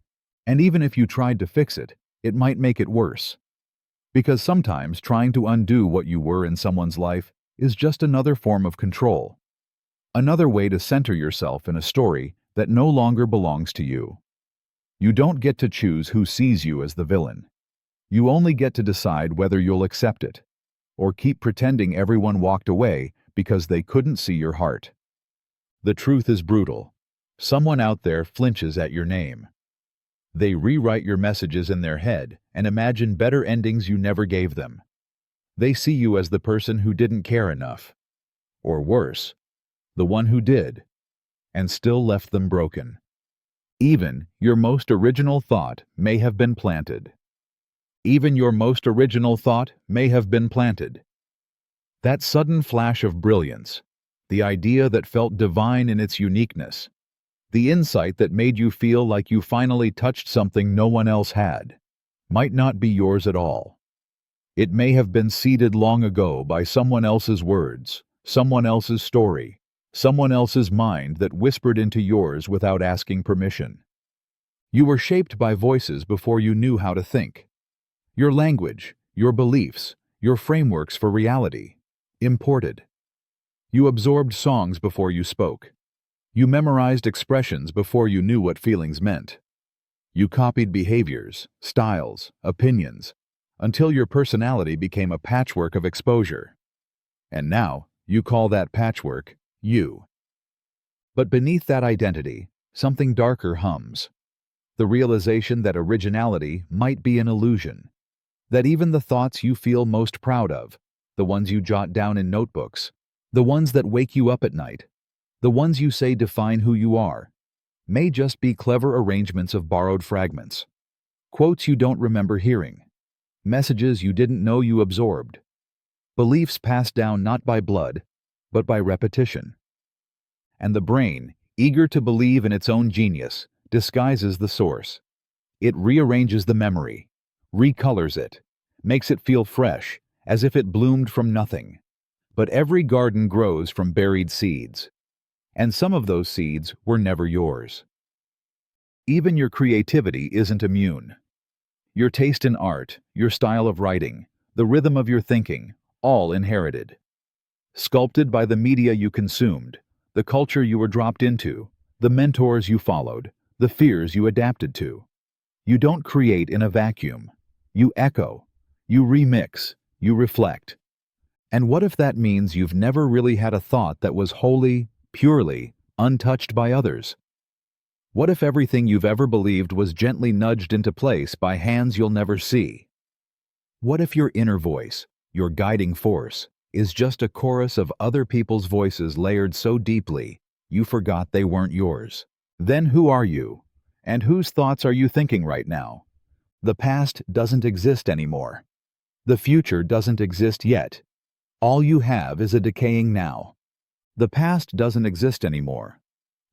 Speaker 1: And even if you tried to fix it, it might make it worse. Because sometimes trying to undo what you were in someone's life is just another form of control. Another way to center yourself in a story that no longer belongs to you. You don't get to choose who sees you as the villain. You only get to decide whether you'll accept it, or keep pretending everyone walked away because they couldn't see your heart. The truth is brutal. Someone out there flinches at your name. They rewrite your messages in their head and imagine better endings you never gave them. They see you as the person who didn't care enough. Or worse, the one who did, and still left them broken. Even your most original thought may have been planted. Even your most original thought may have been planted. That sudden flash of brilliance, the idea that felt divine in its uniqueness, the insight that made you feel like you finally touched something no one else had, might not be yours at all. It may have been seeded long ago by someone else's words, someone else's story, someone else's mind that whispered into yours without asking permission. You were shaped by voices before you knew how to think. Your language, your beliefs, your frameworks for reality, imported. You absorbed songs before you spoke. You memorized expressions before you knew what feelings meant. You copied behaviors, styles, opinions, until your personality became a patchwork of exposure. And now, you call that patchwork you. But beneath that identity, something darker hums. The realization that originality might be an illusion. That even the thoughts you feel most proud of, the ones you jot down in notebooks, the ones that wake you up at night, the ones you say define who you are, may just be clever arrangements of borrowed fragments. Quotes you don't remember hearing. Messages you didn't know you absorbed. Beliefs passed down not by blood, but by repetition. And the brain, eager to believe in its own genius, disguises the source. It rearranges the memory, recolors it, makes it feel fresh, as if it bloomed from nothing. But every garden grows from buried seeds. And some of those seeds were never yours. Even your creativity isn't immune. Your taste in art, your style of writing, the rhythm of your thinking, all inherited. Sculpted by the media you consumed, the culture you were dropped into, the mentors you followed, the fears you adapted to. You don't create in a vacuum. You echo, you remix, you reflect. And what if that means you've never really had a thought that was wholly, purely, untouched by others? What if everything you've ever believed was gently nudged into place by hands you'll never see? What if your inner voice, your guiding force, is just a chorus of other people's voices layered so deeply you forgot they weren't yours? Then who are you? And whose thoughts are you thinking right now? The past doesn't exist anymore. The future doesn't exist yet. All you have is a decaying now. The past doesn't exist anymore.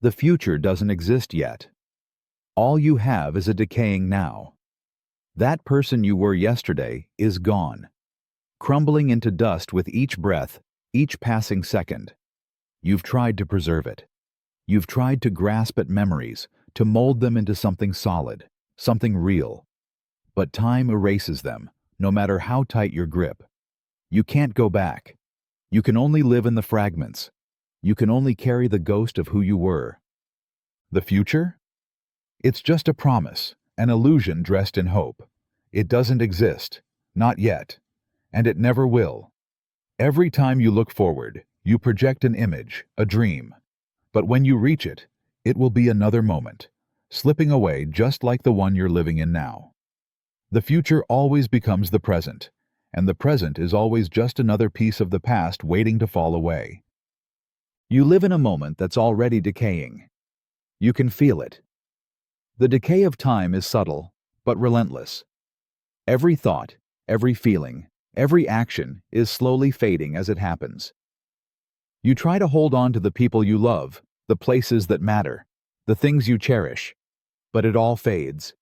Speaker 1: The future doesn't exist yet. All you have is a decaying now. That person you were yesterday is gone, crumbling into dust with each breath, each passing second. You've tried to preserve it. You've tried to grasp at memories, to mold them into something solid, something real. But time erases them, no matter how tight your grip. You can't go back. You can only live in the fragments. You can only carry the ghost of who you were. The future? It's just a promise, an illusion dressed in hope. It doesn't exist, not yet, and it never will. Every time you look forward, you project an image, a dream. But when you reach it, it will be another moment, slipping away just like the one you're living in now. The future always becomes the present, and the present is always just another piece of the past waiting to fall away. You live in a moment that's already decaying. You can feel it. The decay of time is subtle, but relentless. Every thought, every feeling, every action is slowly fading as it happens. You try to hold on to the people you love, the places that matter, the things you cherish, but it all fades.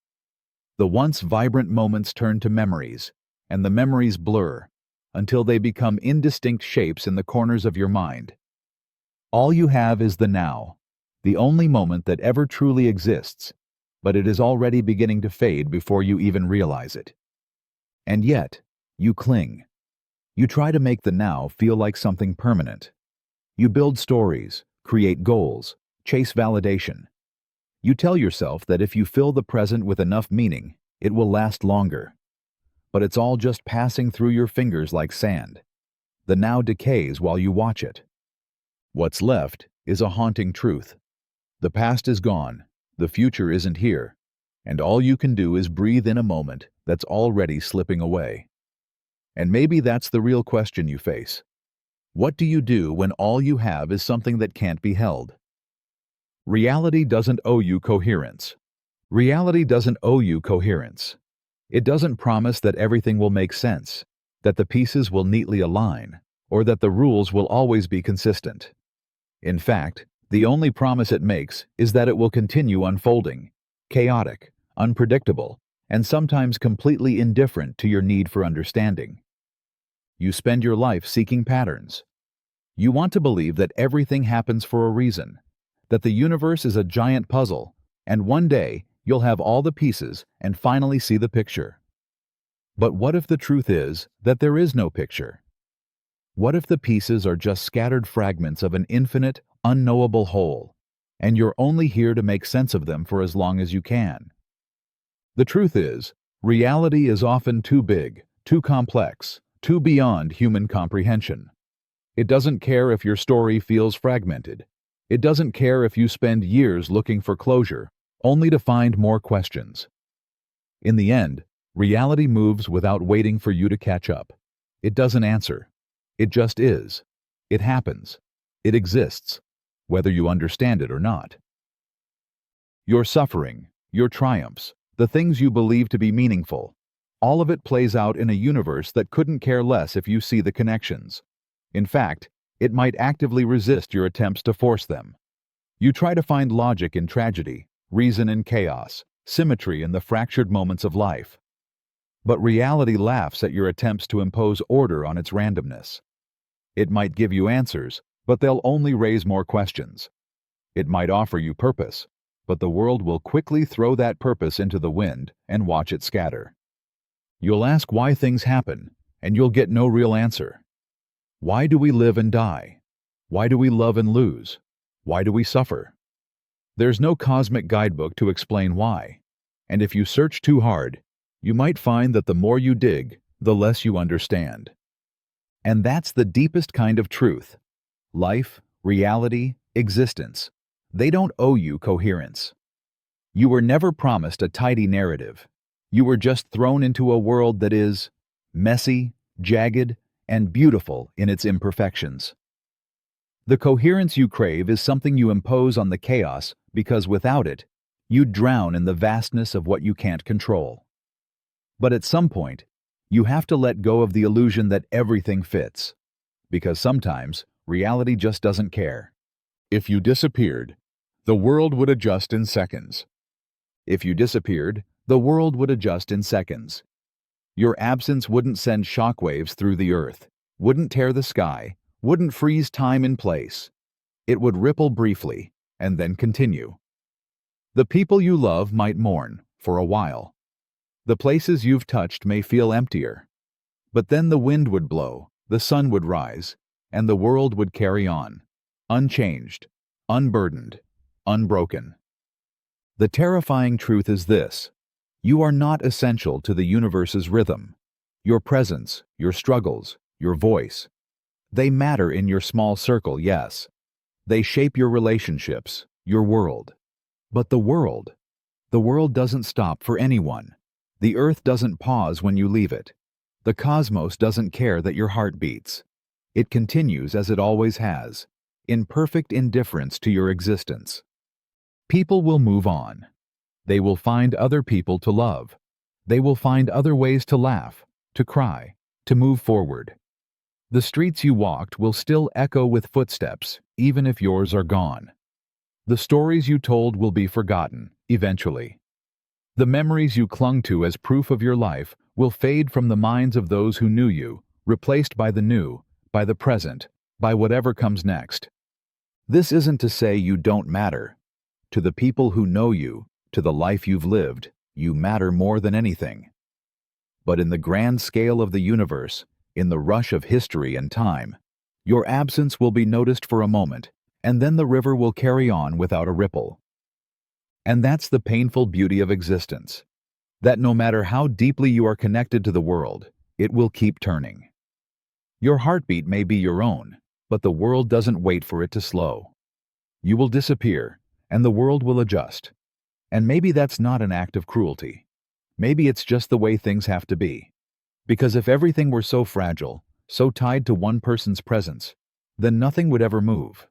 Speaker 1: The once vibrant moments turn to memories, and the memories blur, until they become indistinct shapes in the corners of your mind. All you have is the now, the only moment that ever truly exists, but it is already beginning to fade before you even realize it. And yet, you cling. You try to make the now feel like something permanent. You build stories, create goals, chase validation. You tell yourself that if you fill the present with enough meaning, it will last longer. But it's all just passing through your fingers like sand. The now decays while you watch it. What's left is a haunting truth. The past is gone, the future isn't here, and all you can do is breathe in a moment that's already slipping away. And maybe that's the real question you face. What do you do when all you have is something that can't be held? Reality doesn't owe you coherence. Reality doesn't owe you coherence. It doesn't promise that everything will make sense, that the pieces will neatly align, or that the rules will always be consistent. In fact, the only promise it makes is that it will continue unfolding, chaotic, unpredictable, and sometimes completely indifferent to your need for understanding. You spend your life seeking patterns. You want to believe that everything happens for a reason, that the universe is a giant puzzle, and one day you'll have all the pieces and finally see the picture. But what if the truth is that there is no picture? What if the pieces are just scattered fragments of an infinite, unknowable whole, and you're only here to make sense of them for as long as you can? The truth is, reality is often too big, too complex, too beyond human comprehension. It doesn't care if your story feels fragmented. It doesn't care if you spend years looking for closure, only to find more questions. In the end, reality moves without waiting for you to catch up. It doesn't answer. It just is. It happens. It exists, whether you understand it or not. Your suffering, your triumphs, the things you believe to be meaningful, all of it plays out in a universe that couldn't care less if you see the connections. In fact, it might actively resist your attempts to force them. You try to find logic in tragedy, reason in chaos, symmetry in the fractured moments of life. But reality laughs at your attempts to impose order on its randomness. It might give you answers, but they'll only raise more questions. It might offer you purpose, but the world will quickly throw that purpose into the wind and watch it scatter. You'll ask why things happen, and you'll get no real answer. Why do we live and die? Why do we love and lose? Why do we suffer? There's no cosmic guidebook to explain why. And if you search too hard, you might find that the more you dig, the less you understand. And that's the deepest kind of truth. Life, reality, existence. They don't owe you coherence. You were never promised a tidy narrative. You were just thrown into a world that is messy, jagged, and beautiful in its imperfections. The coherence you crave is something you impose on the chaos because without it, you'd drown in the vastness of what you can't control. But at some point, you have to let go of the illusion that everything fits, because sometimes reality just doesn't care. If you disappeared, the world would adjust in seconds. If you disappeared, the world would adjust in seconds. Your absence wouldn't send shockwaves through the earth, wouldn't tear the sky, wouldn't freeze time in place. It would ripple briefly, and then continue. The people you love might mourn, for a while. The places you've touched may feel emptier. But then the wind would blow, the sun would rise, and the world would carry on, unchanged, unburdened, unbroken. The terrifying truth is this: you are not essential to the universe's rhythm. Your presence, your struggles, your voice. They matter in your small circle, yes. They shape your relationships, your world. But the world doesn't stop for anyone. The earth doesn't pause when you leave it. The cosmos doesn't care that your heart beats. It continues as it always has, in perfect indifference to your existence. People will move on. They will find other people to love. They will find other ways to laugh, to cry, to move forward. The streets you walked will still echo with footsteps, even if yours are gone. The stories you told will be forgotten, eventually. The memories you clung to as proof of your life will fade from the minds of those who knew you, replaced by the new, by the present, by whatever comes next. This isn't to say you don't matter. To the people who know you, to the life you've lived, you matter more than anything. But in the grand scale of the universe, in the rush of history and time, your absence will be noticed for a moment, and then the river will carry on without a ripple. And that's the painful beauty of existence, that no matter how deeply you are connected to the world, it will keep turning. Your heartbeat may be your own, but the world doesn't wait for it to slow. You will disappear, and the world will adjust. And maybe that's not an act of cruelty. Maybe it's just the way things have to be. Because if everything were so fragile, so tied to one person's presence, then nothing would ever move.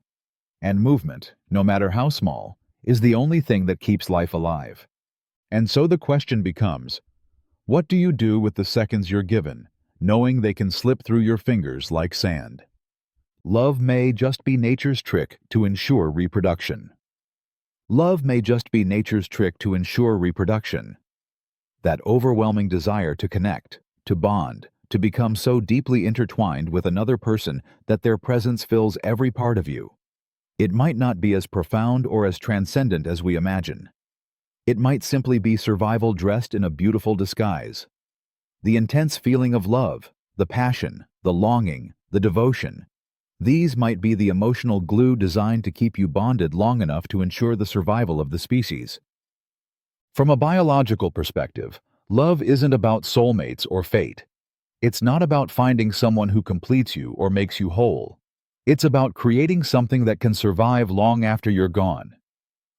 Speaker 1: And movement, no matter how small, is the only thing that keeps life alive. And so the question becomes, what do you do with the seconds you're given, knowing they can slip through your fingers like sand? Love may just be nature's trick to ensure reproduction. Love may just be nature's trick to ensure reproduction. That overwhelming desire to connect, to bond, to become so deeply intertwined with another person that their presence fills every part of you. It might not be as profound or as transcendent as we imagine. It might simply be survival dressed in a beautiful disguise. The intense feeling of love, the passion, the longing, the devotion, these might be the emotional glue designed to keep you bonded long enough to ensure the survival of the species. From a biological perspective, love isn't about soulmates or fate. It's not about finding someone who completes you or makes you whole. It's about creating something that can survive long after you're gone.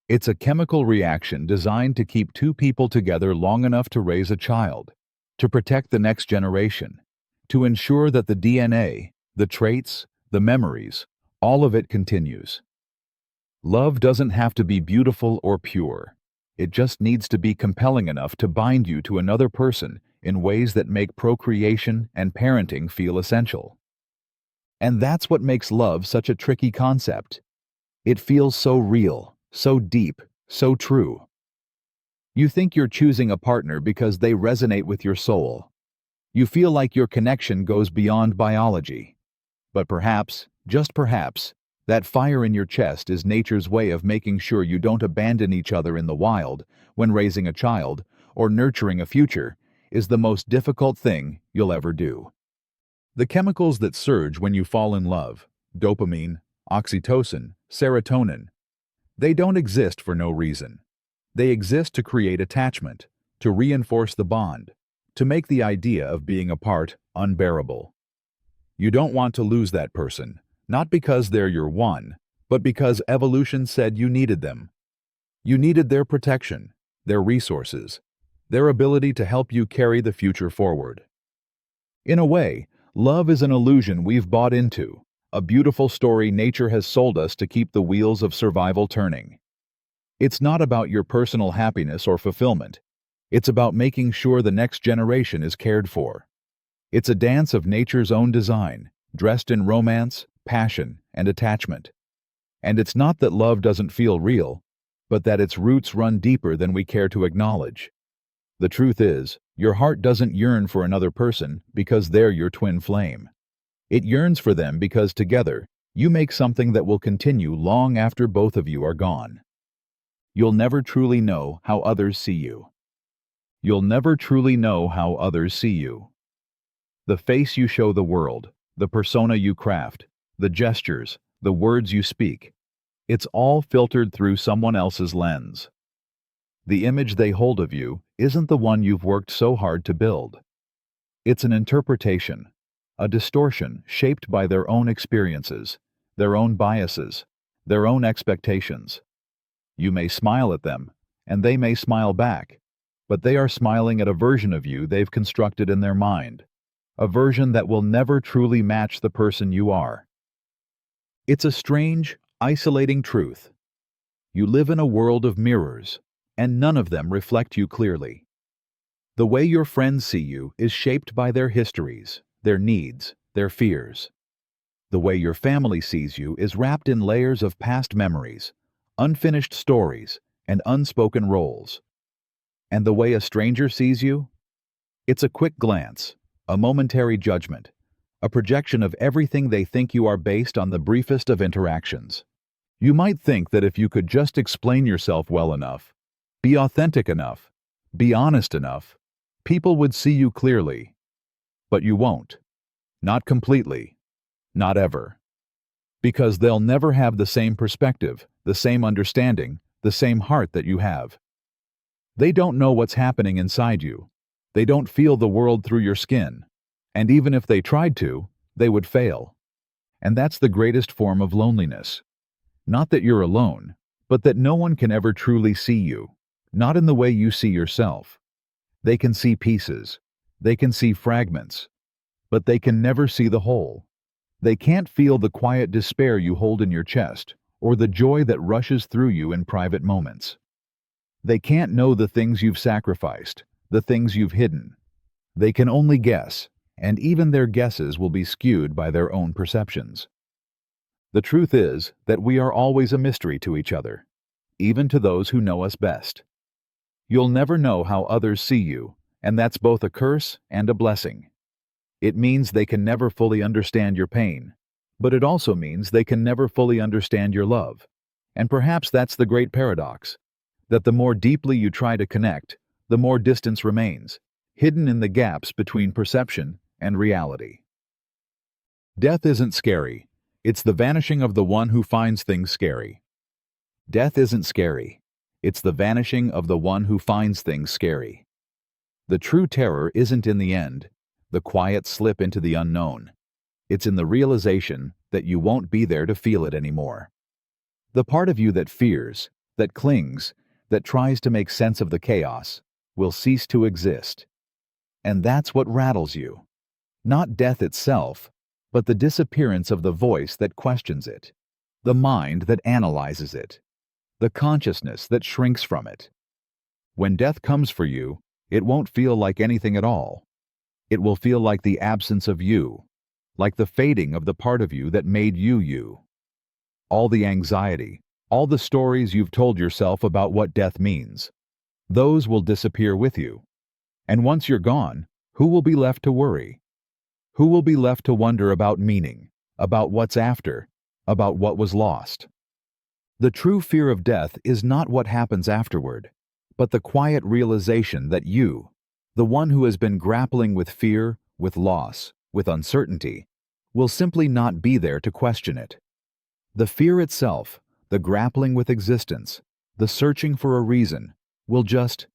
Speaker 1: It's a chemical reaction designed to keep two people together long enough to raise a child, to protect the next generation, to ensure that the DNA, the traits, the memories, all of it continues. Love doesn't have to be beautiful or pure. It just needs to be compelling enough to bind you to another person in ways that make procreation and parenting feel essential. And that's what makes love such a tricky concept. It feels so real, so deep, so true. You think you're choosing a partner because they resonate with your soul. You feel like your connection goes beyond biology. But perhaps, just perhaps, that fire in your chest is nature's way of making sure you don't abandon each other in the wild when raising a child or nurturing a future is the most difficult thing you'll ever do. The chemicals that surge when you fall in love, dopamine, oxytocin, serotonin, They don't exist for no reason. They exist to create attachment, to reinforce the bond, to make the idea of being apart unbearable. You don't want to lose that person, not because they're your one, but because evolution said you needed them. You needed their protection, their resources, their ability to help you carry the future forward. In a way, love is an illusion we've bought into, a beautiful story nature has sold us to keep the wheels of survival turning. It's not about your personal happiness or fulfillment. It's about making sure the next generation is cared for. It's a dance of nature's own design, dressed in romance, passion, and attachment. And it's not that love doesn't feel real, but that its roots run deeper than we care to acknowledge. The truth is, your heart doesn't yearn for another person because they're your twin flame. It yearns for them because together, you make something that will continue long after both of you are gone. You'll never truly know how others see you. You'll never truly know how others see you. The face you show the world, the persona you craft, the gestures, the words you speak, it's all filtered through someone else's lens. The image they hold of you isn't the one you've worked so hard to build. It's an interpretation, a distortion shaped by their own experiences, their own biases, their own expectations. You may smile at them, and they may smile back, but they are smiling at a version of you they've constructed in their mind, a version that will never truly match the person you are. It's a strange, isolating truth. You live in a world of mirrors, and none of them reflect you clearly. The way your friends see you is shaped by their histories, their needs, their fears. The way your family sees you is wrapped in layers of past memories, unfinished stories, and unspoken roles. And the way a stranger sees you? It's a quick glance, a momentary judgment, a projection of everything they think you are based on the briefest of interactions. You might think that if you could just explain yourself well enough, be authentic enough, be honest enough, people would see you clearly. But you won't. Not completely. Not ever. Because they'll never have the same perspective, the same understanding, the same heart that you have. They don't know what's happening inside you. They don't feel the world through your skin. And even if they tried to, they would fail. And that's the greatest form of loneliness. Not that you're alone, but that no one can ever truly see you, not in the way you see yourself. They can see pieces. They can see fragments. But they can never see the whole. They can't feel the quiet despair you hold in your chest, or the joy that rushes through you in private moments. They can't know the things you've sacrificed, the things you've hidden. They can only guess, and even their guesses will be skewed by their own perceptions. The truth is that we are always a mystery to each other, even to those who know us best. You'll never know how others see you, and that's both a curse and a blessing. It means they can never fully understand your pain, but it also means they can never fully understand your love. And perhaps that's the great paradox, that the more deeply you try to connect, the more distance remains, hidden in the gaps between perception and reality. Death isn't scary. It's the vanishing of the one who finds things scary. Death isn't scary. It's the vanishing of the one who finds things scary. The true terror isn't in the end, the quiet slip into the unknown. It's in the realization that you won't be there to feel it anymore. The part of you that fears, that clings, that tries to make sense of the chaos, will cease to exist. And that's what rattles you. Not death itself, but the disappearance of the voice that questions it, the mind that analyzes it, the consciousness that shrinks from it. When death comes for you, it won't feel like anything at all. It will feel like the absence of you, like the fading of the part of you that made you you. All the anxiety, all the stories you've told yourself about what death means, those will disappear with you. And once you're gone, who will be left to worry? Who will be left to wonder about meaning, about what's after, about what was lost? The true fear of death is not what happens afterward, but the quiet realization that you, the one who has been grappling with fear, with loss, with uncertainty, will simply not be there to question it. The fear itself, the grappling with existence, the searching for a reason, will just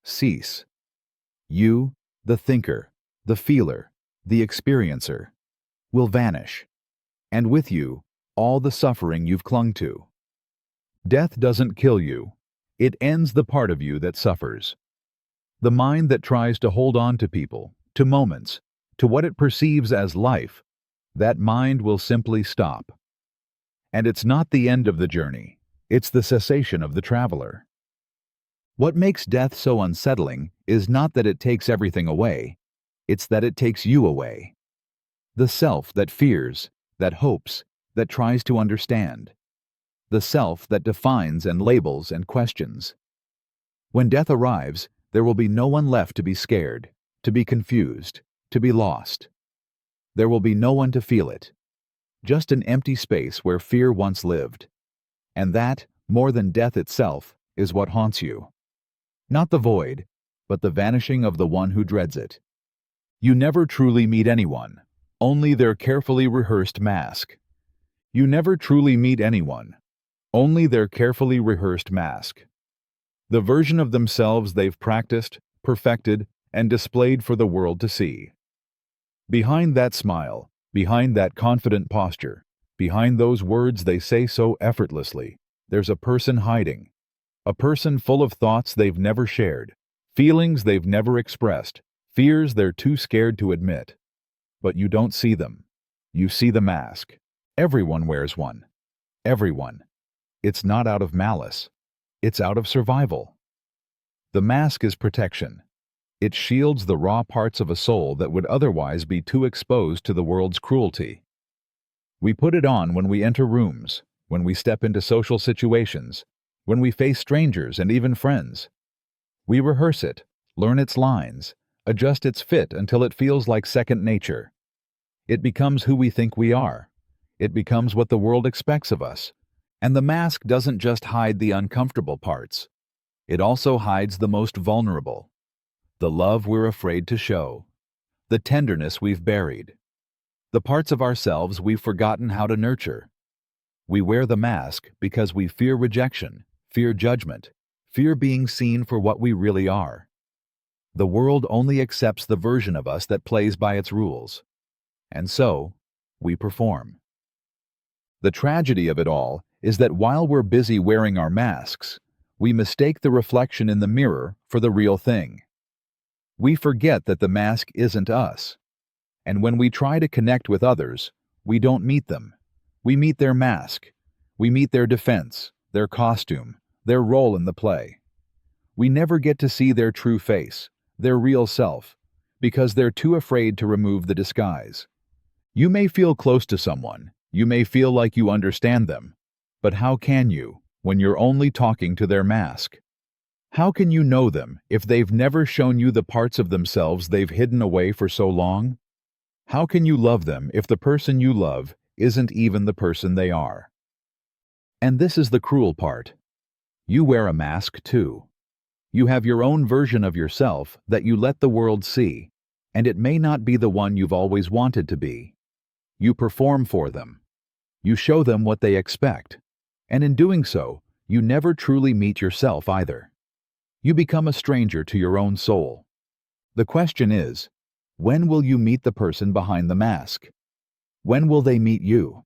Speaker 1: cease. You, the thinker, the feeler, the experiencer, will vanish, and with you, all the suffering you've clung to. Death doesn't kill you. It ends the part of you that suffers. The mind that tries to hold on to people, to moments, to what it perceives as life, that mind will simply stop. And it's not the end of the journey, it's the cessation of the traveler. What makes death so unsettling is not that it takes everything away, it's that it takes you away. The self that fears, that hopes, that tries to understand. The self that defines and labels and questions. When death arrives, there will be no one left to be scared, to be confused, to be lost. There will be no one to feel it. Just an empty space where fear once lived. And that, more than death itself, is what haunts you. Not the void, but the vanishing of the one who dreads it. You never truly meet anyone, only their carefully rehearsed mask. You never truly meet anyone, only their carefully rehearsed mask. The version of themselves they've practiced, perfected, and displayed for the world to see. Behind that smile, behind that confident posture, behind those words they say so effortlessly, there's a person hiding. A person full of thoughts they've never shared, feelings they've never expressed, fears they're too scared to admit. But you don't see them. You see the mask. Everyone wears one. Everyone. It's not out of malice. It's out of survival. The mask is protection. It shields the raw parts of a soul that would otherwise be too exposed to the world's cruelty. We put it on when we enter rooms, when we step into social situations, when we face strangers and even friends. We rehearse it, learn its lines, adjust its fit until it feels like second nature. It becomes who we think we are. It becomes what the world expects of us. And the mask doesn't just hide the uncomfortable parts. It also hides the most vulnerable. The love we're afraid to show. The tenderness we've buried. The parts of ourselves we've forgotten how to nurture. We wear the mask because we fear rejection, fear judgment, fear being seen for what we really are. The world only accepts the version of us that plays by its rules. And so, we perform. The tragedy of it all is that while we're busy wearing our masks, we mistake the reflection in the mirror for the real thing. We forget that the mask isn't us. And when we try to connect with others, we don't meet them. We meet their mask. We meet their defense, their costume, their role in the play. We never get to see their true face, their real self, because they're too afraid to remove the disguise. You may feel close to someone, you may feel like you understand them, but how can you, when you're only talking to their mask? How can you know them if they've never shown you the parts of themselves they've hidden away for so long? How can you love them if the person you love isn't even the person they are? And this is the cruel part. You wear a mask too. You have your own version of yourself that you let the world see, and it may not be the one you've always wanted to be. You perform for them. You show them what they expect. And in doing so, you never truly meet yourself either. You become a stranger to your own soul. The question is, when will you meet the person behind the mask? When will they meet you?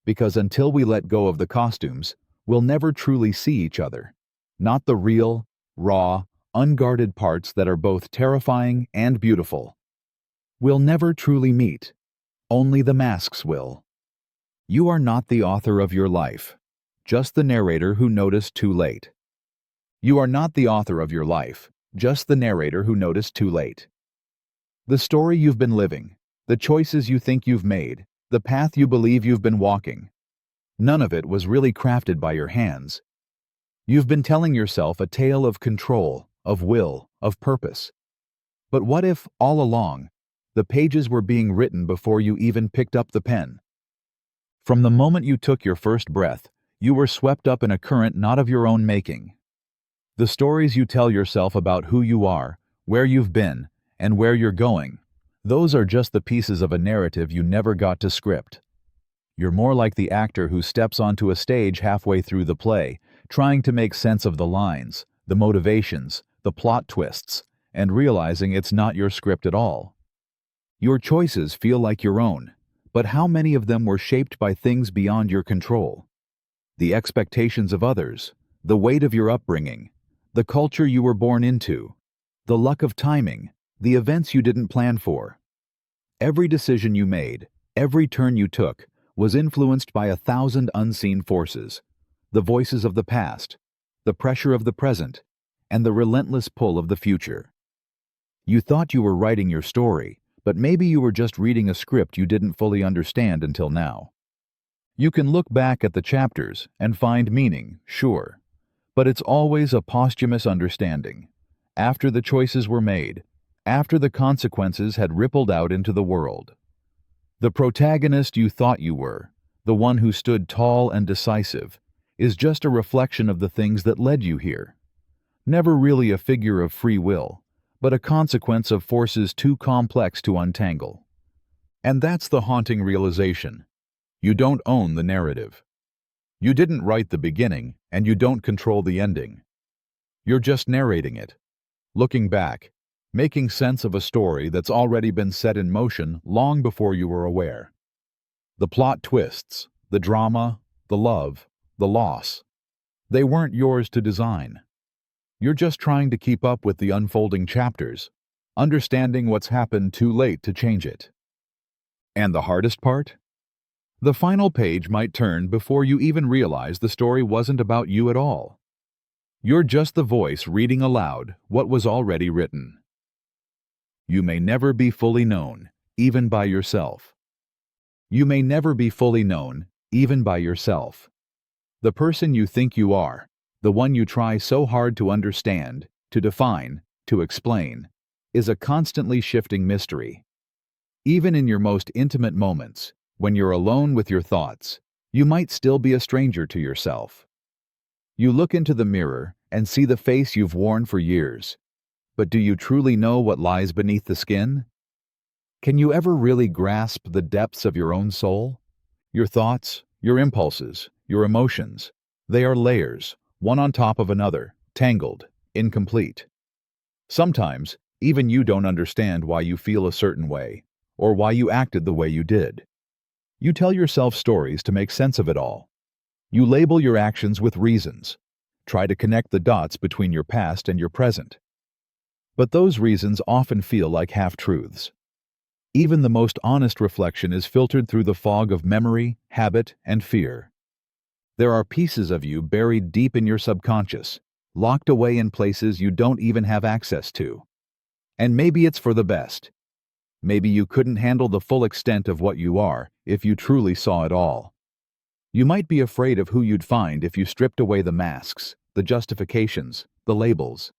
Speaker 1: Because until we let go of the costumes, we'll never truly see each other. Not the real, raw, unguarded parts that are both terrifying and beautiful. We'll never truly meet. Only the masks will. You are not the author of your life, just the narrator who noticed too late. You are not the author of your life, just the narrator who noticed too late. The story you've been living, the choices you think you've made, the path you believe you've been walking, none of it was really crafted by your hands. You've been telling yourself a tale of control, of will, of purpose. But what if, all along, the pages were being written before you even picked up the pen? From the moment you took your first breath, you were swept up in a current not of your own making. The stories you tell yourself about who you are, where you've been, and where you're going, those are just the pieces of a narrative you never got to script. You're more like the actor who steps onto a stage halfway through the play, trying to make sense of the lines, the motivations, the plot twists, and realizing it's not your script at all. Your choices feel like your own, but how many of them were shaped by things beyond your control? The expectations of others, the weight of your upbringing, the culture you were born into, the luck of timing, the events you didn't plan for. Every decision you made, every turn you took, was influenced by 1,000 unseen forces, the voices of the past, the pressure of the present, and the relentless pull of the future. You thought you were writing your story, but maybe you were just reading a script you didn't fully understand until now. You can look back at the chapters and find meaning, sure, but it's always a posthumous understanding, after the choices were made, after the consequences had rippled out into the world. The protagonist you thought you were, the one who stood tall and decisive, is just a reflection of the things that led you here. Never really a figure of free will, but a consequence of forces too complex to untangle. And that's the haunting realization. You don't own the narrative. You didn't write the beginning, and you don't control the ending. You're just narrating it, looking back, making sense of a story that's already been set in motion long before you were aware. The plot twists, the drama, the love, the loss, they weren't yours to design. You're just trying to keep up with the unfolding chapters, understanding what's happened too late to change it. And the hardest part? The final page might turn before you even realize the story wasn't about you at all. You're just the voice reading aloud what was already written. You may never be fully known, even by yourself. You may never be fully known, even by yourself. The person you think you are, the one you try so hard to understand, to define, to explain, is a constantly shifting mystery. Even in your most intimate moments, when you're alone with your thoughts, you might still be a stranger to yourself. You look into the mirror and see the face you've worn for years. But do you truly know what lies beneath the skin? Can you ever really grasp the depths of your own soul? Your thoughts, your impulses, your emotions, they are layers, one on top of another, tangled, incomplete. Sometimes, even you don't understand why you feel a certain way, or why you acted the way you did. You tell yourself stories to make sense of it all. You label your actions with reasons, try to connect the dots between your past and your present. But those reasons often feel like half-truths. Even the most honest reflection is filtered through the fog of memory, habit, and fear. There are pieces of you buried deep in your subconscious, locked away in places you don't even have access to. And maybe it's for the best. Maybe you couldn't handle the full extent of what you are if you truly saw it all. You might be afraid of who you'd find if you stripped away the masks, the justifications, the labels.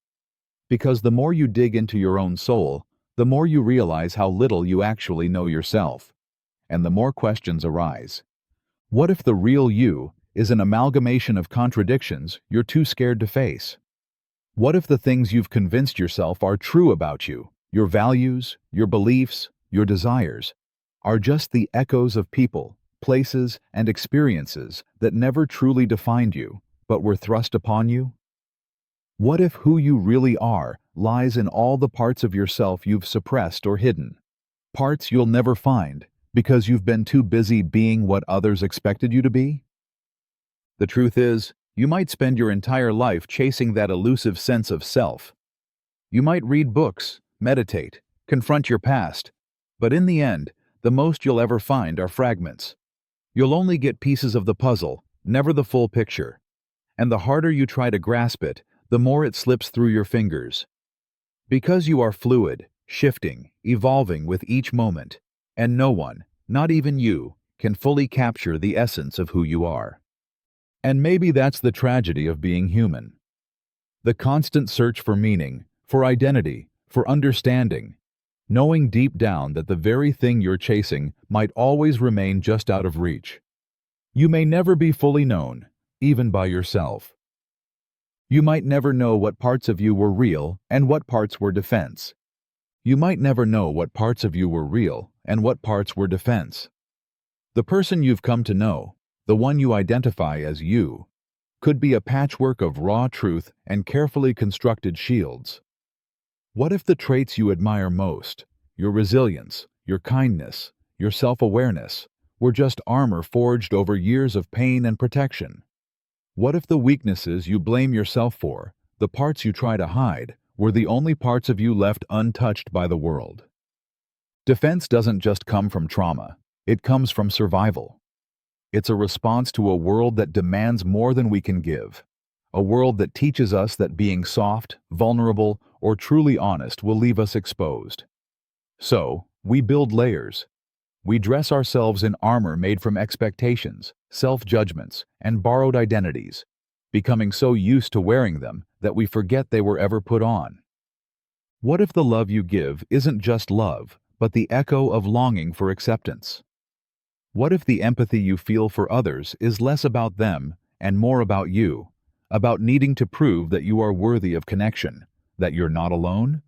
Speaker 1: Because the more you dig into your own soul, the more you realize how little you actually know yourself. And the more questions arise. What if the real you is an amalgamation of contradictions you're too scared to face? What if the things you've convinced yourself are true about you, your values, your beliefs, your desires, are just the echoes of people, places, and experiences that never truly defined you, but were thrust upon you? What if who you really are lies in all the parts of yourself you've suppressed or hidden? Parts you'll never find because you've been too busy being what others expected you to be? The truth is, you might spend your entire life chasing that elusive sense of self. You might read books, meditate, confront your past, but in the end, the most you'll ever find are fragments. You'll only get pieces of the puzzle, never the full picture. And the harder you try to grasp it, the more it slips through your fingers. Because you are fluid, shifting, evolving with each moment, and no one, not even you, can fully capture the essence of who you are. And maybe that's the tragedy of being human. The constant search for meaning, for identity, for understanding, knowing deep down that the very thing you're chasing might always remain just out of reach. You may never be fully known, even by yourself. You might never know what parts of you were real and what parts were defense. You might never know what parts of you were real and what parts were defense. The person you've come to know, the one you identify as you, could be a patchwork of raw truth and carefully constructed shields. What if the traits you admire most, your resilience, your kindness, your self-awareness, were just armor forged over years of pain and protection? What if the weaknesses you blame yourself for, the parts you try to hide, were the only parts of you left untouched by the world? Defense doesn't just come from trauma, it comes from survival. It's a response to a world that demands more than we can give. A world that teaches us that being soft, vulnerable, or truly honest will leave us exposed. So, we build layers. We dress ourselves in armor made from expectations, self-judgments, and borrowed identities, becoming so used to wearing them that we forget they were ever put on. What if the love you give isn't just love, but the echo of longing for acceptance? What if the empathy you feel for others is less about them and more about you, about needing to prove that you are worthy of connection, that you're not alone?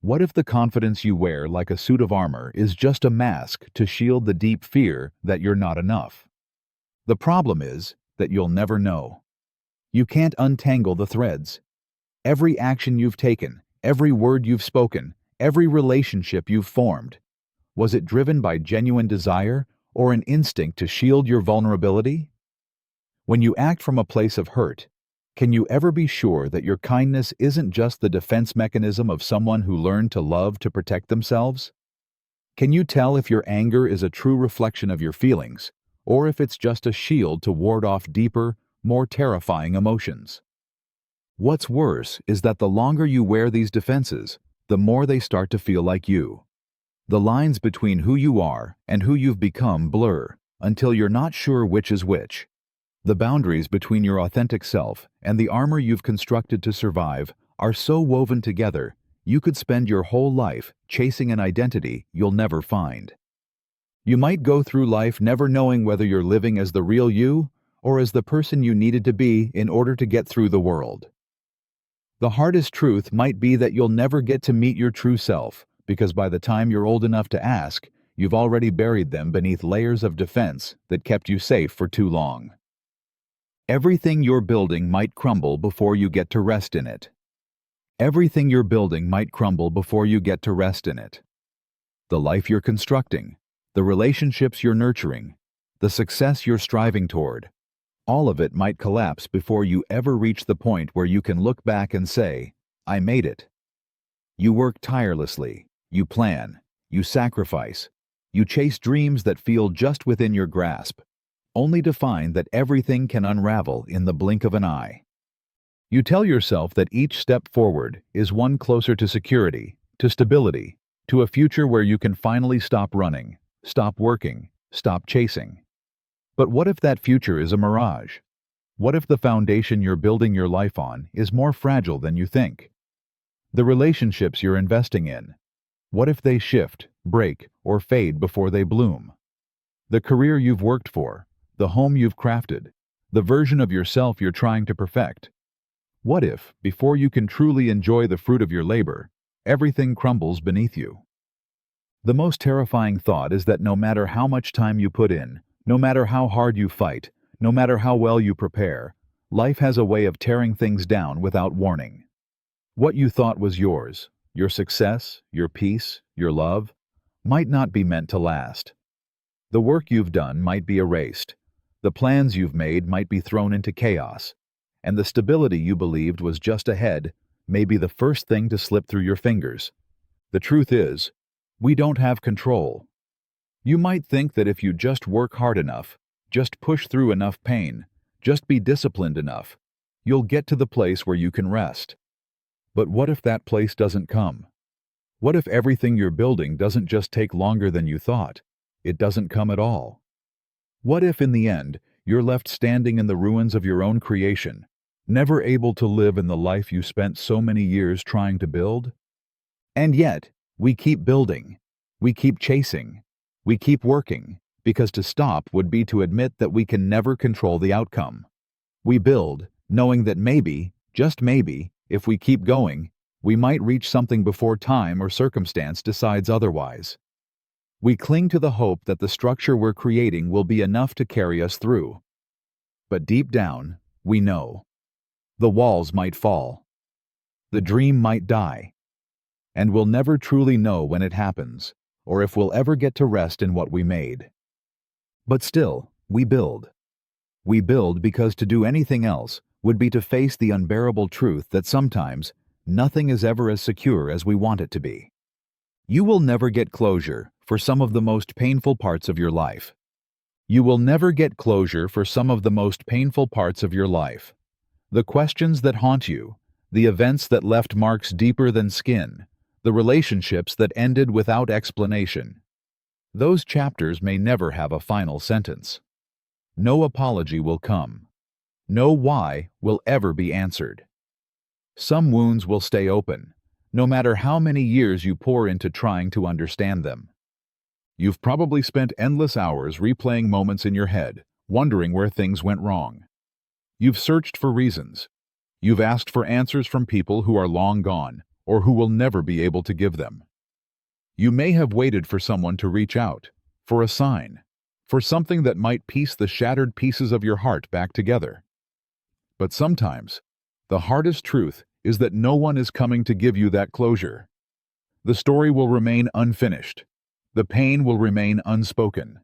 Speaker 1: What if the confidence you wear like a suit of armor is just a mask to shield the deep fear that you're not enough? The problem is that you'll never know. You can't untangle the threads. Every action you've taken, every word you've spoken, every relationship you've formed, was it driven by genuine desire or an instinct to shield your vulnerability? When you act from a place of hurt, can you ever be sure that your kindness isn't just the defense mechanism of someone who learned to love to protect themselves? Can you tell if your anger is a true reflection of your feelings, or if it's just a shield to ward off deeper, more terrifying emotions? What's worse is that the longer you wear these defenses, the more they start to feel like you. The lines between who you are and who you've become blur until you're not sure which is which. The boundaries between your authentic self and the armor you've constructed to survive are so woven together, you could spend your whole life chasing an identity you'll never find. You might go through life never knowing whether you're living as the real you or as the person you needed to be in order to get through the world. The hardest truth might be that you'll never get to meet your true self, because by the time you're old enough to ask, you've already buried them beneath layers of defense that kept you safe for too long. Everything you're building might crumble before you get to rest in it. Everything you're building might crumble before you get to rest in it. The life you're constructing, the relationships you're nurturing, the success you're striving toward, all of it might collapse before you ever reach the point where you can look back and say, I made it. You work tirelessly, you plan, you sacrifice, you chase dreams that feel just within your grasp, only to find that everything can unravel in the blink of an eye. You tell yourself that each step forward is one closer to security, to stability, to a future where you can finally stop running, stop working, stop chasing. But what if that future is a mirage? What if the foundation you're building your life on is more fragile than you think? The relationships you're investing in, what if they shift, break, or fade before they bloom? The career you've worked for, the home you've crafted, the version of yourself you're trying to perfect. What if, before you can truly enjoy the fruit of your labor, everything crumbles beneath you? The most terrifying thought is that no matter how much time you put in, no matter how hard you fight, no matter how well you prepare, life has a way of tearing things down without warning. What you thought was yours, your success, your peace, your love, might not be meant to last. The work you've done might be erased. The plans you've made might be thrown into chaos. And the stability you believed was just ahead may be the first thing to slip through your fingers. The truth is, we don't have control. You might think that if you just work hard enough, just push through enough pain, just be disciplined enough, you'll get to the place where you can rest. But what if that place doesn't come? What if everything you're building doesn't just take longer than you thought? It doesn't come at all. What if in the end, you're left standing in the ruins of your own creation, never able to live in the life you spent so many years trying to build? And yet, we keep building, we keep chasing, we keep working, because to stop would be to admit that we can never control the outcome. We build, knowing that maybe, just maybe, if we keep going, we might reach something before time or circumstance decides otherwise. We cling to the hope that the structure we're creating will be enough to carry us through. But deep down, we know. The walls might fall. The dream might die. And we'll never truly know when it happens, or if we'll ever get to rest in what we made. But still, we build. We build because to do anything else would be to face the unbearable truth that sometimes nothing is ever as secure as we want it to be. You will never get closure for some of the most painful parts of your life. You will never get closure for some of the most painful parts of your life. The questions that haunt you, the events that left marks deeper than skin, the relationships that ended without explanation. Those chapters may never have a final sentence. No apology will come. No why will ever be answered. Some wounds will stay open, no matter how many years you pour into trying to understand them. You've probably spent endless hours replaying moments in your head, wondering where things went wrong. You've searched for reasons. You've asked for answers from people who are long gone, or who will never be able to give them. You may have waited for someone to reach out, for a sign, for something that might piece the shattered pieces of your heart back together. But sometimes, the hardest truth is that no one is coming to give you that closure. The story will remain unfinished. The pain will remain unspoken.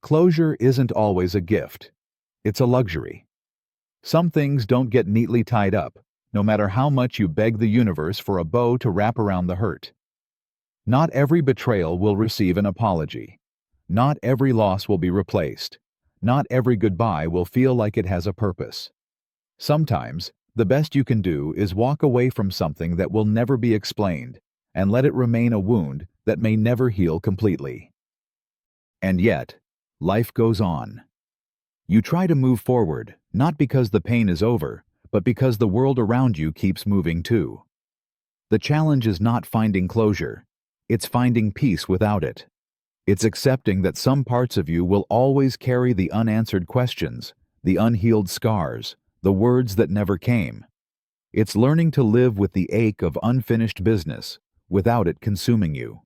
Speaker 1: Closure isn't always a gift. It's a luxury. Some things don't get neatly tied up, no matter how much you beg the universe for a bow to wrap around the hurt. Not every betrayal will receive an apology. Not every loss will be replaced. Not every goodbye will feel like it has a purpose. Sometimes, the best you can do is walk away from something that will never be explained and let it remain a wound that may never heal completely. And yet, life goes on. You try to move forward, not because the pain is over, but because the world around you keeps moving too. The challenge is not finding closure. It's finding peace without it. It's accepting that some parts of you will always carry the unanswered questions, the unhealed scars, the words that never came. It's learning to live with the ache of unfinished business without it consuming you.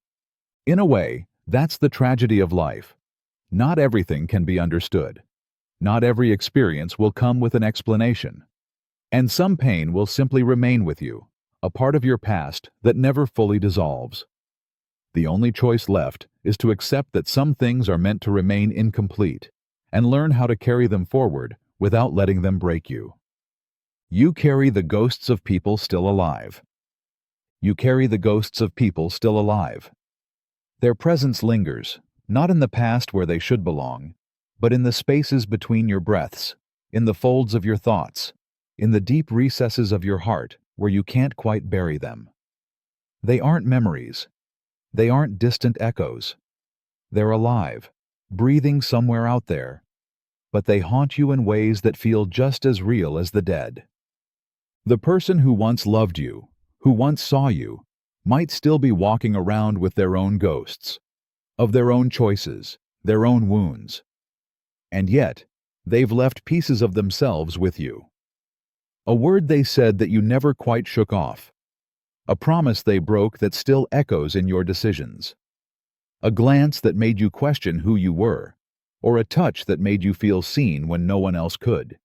Speaker 1: In a way, that's the tragedy of life. Not everything can be understood. Not every experience will come with an explanation. And some pain will simply remain with you, a part of your past that never fully dissolves. The only choice left is to accept that some things are meant to remain incomplete and learn how to carry them forward without letting them break you. You carry the ghosts of people still alive. You carry the ghosts of people still alive. Their presence lingers, not in the past where they should belong, but in the spaces between your breaths, in the folds of your thoughts, in the deep recesses of your heart where you can't quite bury them. They aren't memories. They aren't distant echoes. They're alive, breathing somewhere out there, but they haunt you in ways that feel just as real as the dead. The person who once loved you, who once saw you, might still be walking around with their own ghosts, of their own choices, their own wounds. And yet, they've left pieces of themselves with you. A word they said that you never quite shook off. A promise they broke that still echoes in your decisions. A glance that made you question who you were, or a touch that made you feel seen when no one else could.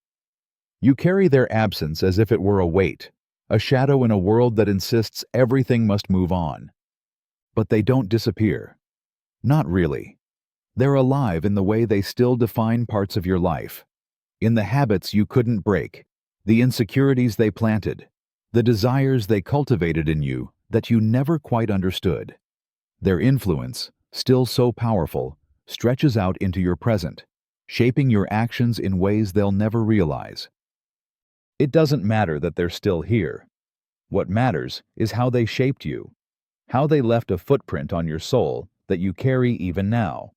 Speaker 1: You carry their absence as if it were a weight, a shadow in a world that insists everything must move on. But they don't disappear. Not really. They're alive in the way they still define parts of your life, in the habits you couldn't break, the insecurities they planted, the desires they cultivated in you that you never quite understood. Their influence, still so powerful, stretches out into your present, shaping your actions in ways they'll never realize. It doesn't matter that they're still here. What matters is how they shaped you, how they left a footprint on your soul that you carry even now.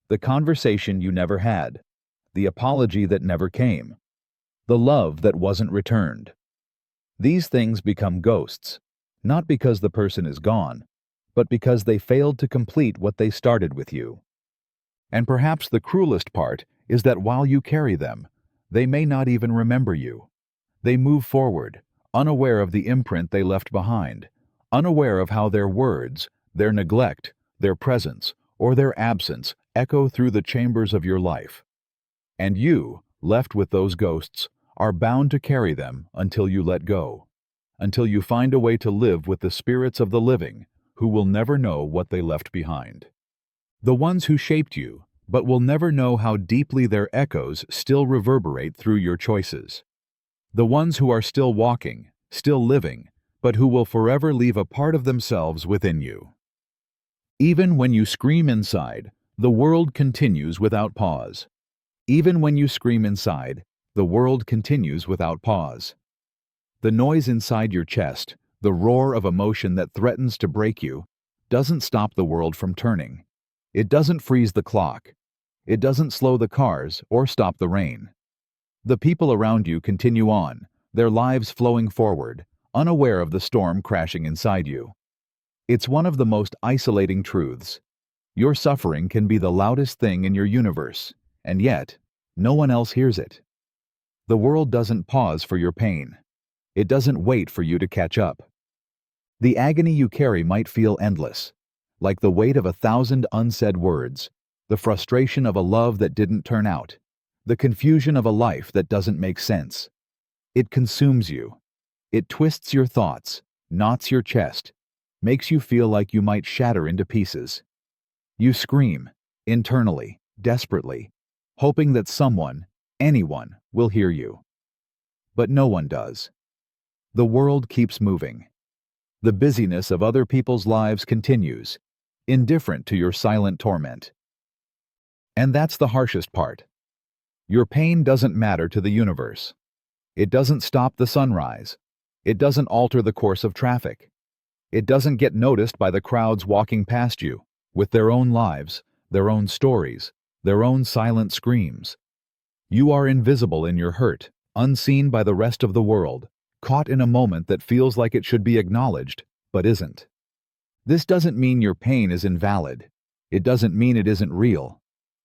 Speaker 1: The conversation you never had, the apology that never came, the love that wasn't returned. These things become ghosts, not because the person is gone, but because they failed to complete what they started with you. And perhaps the cruelest part is that while you carry them, they may not even remember you. They move forward, unaware of the imprint they left behind, unaware of how their words, their neglect, their presence, or their absence echo through the chambers of your life. And you, left with those ghosts, are bound to carry them until you let go, until you find a way to live with the spirits of the living who will never know what they left behind. The ones who shaped you, but will never know how deeply their echoes still reverberate through your choices. The ones who are still walking, still living, but who will forever leave a part of themselves within you. Even when you scream inside, the world continues without pause. Even when you scream inside, the world continues without pause. The noise inside your chest, the roar of emotion that threatens to break you, doesn't stop the world from turning. It doesn't freeze the clock. It doesn't slow the cars or stop the rain. The people around you continue on, their lives flowing forward, unaware of the storm crashing inside you. It's one of the most isolating truths. Your suffering can be the loudest thing in your universe, and yet, no one else hears it. The world doesn't pause for your pain. It doesn't wait for you to catch up. The agony you carry might feel endless, like the weight of 1,000 unsaid words, the frustration of a love that didn't turn out, the confusion of a life that doesn't make sense. It consumes you. It twists your thoughts, knots your chest, makes you feel like you might shatter into pieces. You scream, internally, desperately, hoping that someone, anyone, will hear you. But no one does. The world keeps moving. The busyness of other people's lives continues, indifferent to your silent torment. And that's the harshest part. Your pain doesn't matter to the universe. It doesn't stop the sunrise. It doesn't alter the course of traffic. It doesn't get noticed by the crowds walking past you, with their own lives, their own stories, their own silent screams. You are invisible in your hurt, unseen by the rest of the world, caught in a moment that feels like it should be acknowledged, but isn't. This doesn't mean your pain is invalid. It doesn't mean it isn't real.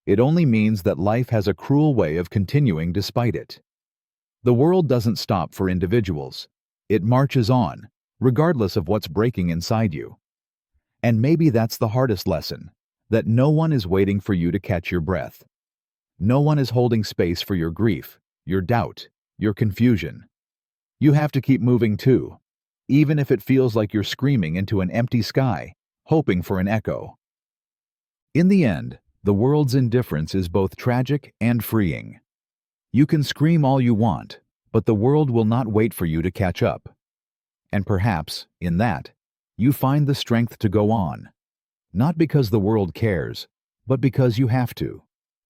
Speaker 1: It only means that life has a cruel way of continuing despite it. The world doesn't stop for individuals. It marches on, regardless of what's breaking inside you. And maybe that's the hardest lesson, that no one is waiting for you to catch your breath. No one is holding space for your grief, your doubt, your confusion. You have to keep moving too, even if it feels like you're screaming into an empty sky, hoping for an echo. In the end, the world's indifference is both tragic and freeing. You can scream all you want, but the world will not wait for you to catch up. And perhaps, in that, you find the strength to go on. Not because the world cares, but because you have to.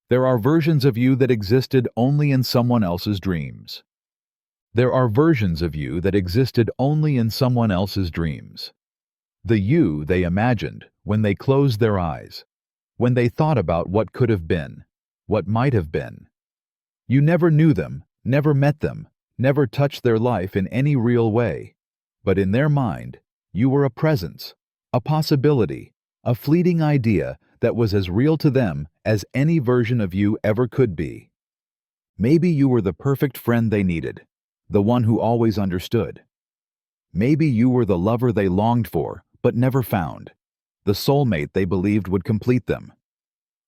Speaker 1: There are versions of you that existed only in someone else's dreams. There are versions of you that existed only in someone else's dreams. The you they imagined when they closed their eyes, when they thought about what could have been, what might have been. You never knew them, never met them, never touched their life in any real way. But in their mind, you were a presence, a possibility, a fleeting idea that was as real to them as any version of you ever could be. Maybe you were the perfect friend they needed, the one who always understood. Maybe you were the lover they longed for but never found, the soulmate they believed would complete them.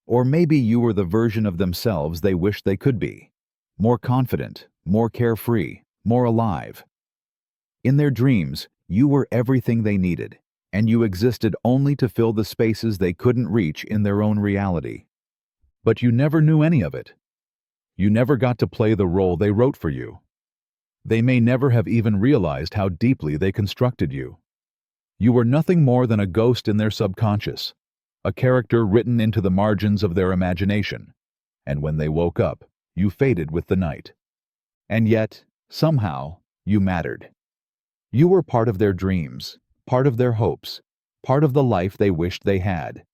Speaker 1: Or maybe you were the version of themselves they wished they could be, more confident, more carefree, more alive. In their dreams, you were everything they needed, and you existed only to fill the spaces they couldn't reach in their own reality. But you never knew any of it. You never got to play the role they wrote for you. They may never have even realized how deeply they constructed you. You were nothing more than a ghost in their subconscious, a character written into the margins of their imagination, and when they woke up, you faded with the night. And yet, somehow, you mattered. You were part of their dreams, part of their hopes, part of the life they wished they had.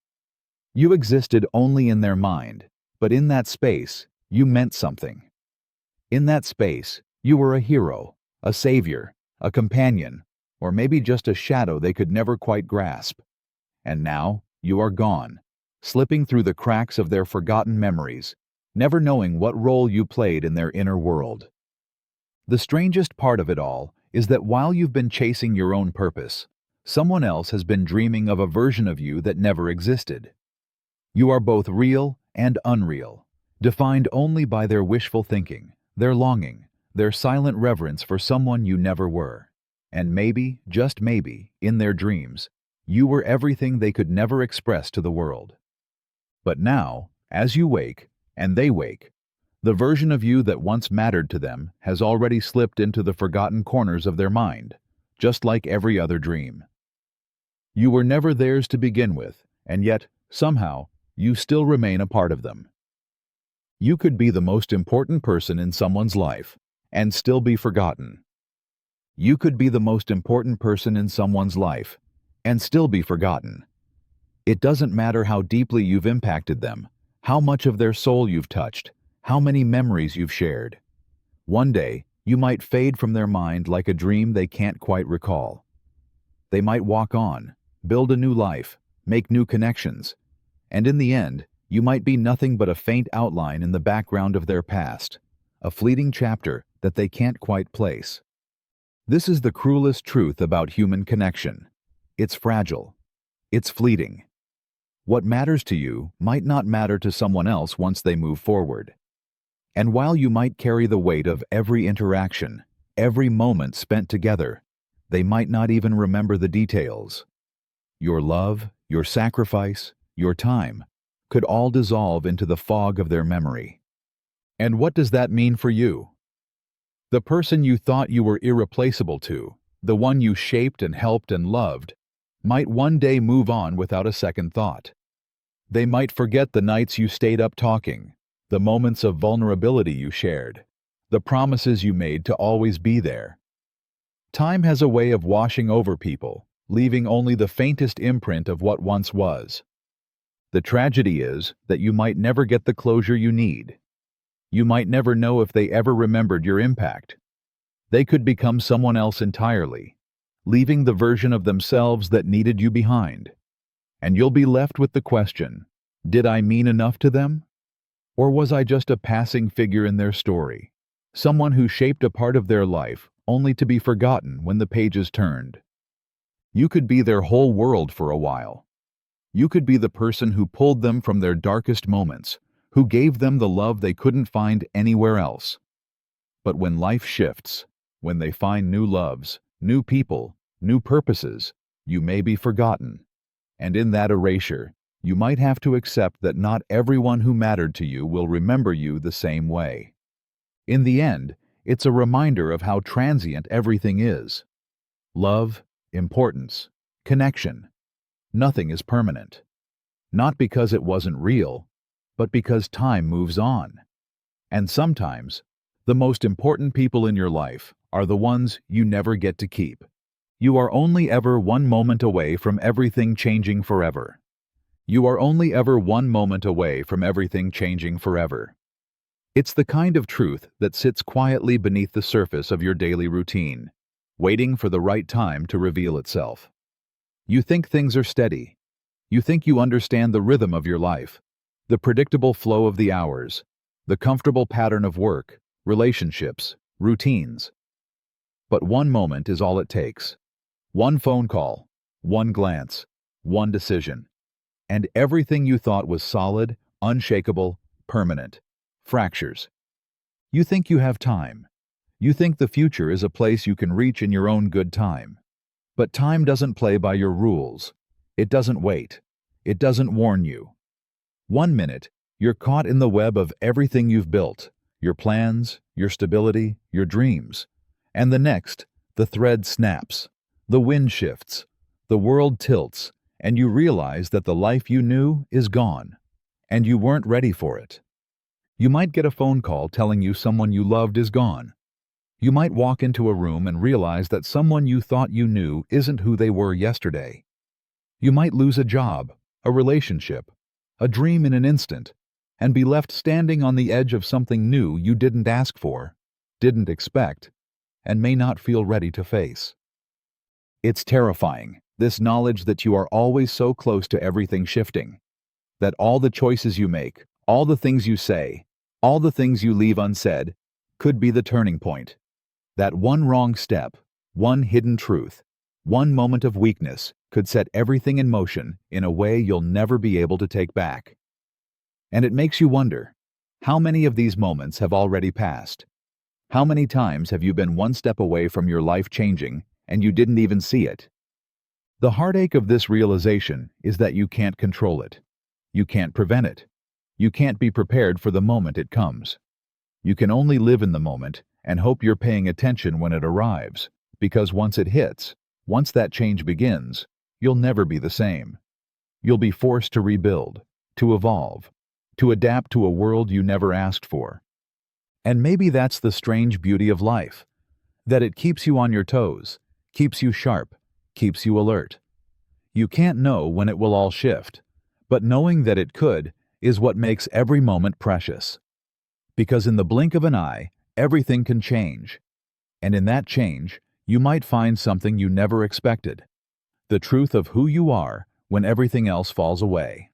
Speaker 1: You existed only in their mind, but in that space, you meant something. In that space, you were a hero, a savior, a companion, or maybe just a shadow they could never quite grasp. And now, you are gone, slipping through the cracks of their forgotten memories, never knowing what role you played in their inner world. The strangest part of it all is that while you've been chasing your own purpose, someone else has been dreaming of a version of you that never existed. You are both real and unreal, defined only by their wishful thinking, their longing, their silent reverence for someone you never were. And maybe, just maybe, in their dreams, you were everything they could never express to the world. But now, as you wake, and they wake, the version of you that once mattered to them has already slipped into the forgotten corners of their mind, just like every other dream. You were never theirs to begin with, and yet, somehow, you still remain a part of them. You could be the most important person in someone's life, and still be forgotten. You could be the most important person in someone's life, and still be forgotten. It doesn't matter how deeply you've impacted them, how much of their soul you've touched, how many memories you've shared. One day, you might fade from their mind like a dream they can't quite recall. They might walk on, build a new life, make new connections, and in the end, you might be nothing but a faint outline in the background of their past, a fleeting chapter that they can't quite place. This is the cruelest truth about human connection. It's fragile. It's fleeting. What matters to you might not matter to someone else once they move forward. And while you might carry the weight of every interaction, every moment spent together, they might not even remember the details. Your love, your sacrifice, your time could all dissolve into the fog of their memory. And what does that mean for you? The person you thought you were irreplaceable to, the one you shaped and helped and loved, might one day move on without a second thought. They might forget the nights you stayed up talking, the moments of vulnerability you shared, the promises you made to always be there. Time has a way of washing over people, leaving only the faintest imprint of what once was. The tragedy is that you might never get the closure you need. You might never know if they ever remembered your impact. They could become someone else entirely, leaving the version of themselves that needed you behind. And you'll be left with the question, did I mean enough to them? Or was I just a passing figure in their story, someone who shaped a part of their life only to be forgotten when the pages turned? You could be their whole world for a while. You could be the person who pulled them from their darkest moments, who gave them the love they couldn't find anywhere else. But when life shifts, when they find new loves, new people, new purposes, you may be forgotten. And in that erasure, you might have to accept that not everyone who mattered to you will remember you the same way. In the end, it's a reminder of how transient everything is. Love, importance, connection. Nothing is permanent. Not because it wasn't real, but because time moves on. And sometimes, the most important people in your life are the ones you never get to keep. You are only ever one moment away from everything changing forever. You are only ever one moment away from everything changing forever. It's the kind of truth that sits quietly beneath the surface of your daily routine, waiting for the right time to reveal itself. You think things are steady. You think you understand the rhythm of your life, the predictable flow of the hours, the comfortable pattern of work, relationships, routines. But one moment is all it takes. One phone call, one glance, one decision. And everything you thought was solid, unshakable, permanent, fractures. You think you have time. You think the future is a place you can reach in your own good time. But time doesn't play by your rules. It doesn't wait. It doesn't warn you. 1 minute, you're caught in the web of everything you've built, your plans, your stability, your dreams. And the next, the thread snaps, the wind shifts, the world tilts, and you realize that the life you knew is gone, and you weren't ready for it. You might get a phone call telling you someone you loved is gone. You might walk into a room and realize that someone you thought you knew isn't who they were yesterday. You might lose a job, a relationship, a dream in an instant, and be left standing on the edge of something new you didn't ask for, didn't expect, and may not feel ready to face. It's terrifying, this knowledge that you are always so close to everything shifting, that all the choices you make, all the things you say, all the things you leave unsaid, could be the turning point. That one wrong step, one hidden truth, one moment of weakness could set everything in motion in a way you'll never be able to take back. And it makes you wonder, how many of these moments have already passed? How many times have you been one step away from your life changing and you didn't even see it? The heartache of this realization is that you can't control it. You can't prevent it. You can't be prepared for the moment it comes. You can only live in the moment and hope you're paying attention when it arrives, because once it hits, once that change begins, you'll never be the same. You'll be forced to rebuild, to evolve, to adapt to a world you never asked for. And maybe that's the strange beauty of life, that it keeps you on your toes, keeps you sharp, keeps you alert. You can't know when it will all shift, but knowing that it could is what makes every moment precious. Because in the blink of an eye, everything can change. And in that change, you might find something you never expected. The truth of who you are when everything else falls away.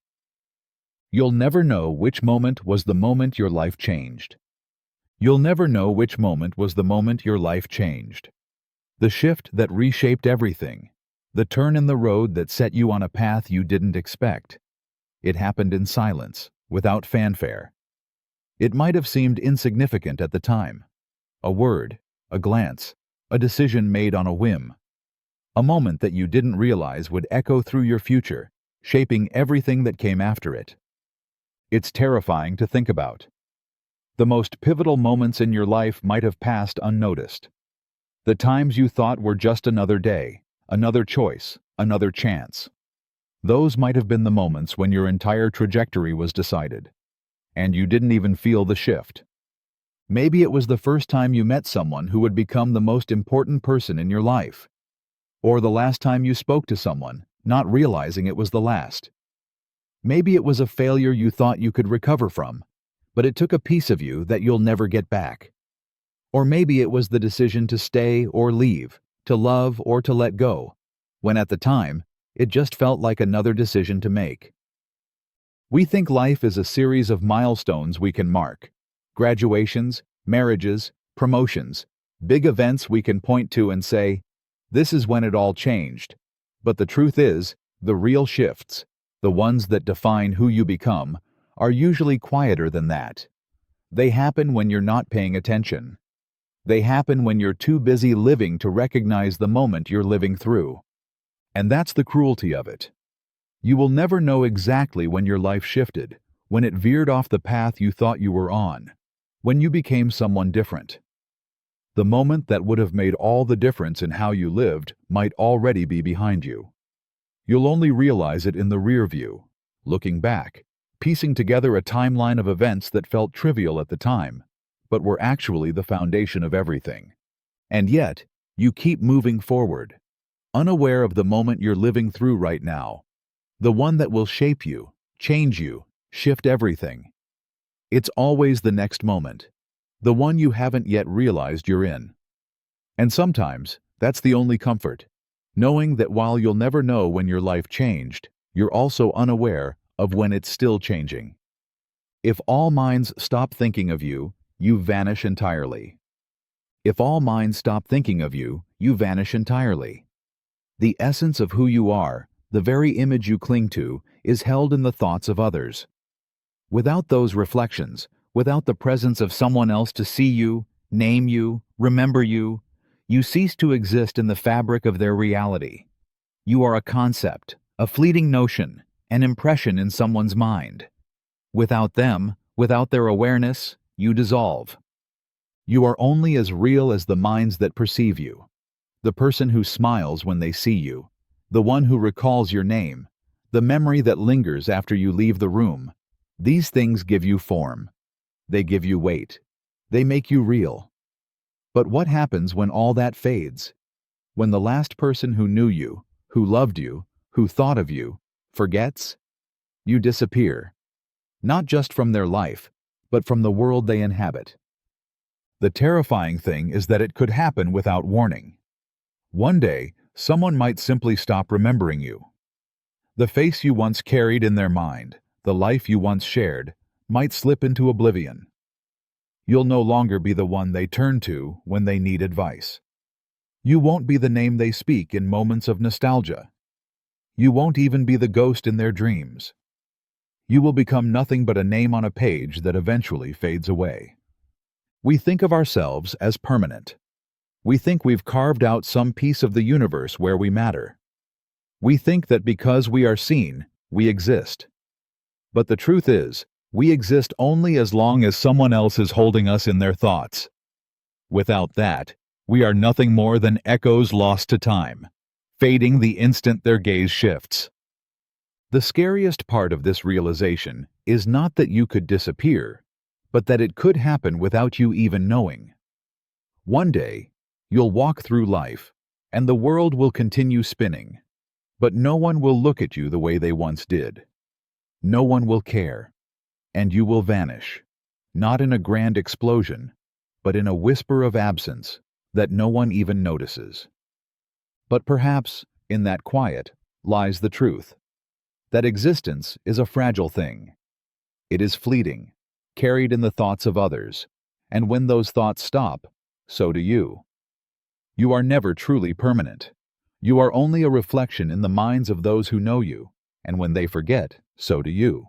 Speaker 1: You'll never know which moment was the moment your life changed. You'll never know which moment was the moment your life changed. The shift that reshaped everything. The turn in the road that set you on a path you didn't expect. It happened in silence, without fanfare. It might have seemed insignificant at the time. A word, a glance, a decision made on a whim. A moment that you didn't realize would echo through your future, shaping everything that came after it. It's terrifying to think about. The most pivotal moments in your life might have passed unnoticed. The times you thought were just another day, another choice, another chance. Those might have been the moments when your entire trajectory was decided, and you didn't even feel the shift. Maybe it was the first time you met someone who would become the most important person in your life, or the last time you spoke to someone, not realizing it was the last. Maybe it was a failure you thought you could recover from, but it took a piece of you that you'll never get back. Or maybe it was the decision to stay or leave, to love or to let go, when at the time, it just felt like another decision to make. We think life is a series of milestones we can mark. Graduations, marriages, promotions, big events we can point to and say, this is when it all changed. But the truth is, the real shifts, the ones that define who you become, are usually quieter than that. They happen when you're not paying attention. They happen when you're too busy living to recognize the moment you're living through. And that's the cruelty of it. You will never know exactly when your life shifted, when it veered off the path you thought you were on, when you became someone different. The moment that would have made all the difference in how you lived might already be behind you. You'll only realize it in the rear view, looking back, piecing together a timeline of events that felt trivial at the time, but were actually the foundation of everything. And yet, you keep moving forward, unaware of the moment you're living through right now, the one that will shape you, change you, shift everything. It's always the next moment, the one you haven't yet realized you're in. And sometimes, that's the only comfort, knowing that while you'll never know when your life changed, you're also unaware of when it's still changing. If all minds stop thinking of you, you vanish entirely. If all minds stop thinking of you, you vanish entirely. The essence of who you are, the very image you cling to, is held in the thoughts of others. Without those reflections, without the presence of someone else to see you, name you, remember you, you cease to exist in the fabric of their reality. You are a concept, a fleeting notion, an impression in someone's mind. Without them, without their awareness, you dissolve. You are only as real as the minds that perceive you. The person who smiles when they see you, the one who recalls your name, the memory that lingers after you leave the room. These things give you form. They give you weight. They make you real. But what happens when all that fades? When the last person who knew you, who loved you, who thought of you, forgets? You disappear. Not just from their life, but from the world they inhabit. The terrifying thing is that it could happen without warning. One day, someone might simply stop remembering you. The face you once carried in their mind, the life you once shared, might slip into oblivion. You'll no longer be the one they turn to when they need advice. You won't be the name they speak in moments of nostalgia. You won't even be the ghost in their dreams. You will become nothing but a name on a page that eventually fades away. We think of ourselves as permanent. We think we've carved out some piece of the universe where we matter. We think that because we are seen, we exist. But the truth is, we exist only as long as someone else is holding us in their thoughts. Without that, we are nothing more than echoes lost to time, fading the instant their gaze shifts. The scariest part of this realization is not that you could disappear, but that it could happen without you even knowing. One day, you'll walk through life, and the world will continue spinning, but no one will look at you the way they once did. No one will care, and you will vanish, not in a grand explosion, but in a whisper of absence that no one even notices. But perhaps, in that quiet, lies the truth, that existence is a fragile thing. It is fleeting, carried in the thoughts of others, and when those thoughts stop, so do you. You are never truly permanent. You are only a reflection in the minds of those who know you, and when they forget, so do you.